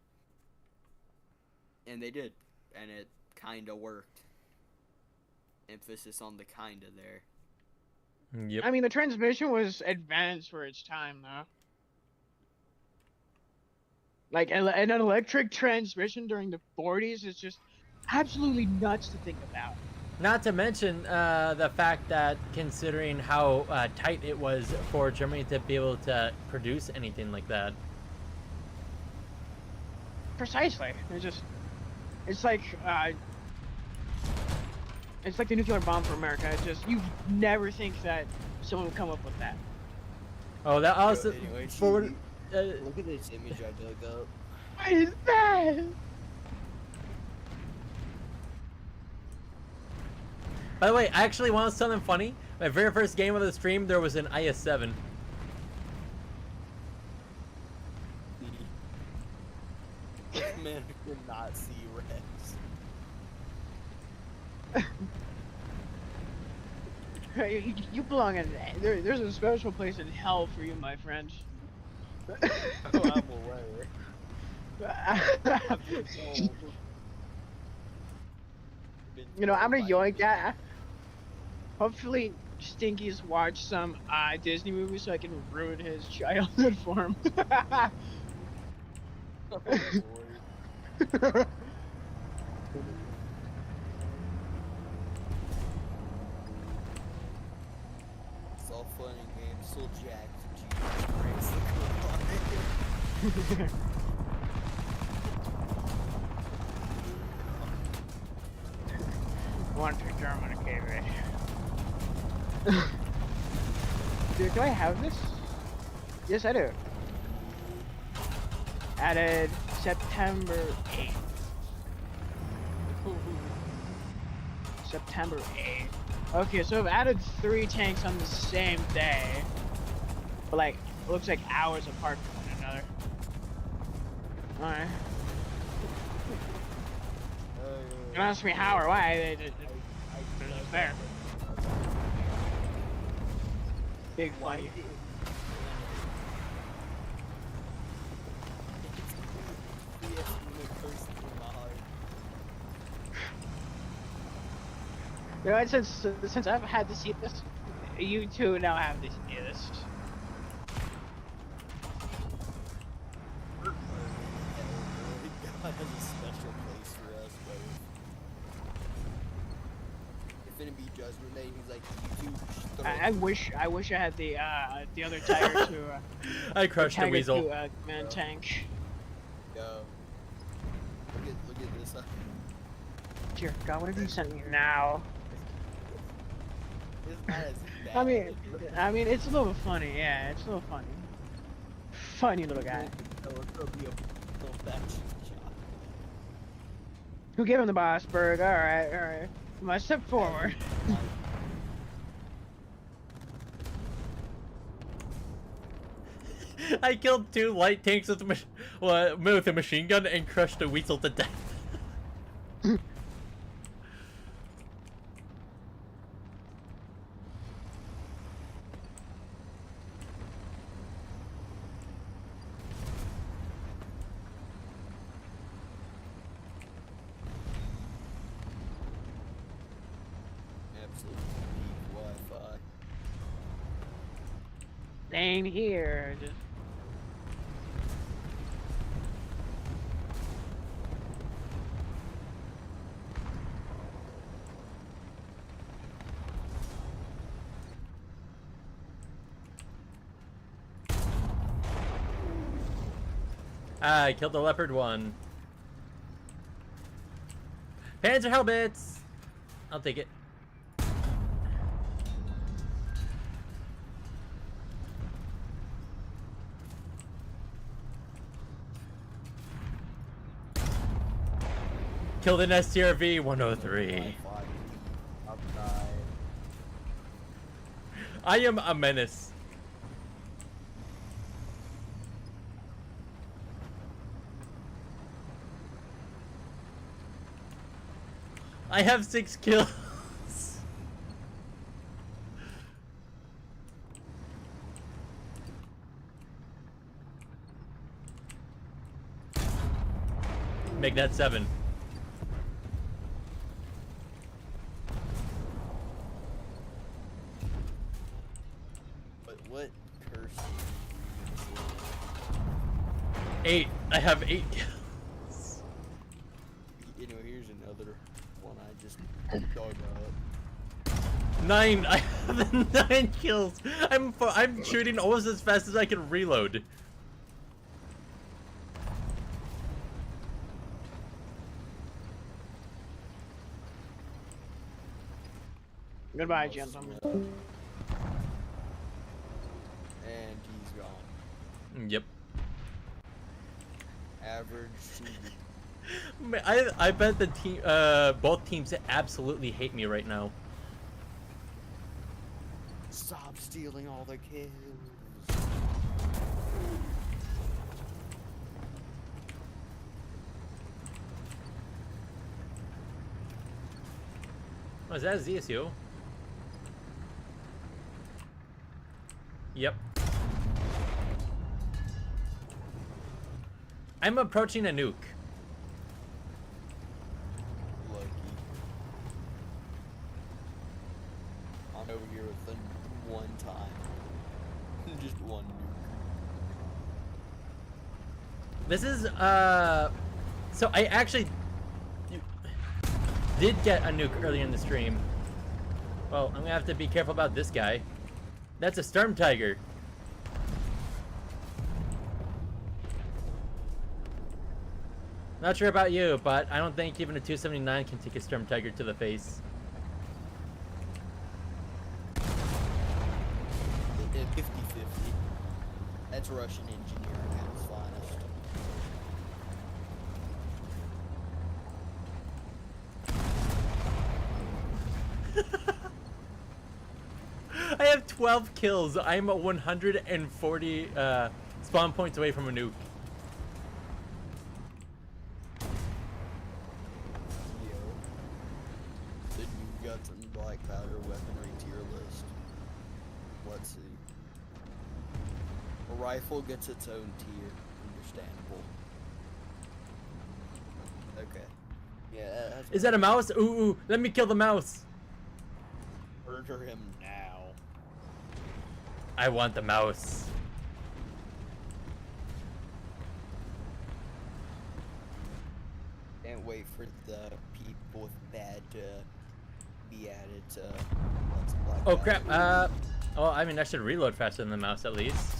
And they did, and it kinda worked. Emphasis on the kinda there. Yep. I mean, the transmission was advanced for its time, though. Like, an electric transmission during the 40s is just absolutely nuts to think about. Not to mention the fact that considering how tight it was for Germany to be able to produce anything like that. Precisely. It's like the nuclear bomb for America. It's just, you never think that someone would come up with that. Oh, that also Anyway, for look at this image I dug up. What is that? By the way, I actually want something funny. My very first game of the stream, there was an IS-7. This man could not see Rex. You belong in there's a special place in hell for you, my friend. Oh, I'm aware. I've been told. Been You know, I'm told gonna by yoink many. that. Hopefully, Stinky's watched some Disney movies so I can ruin his childhood for him. Oh boy. It's all fun and games. Still jacked. Jesus Christ. One for German, okay, right? Dude, do I have this? Yes, I do. Added September 8th. September 8th. Okay, so I've added 3 tanks on the same day. But like, it looks like hours apart from one another. Alright. Don't ask me how or why. It's fair. Big fight. You know, since I've had to see this, you two now have to see this. God has a special place for us both. If it be Judgment Day, he's like, you two. I wish I had the other tiger to I crushed the tiger weasel. to command tank. Yo. Look at this. Dear God, what have you sent me now? It's not as bad. I mean, it's a little funny. Yeah, it's a little funny. Funny little guy. It'll be a little faction shot. Who gave him the Bossberg? All right. My step forward. I killed 2 light tanks with a machine gun and crushed a weasel to death. Absolutely Wi-Fi. Ain't here. Just. I killed the leopard 1. Panzer helmets! I'll take it. Killed an STRV 103. I am a menace. I have 6 kills. Make that 7. But what curse? 8. I have 8 kills. You know, here's another one I just dug up. 9. I have 9 kills. I'm shooting almost as fast as I can reload. Goodbye, gentlemen. And he's gone. Yep. Average. I bet the team, both teams absolutely hate me right now. Stop stealing all the kills. Oh, is that a ZSU? Yep. I'm approaching a nuke. Lucky. I'm over here with the one time. Just one nuke. This is, so I actually did get a nuke earlier in the stream. Well, I'm gonna have to be careful about this guy. That's a Storm Tiger. Not sure about you, but I don't think even a 279 can take a Storm Tiger to the face. 50-50. That's Russian engineering at its finest. I have 12 kills. I'm 140 spawn points away from a nuke. Yo. The new guns and black powder weaponry tier list. Let's see. A rifle gets its own tier. Understandable. Okay. Yeah, that's Is that a mouse? Ooh, let me kill the mouse. murder him now. I want the mouse. Can't wait for the people with bad to be added to Let's Black Oh Powder. crap. Oh, I mean, I should reload faster than the mouse at least.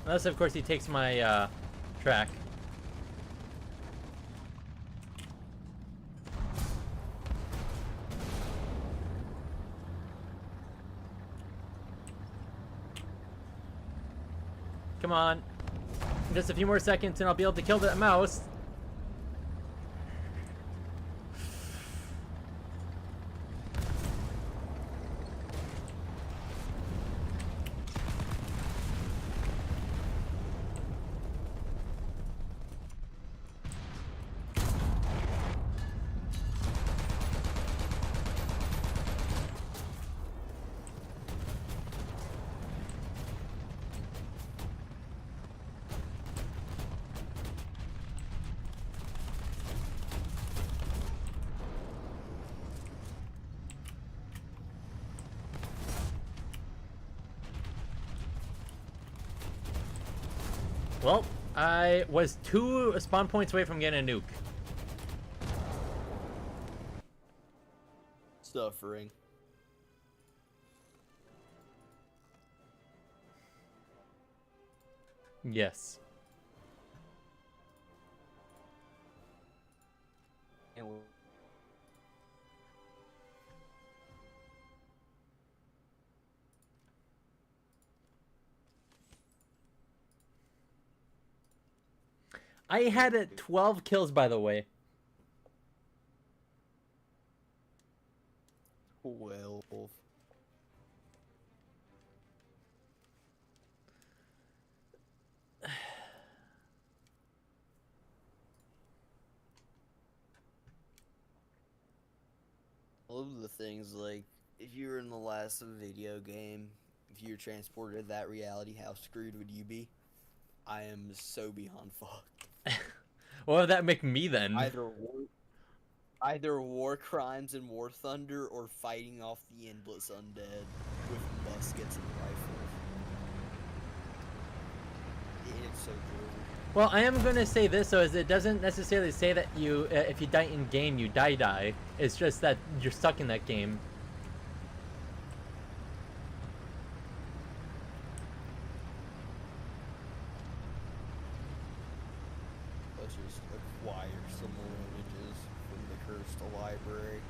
Unless, of course, he takes my track. Come on. Just a few more seconds and I'll be able to kill that mouse. Well, I was 2 spawn points away from getting a nuke. Suffering. Yes. And I had 12 kills, by the way. 12. I love the things like, if you were in the last video game, if you were transported to that reality, how screwed would you be? I am so beyond fucked. What would that make me then? Either war crimes in War Thunder or fighting off the endless undead with muskets and rifles. It's so good. Well, I am going to say this, though, is it doesn't necessarily say that you, if you die in game, you die. It's just that you're stuck in that game. Let's just acquire some more images from the cursed library.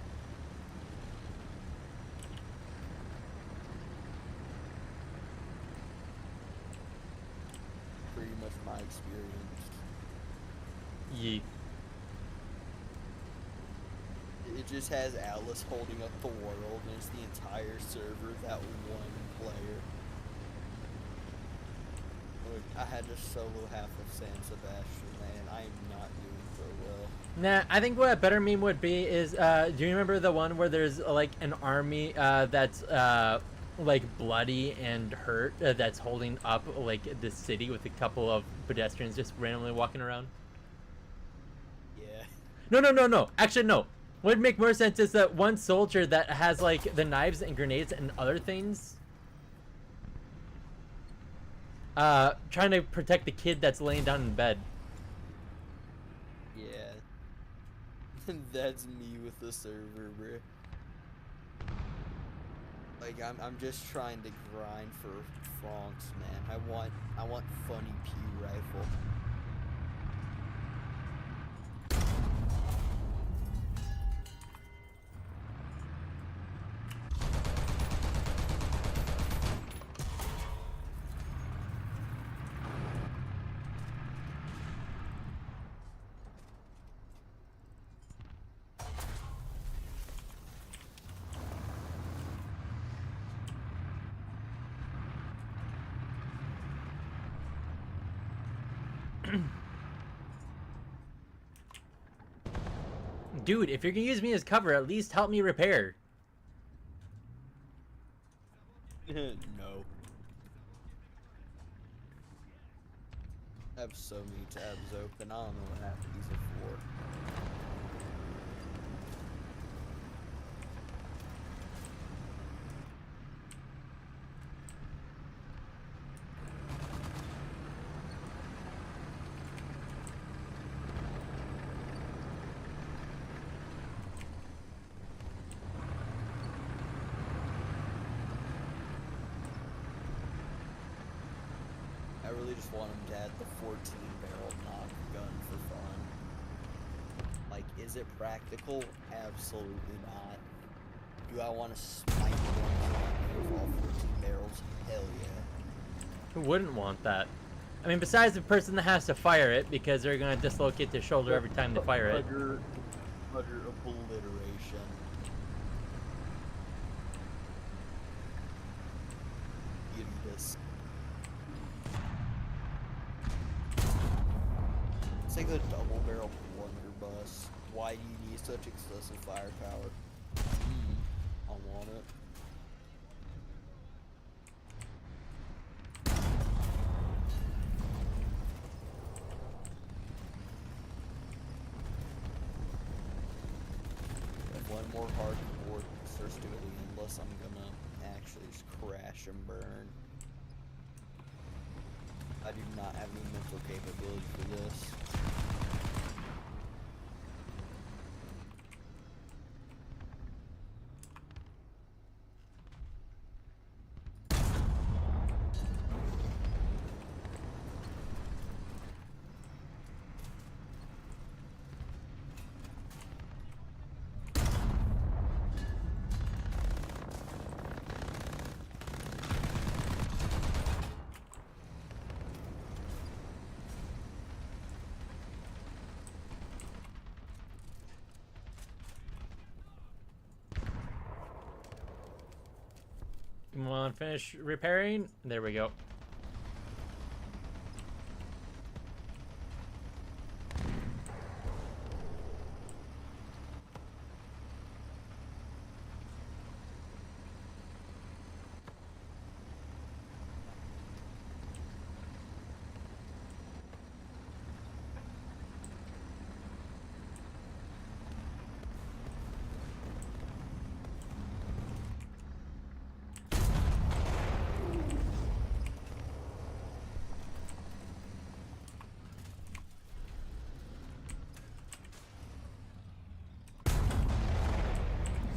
Pretty much my experience. Yeet. It just has Atlas holding up the world, and it's the entire server, that one player. Look, I had to solo half of San Sebastian, man. I am not doing so well. Nah, I think what a better meme would be is, do you remember the one where there's like an army that's like bloody and hurt that's holding up like the city with a couple of pedestrians just randomly walking around. Yeah. No. Actually, no. What would make more sense is that one soldier that has like the knives and grenades and other things, trying to protect the kid that's laying down in bed. Yeah. That's me with the server, bro. Like I'm just trying to grind for Francs, man. I want funny pew rifle. Dude, if you're gonna use me as cover, at least help me repair. No. I have so many tabs open. I don't know what half of these are for. I really just want him to add the 14-barrel knock gun for fun. Like, is it practical? Absolutely not. Do I want to smite one with all 14 barrels? Hell yeah. Who wouldn't want that? I mean, besides the person that has to fire it because they're gonna dislocate their shoulder every time they fire it. Utter obliteration. Give me this. It's like a double barrel blunderbuss. Why do you need such excessive firepower? I want it. One more hardcore starts doing it unless I'm gonna actually just crash and burn. I do not have any mental capability for this. Come on, finish repairing. There we go.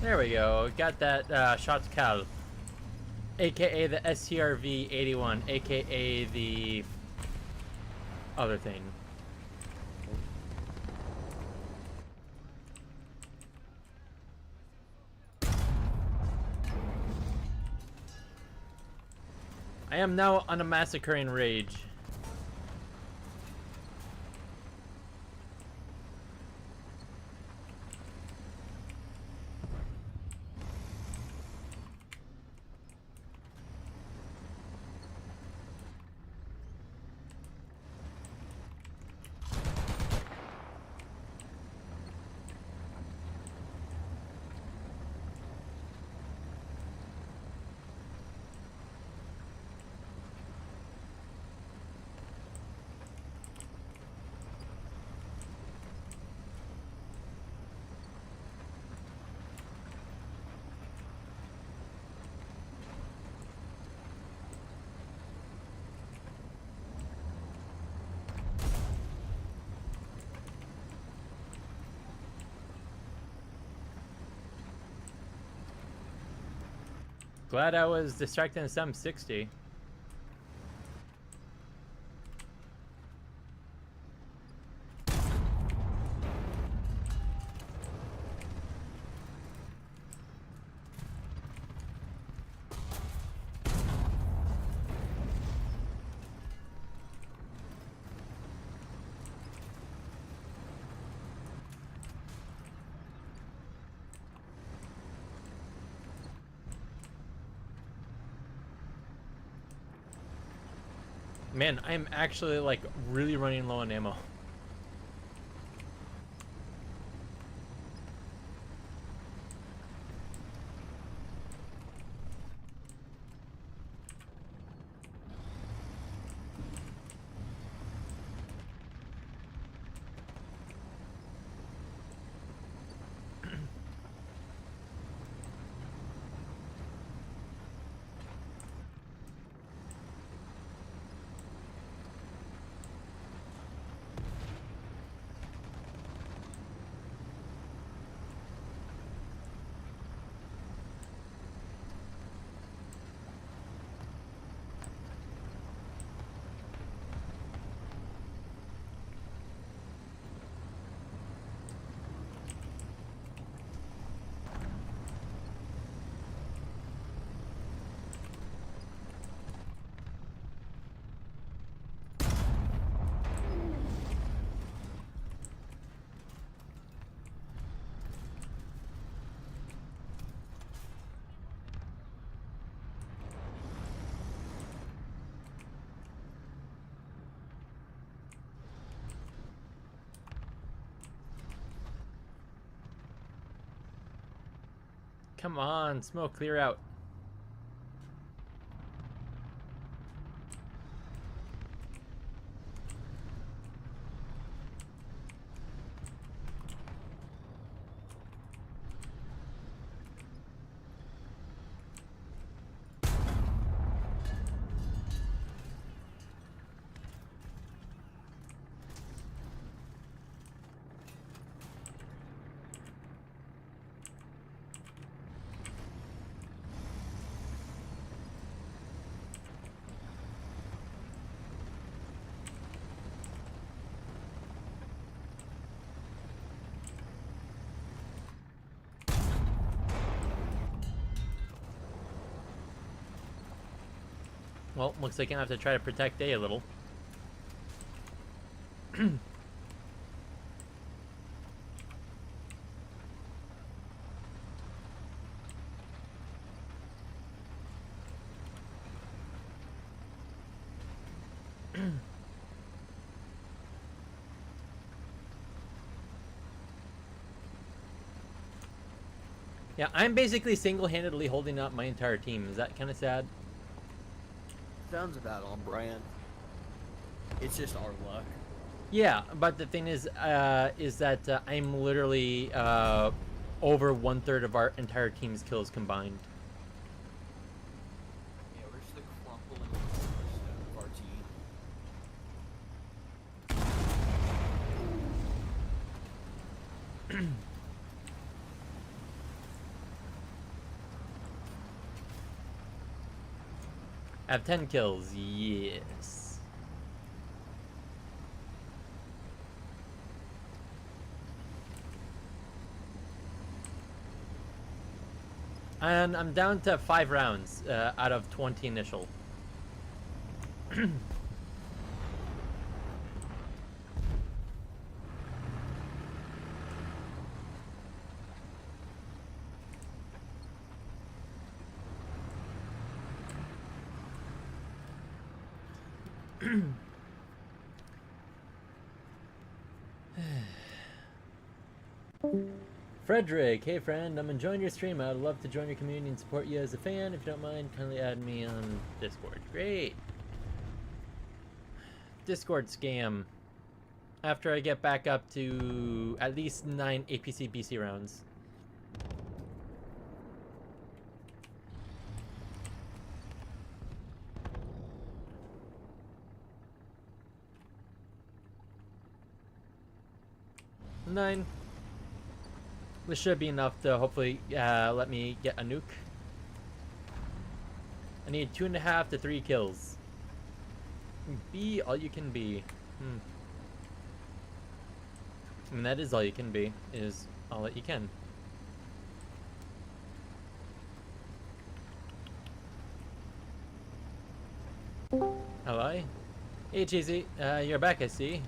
There we go. Got that shot cal, aka the STRV 81, aka the other thing. I am now on a massacring rage. Glad I was distracting the 760. Man, I'm actually like really running low on ammo. Come on, smoke, clear out. Well, looks like I have to try to protect A a little. Yeah, I'm basically single-handedly holding up my entire team. Is that kind of sad? Sounds about on brand. It's just our luck. Yeah, but the thing is that I'm literally over 1/3 of our entire team's kills combined. Yeah, we're just the crumpling of our team. I have 10 kills, yes. And I'm down to 5 rounds out of 20 initial. Frederick, hey friend, I'm enjoying your stream. I'd love to join your community and support you as a fan. If you don't mind, kindly add me on Discord. Great. Discord scam. After I get back up to at least 9 APC BC rounds. Nine. This should be enough to hopefully let me get a nuke. need 2.5 to 3 kills. Be all you can be. I mean, that is all you can be, is all that you can. Hello? Hey, Cheesy. You're back, I see.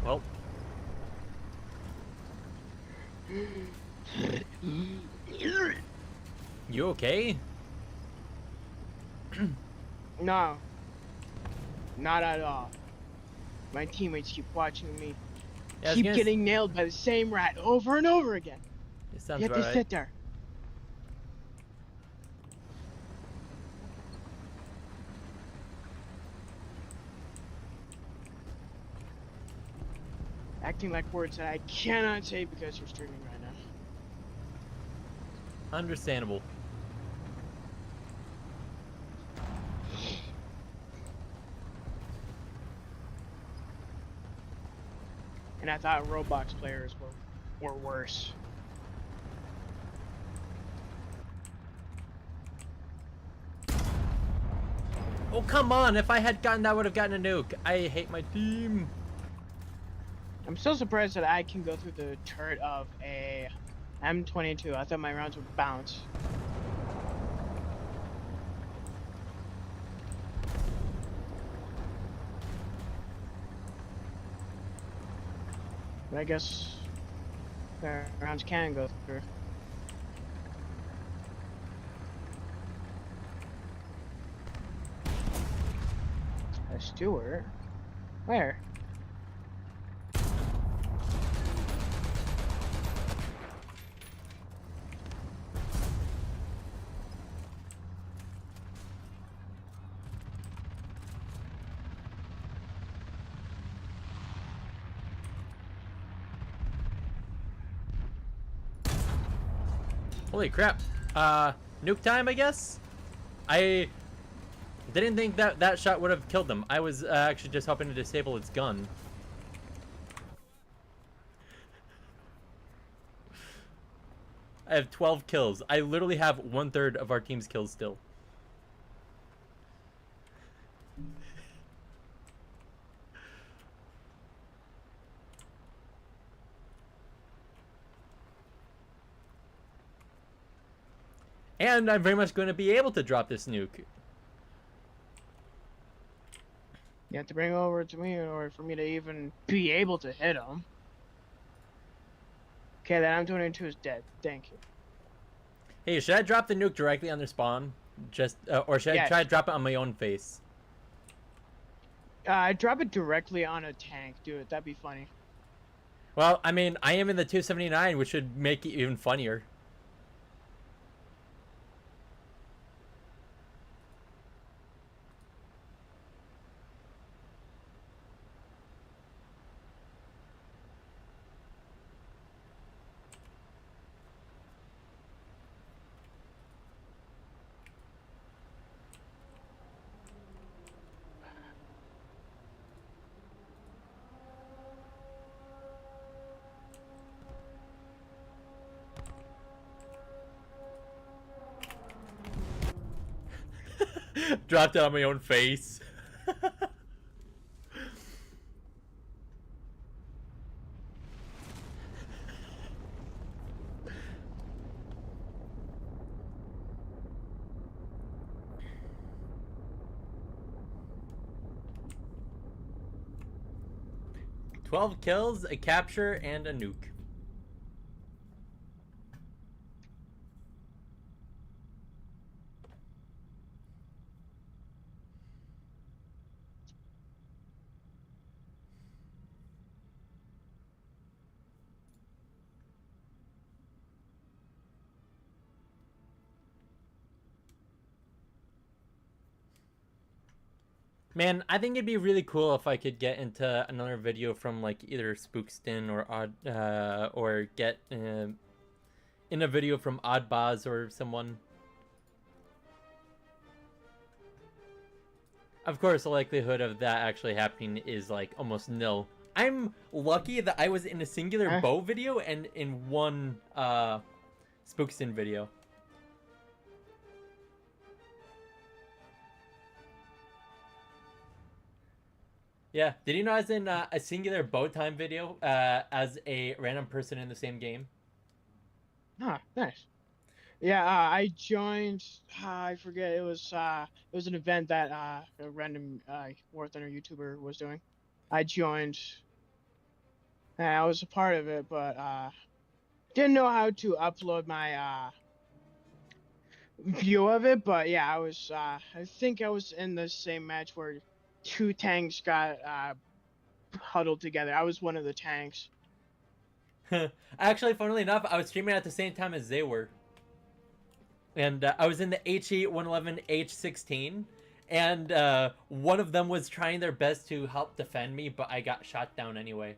Well. You okay? No. Not at all. My teammates keep watching me. Yeah, Keep getting nailed by the same rat over and over again. It sounds You have about to right. sit there. Acting like words that I cannot say because you're streaming right now. Understandable. And I thought Roblox players were worse. Oh, come on! If I had gotten that, I would have gotten a nuke. I hate my team. I'm still surprised that I can go through the turret of a M22. I thought my rounds would bounce. But I guess the rounds can go through. A Stewart? Where? Holy crap. Nuke time, I guess? I didn't think that shot would have killed them. I was actually just hoping to disable its gun. I have 12 kills. I literally have 1/3 of our team's kills still. And I'm very much going to be able to drop this nuke. You have to bring it over to me in order for me to even be able to hit him. Okay, that M22 is dead. Thank you. Hey, should I drop the nuke directly on their spawn? Just, or should I try to drop it on my own face? Drop it directly on a tank. Do it. That'd be funny. Well, I mean, I am in the 279, which would make it even funnier. Dropped it on my own face. 12 kills, a capture, and a nuke. Man, I think it'd be really cool if I could get into another video from like either Spookston or or get in a video from Oddboz or someone. Of course, the likelihood of that actually happening is like almost nil. I'm lucky that I was in a singular bow video and in one Spookston video. Yeah, did you know I was in a singular bow time video as a random person in the same game? Ah, nice. Yeah, I joined. I forget. It was an event that a random War Thunder YouTuber was doing. I joined. And I was a part of it, but didn't know how to upload my view of it. But yeah, I was. I think I was in the same match where two tanks got huddled together. I was one of the tanks. Actually, funnily enough, I was streaming at the same time as they were. And I was in the HE111 H16, and one of them was trying their best to help defend me, but I got shot down anyway.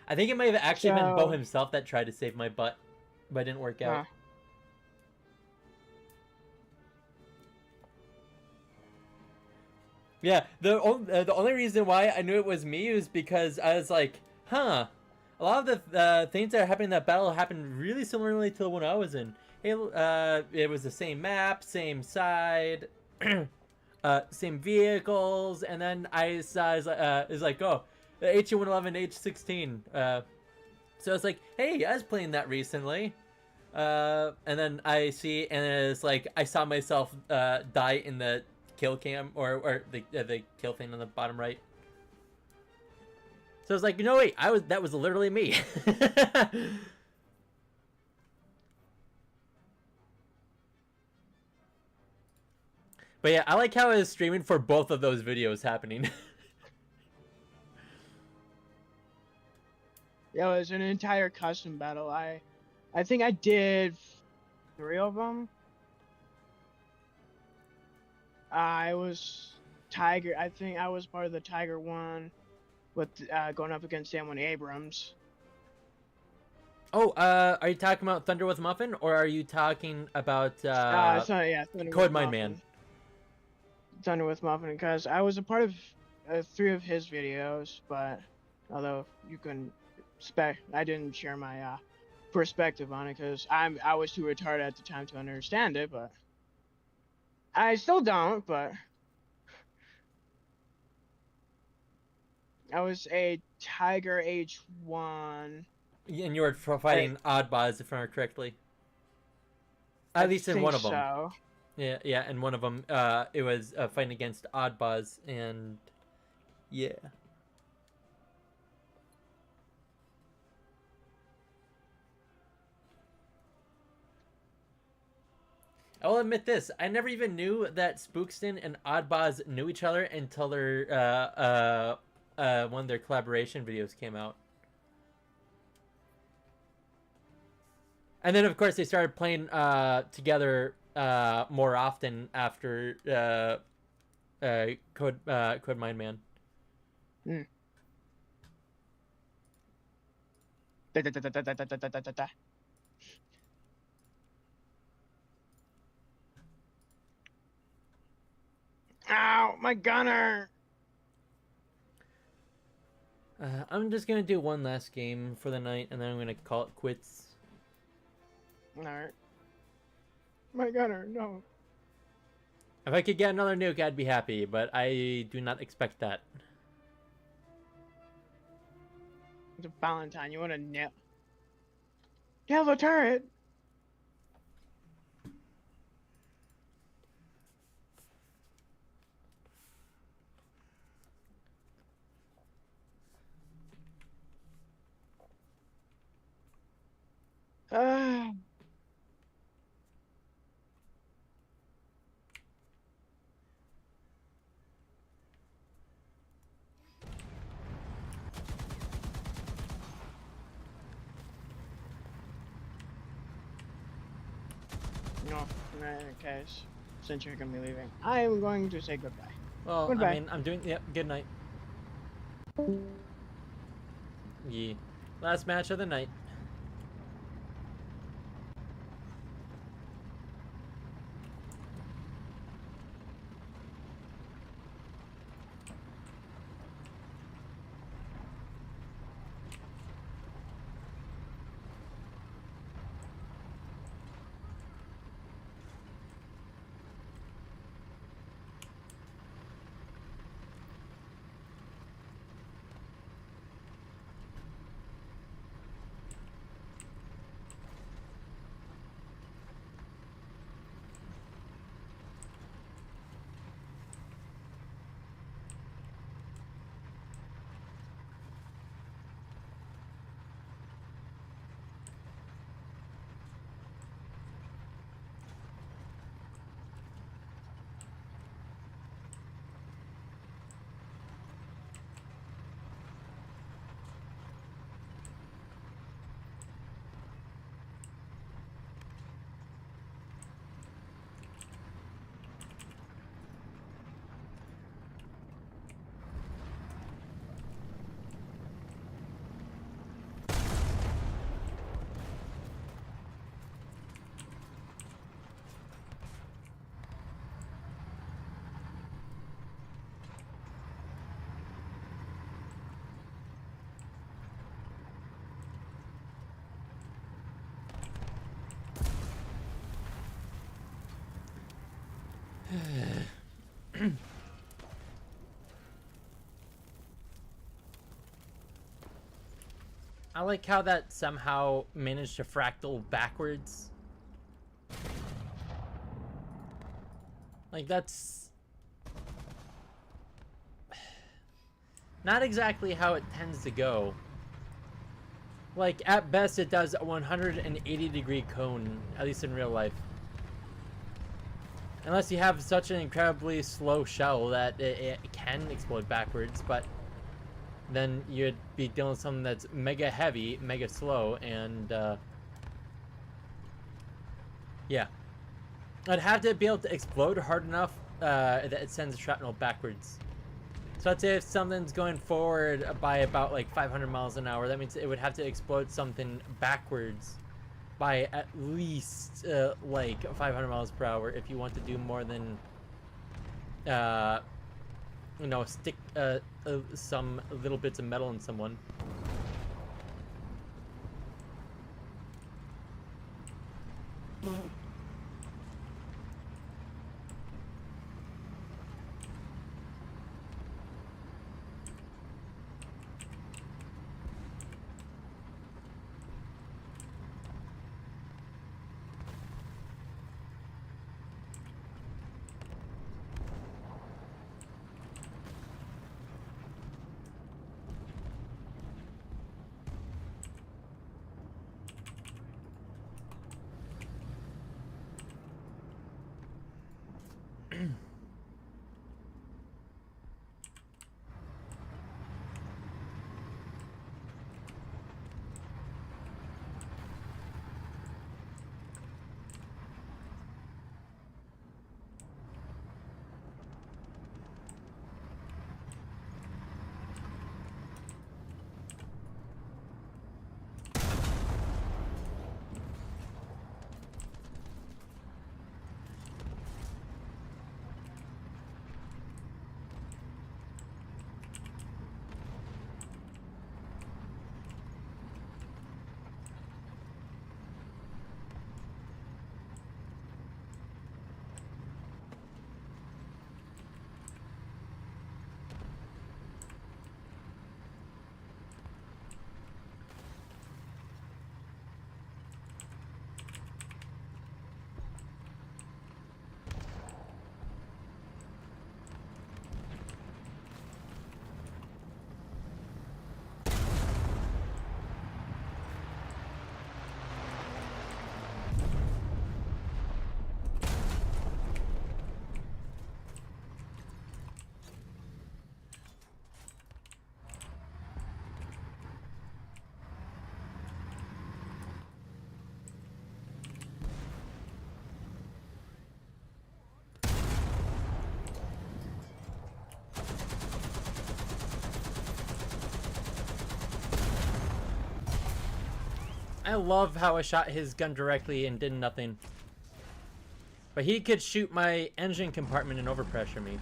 I think it might have actually been Bo himself that tried to save my butt, but it didn't work out. Yeah, the only reason why I knew it was me was because I was like, huh, a lot of the things that are happening in that battle happened really similarly to the one I was in. It was the same map, same side, same vehicles, and then I saw it's like, oh, the HE111 H16. So it's like, hey, I was playing that recently. And then I see, and it's like I saw myself die in the kill cam or the kill thing on the bottom right. So I was like, no wait, that was literally me. But yeah, I like how I was streaming for both of those videos happening. Yeah, it was an entire custom battle. I think I did 3 of them. I was Tiger. I think I was part of the Tiger one, with going up against Samuel Abrams. Oh, are you talking about Thunder with Muffin, or are you talking about Code Mine Man? Thunder with Muffin, because I was a part of 3 of his videos, but although you can I didn't share my perspective on it because I was too retarded at the time to understand it, but I still don't. But I was a Tiger H1. And you were fighting Oddboz, if I remember correctly. At least in one of them. So. Yeah, in one of them, it was fighting against Oddboz, and yeah. I will admit this: I never even knew that Spookston and Oddboz knew each other until their one of their collaboration videos came out. And then, of course, they started playing together more often after Code Mine Man. Mm. Da, da, da, da, da, da, da, da, da, da. Ow, my gunner! I'm just gonna do one last game for the night, and then I'm gonna call it quits. Alright. My gunner, no. If I could get another nuke, I'd be happy, but I do not expect that. It's a Valentine, you want to nail. Nail the turret! Ah. No, in that case, since you're gonna be leaving, I am going to say goodbye. Well, Goodbye. I mean, I'm doing. Yep. Good night. Yeah. Last match of the night. I like how that somehow managed to fractal backwards. Like, that's not exactly how it tends to go. Like, at best, it does a 180-degree cone, at least in real life. Unless you have such an incredibly slow shell that it can explode backwards, but then you'd be dealing with something that's mega heavy, mega slow, and yeah. I'd have to be able to explode hard enough that it sends shrapnel backwards. So I'd say if something's going forward by about like 500 miles an hour, that means it would have to explode something backwards by at least like 500 miles per hour if you want to do more than you know, stick some little bits of metal in someone. I love how I shot his gun directly and did nothing. But he could shoot my engine compartment and overpressure me.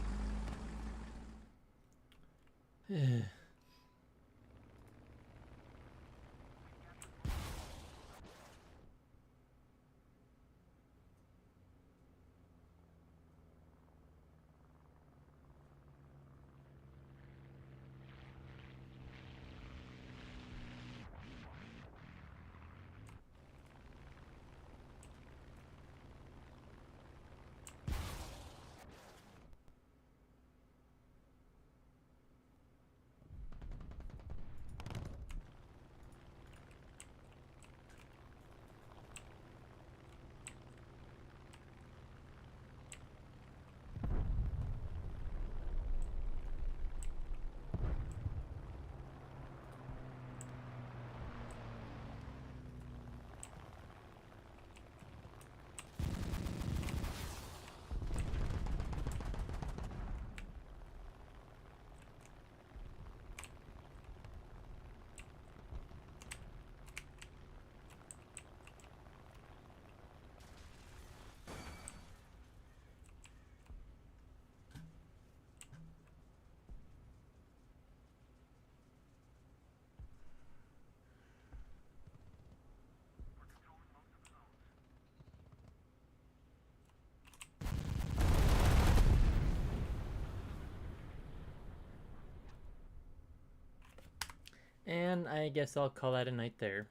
And I guess I'll call that a night there.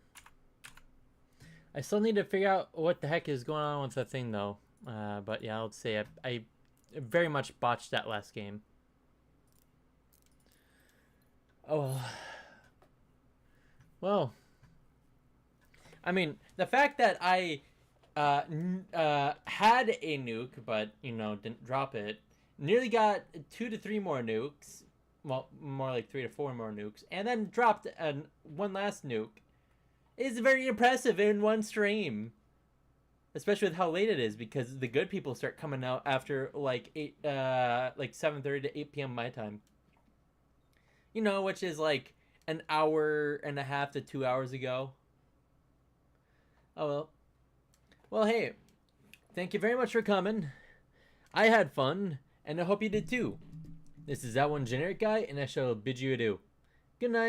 I still need to figure out what the heck is going on with the thing, though. But yeah, I'll say I very much botched that last game. Oh. Well. I mean, the fact that I had a nuke, but, you know, didn't drop it, nearly got 2 to 3 more nukes. Well, more like 3 to 4 more nukes, and then dropped one last nuke, is very impressive in one stream. Especially with how late it is, because the good people start coming out after like 7:30 to 8 p.m. my time. You know, which is like an hour and a half to 2 hours ago. Oh well. Well, hey, thank you very much for coming. I had fun, and I hope you did too. This is that one generic guy, and I shall bid you adieu. Good night.